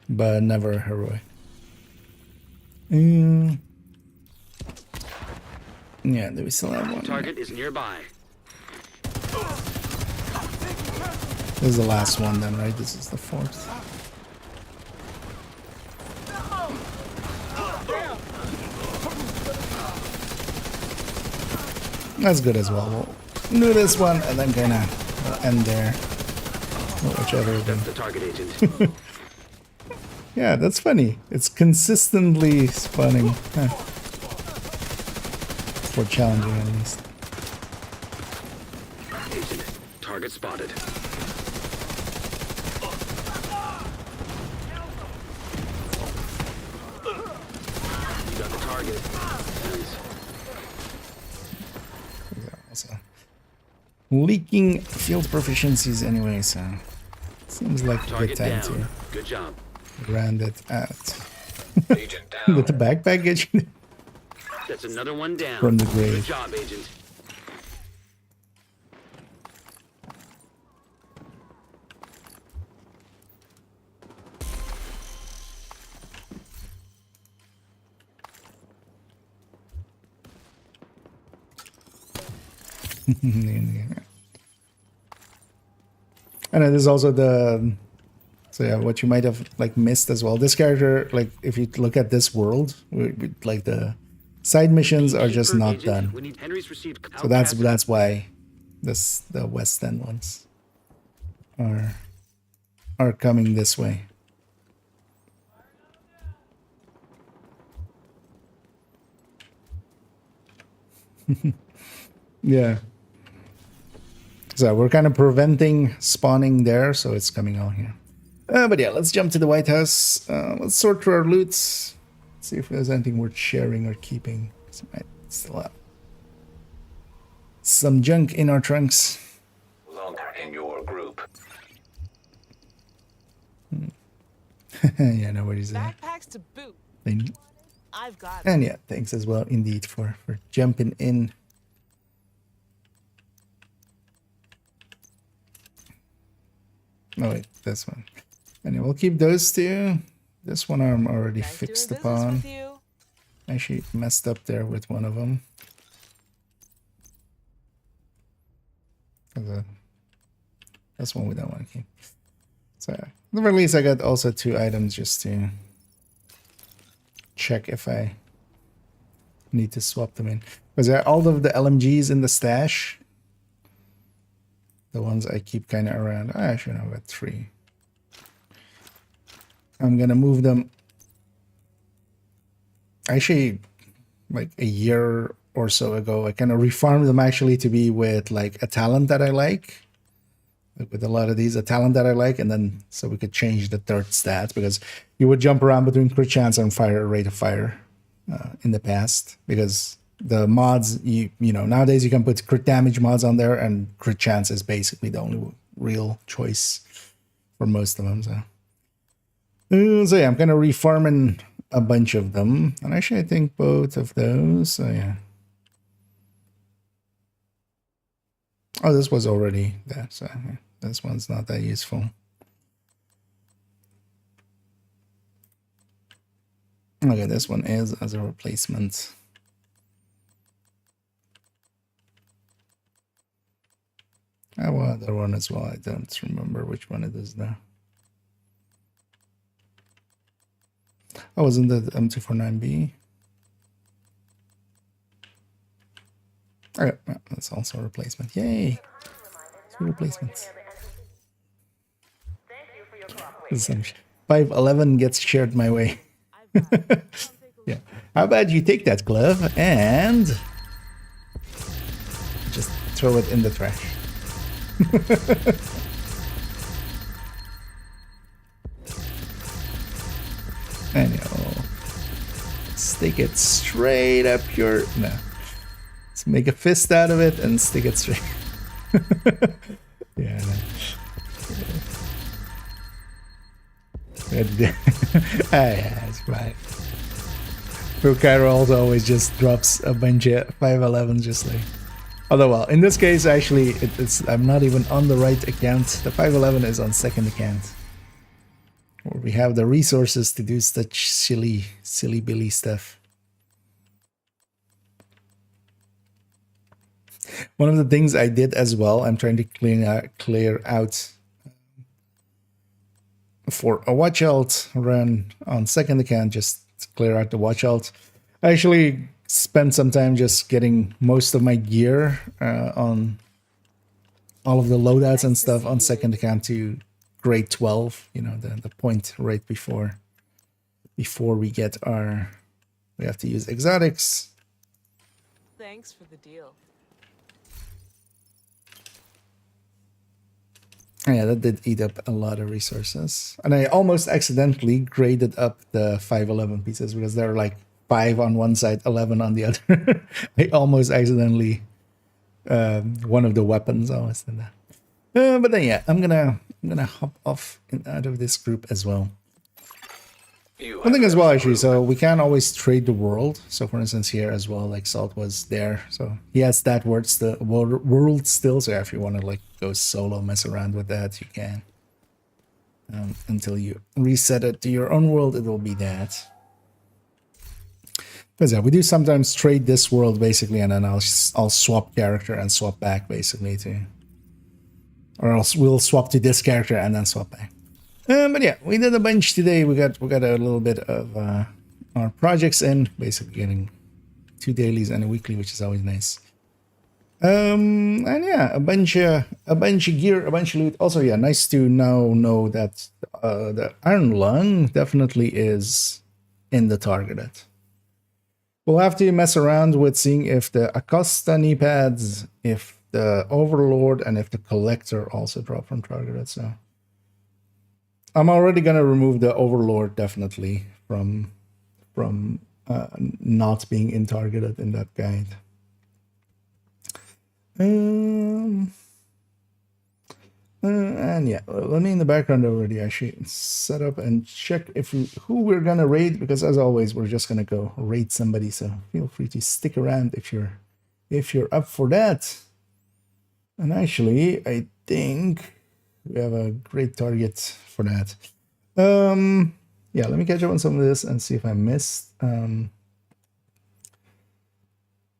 but never heroic. Yeah, do we still have one? Target is nearby. This is the last one then, right? This is the fourth. That's good as well. We'll do this one and then kind of end there. Whichever. That's the target, Agent. Yeah, that's funny. It's consistently spawning. Huh. For challenging, at least. Agent, target spotted. You got the target. Nice. Also, leaking field proficiencies anyway, so seems like a good Target time down. to Good job. round it out. Agent down. With the backpack get you That's another one down. from the grave. Good job, Agent. And there's also the what you might have like missed as well. This character, like if you look at this world, like the side missions are just not Agent, done. we need Henry's received So that's why the West End ones are coming this way. Yeah. So we're kind of preventing spawning there, so it's coming out here. But yeah, let's jump to the White House. Let's sort through our loots. See if there's anything worth sharing or keeping. So I might still have some junk in our trunks. Longer in your group. Yeah, nobody's there. Backpacks to boot. I've got it. And yeah, thanks as well indeed for jumping in. Oh wait, this one. And yeah, we'll keep those two. This one I'm already Nice fixed doing upon. business with you. Actually messed up there with one of them. That's one we don't want to keep. So at the very least I got also 2 items just to check if I need to swap them in. Because all of the LMGs in the stash, the ones I keep kind of around. Actually, no, I've got 3. I'm gonna move them. Actually, like a year or so ago, I kind of refarmed them actually to be with like a talent that I like with a lot of these, a talent that I like, and then so we could change the third stat because you would jump around between crit chance and fire rate of fire in the past because the mods you know nowadays you can put crit damage mods on there and crit chance is basically the only real choice for most of them. So yeah, I'm kind of refarming a bunch of them, and actually I think both of those. So yeah. Oh, this was already there, so yeah, this one's not that useful. Okay, this one is as a replacement. Oh, well, other one as well. I don't remember which one it is now. Oh, wasn't the M249B? Okay, well, that's also a replacement. Yay! 2 replacements. 511 gets shared my way. Yeah. How about you take that glove and just throw it in the trash? Anyhow, stick it straight up your... No. Let's make a fist out of it and stick it straight. Yeah. Yeah, it's fine. Rukai also always just drops a bunch of 511 just like... Although, well, in this case, actually, it's I'm not even on the right account. The 511 is on second account. Where we have the resources to do such silly Billy stuff. One of the things I did as well, I'm trying to clear out for a watch out run on second account, just clear out the watch out. I actually spent some time just getting most of my gear on all of the loadouts and stuff on second account to grade 12, you know, the point right before before we get our, we have to use exotics. Thanks for the deal. Yeah, that did eat up a lot of resources. And I almost accidentally graded up the 511 pieces because they're like 5 on one side, 11 on the other. I almost accidentally one of the weapons almost did that. But then yeah, I'm gonna hop off and out of this group as well. One thing as well, actually, so we can always trade the world. So for instance, here as well, like Salt was there, so he has that world still. So if you want to like go solo, mess around with that, you can. Until you reset it to your own world, it will be that. Because yeah, we do sometimes trade this world basically, and then I'll swap character and swap back basically to, or else we'll swap to this character and then swap back. But yeah, we did a bunch today. We got a little bit of our projects in, basically getting 2 dailies and a weekly, which is always nice. And yeah, a bunch of gear, a bunch of loot. Also, yeah, nice to now know that the Iron Lung definitely is in the targeted. We'll have to mess around with seeing if the Acosta knee pads, if the Overlord, and if the Collector also drop from targeted. So I'm already gonna remove the Overlord definitely from not being in targeted in that guide. And yeah, let me in the background already actually set up and check who we're gonna raid, because as always we're just gonna go raid somebody. So feel free to stick around if you're up for that. And actually, I think we have a great target for that. Yeah, let me catch up on some of this and see if I missed.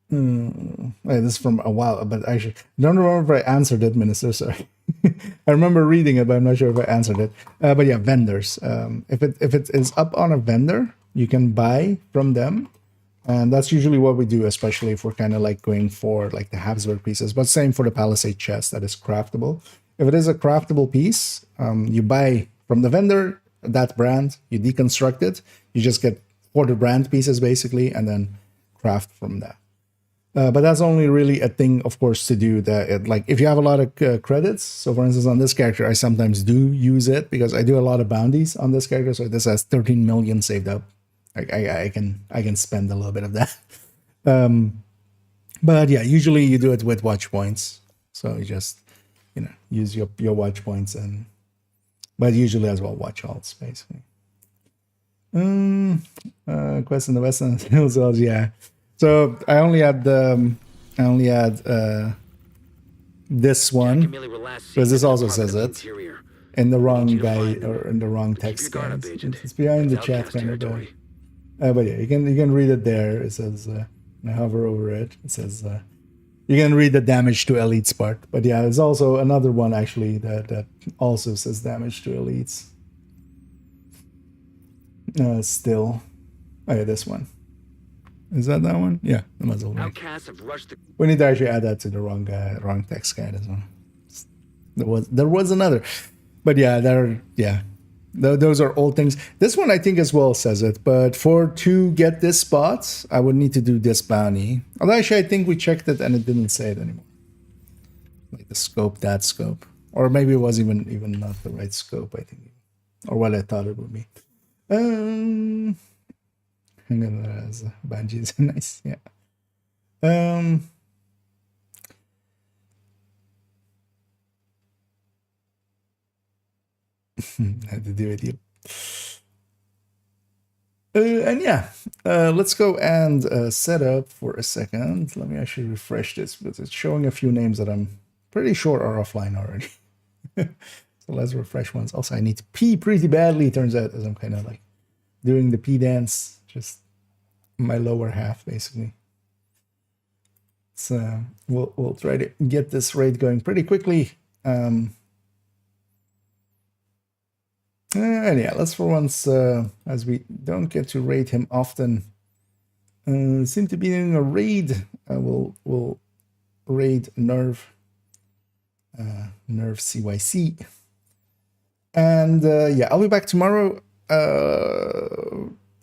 This is from a while, but actually, I don't remember if I answered it, Minister. Sorry, I remember reading it, but I'm not sure if I answered it. But yeah, vendors. If it is up on a vendor, you can buy from them, and that's usually what we do, especially if we're kind of like going for like the Habsburg pieces. But same for the Palisade chest that is craftable. If it is a craftable piece, you buy from the vendor that brand, you deconstruct it, you just get 4 brand pieces basically, and then craft from that. But that's only really a thing, of course, to do that. Like if you have a lot of credits, so for instance on this character, I sometimes do use it because I do a lot of bounties on this character. So this has 13 million saved up. I can spend a little bit of that. But yeah, usually you do it with watch points. So you just use your watch points, but usually as well watch alts basically. Quest in the Western Hills, yeah. So I only had this one because this also says it in the wrong guide or in the wrong text guide. It's behind the chat kind of. But yeah, you can read it there. It says I hover over it. It says you can read the damage to elites part. But yeah, there's also another one actually that also says damage to elites. Still, oh yeah, this one. Is that one? Yeah, the muzzle. We need to actually add that to the wrong text guide as well. There was another, but yeah, those are old things. This one I think as well says it, but to get this spot, I would need to do this bounty. Although actually I think we checked it and it didn't say it anymore. Like the scope, that scope, or maybe it was even not the right scope. I think, or what I thought it would be. As Banji's nice, yeah. Had to do it here. And yeah, let's go and set up for a second. Let me actually refresh this because it's showing a few names that I'm pretty sure are offline already. So let's refresh ones. Also, I need to pee pretty badly, turns out, as I'm kind of like doing the pee dance, just my lower half basically. So we'll try to get this raid going pretty quickly. And yeah, let's for once, as we don't get to raid him often, seem to be doing a raid. We'll raid Nerve CYC, and yeah, I'll be back tomorrow.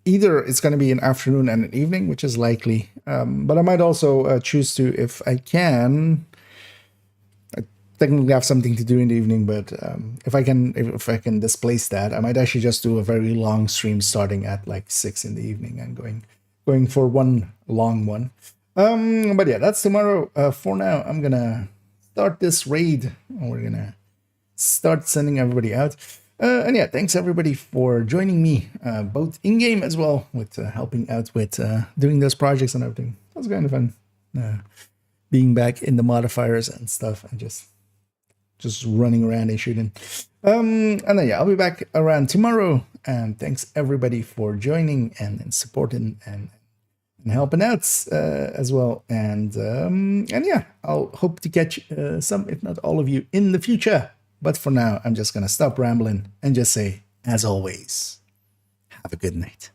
either it's going to be an afternoon and an evening, which is likely. But I might also choose to, if I can. I technically have something to do in the evening, but if I can displace that, I might actually just do a very long stream starting at like 6 in the evening and going for one long one. But yeah, that's tomorrow. For now, I'm gonna start this raid. We're gonna start sending everybody out. And yeah, thanks everybody for joining me, both in-game as well, with helping out with doing those projects and everything. That was kind of fun, being back in the modifiers and stuff, and just running around and shooting. And then yeah, I'll be back around tomorrow. And thanks everybody for joining and supporting and helping out as well. And yeah, I'll hope to catch some, if not all of you, in the future. But for now, I'm just going to stop rambling and just say, as always, have a good night.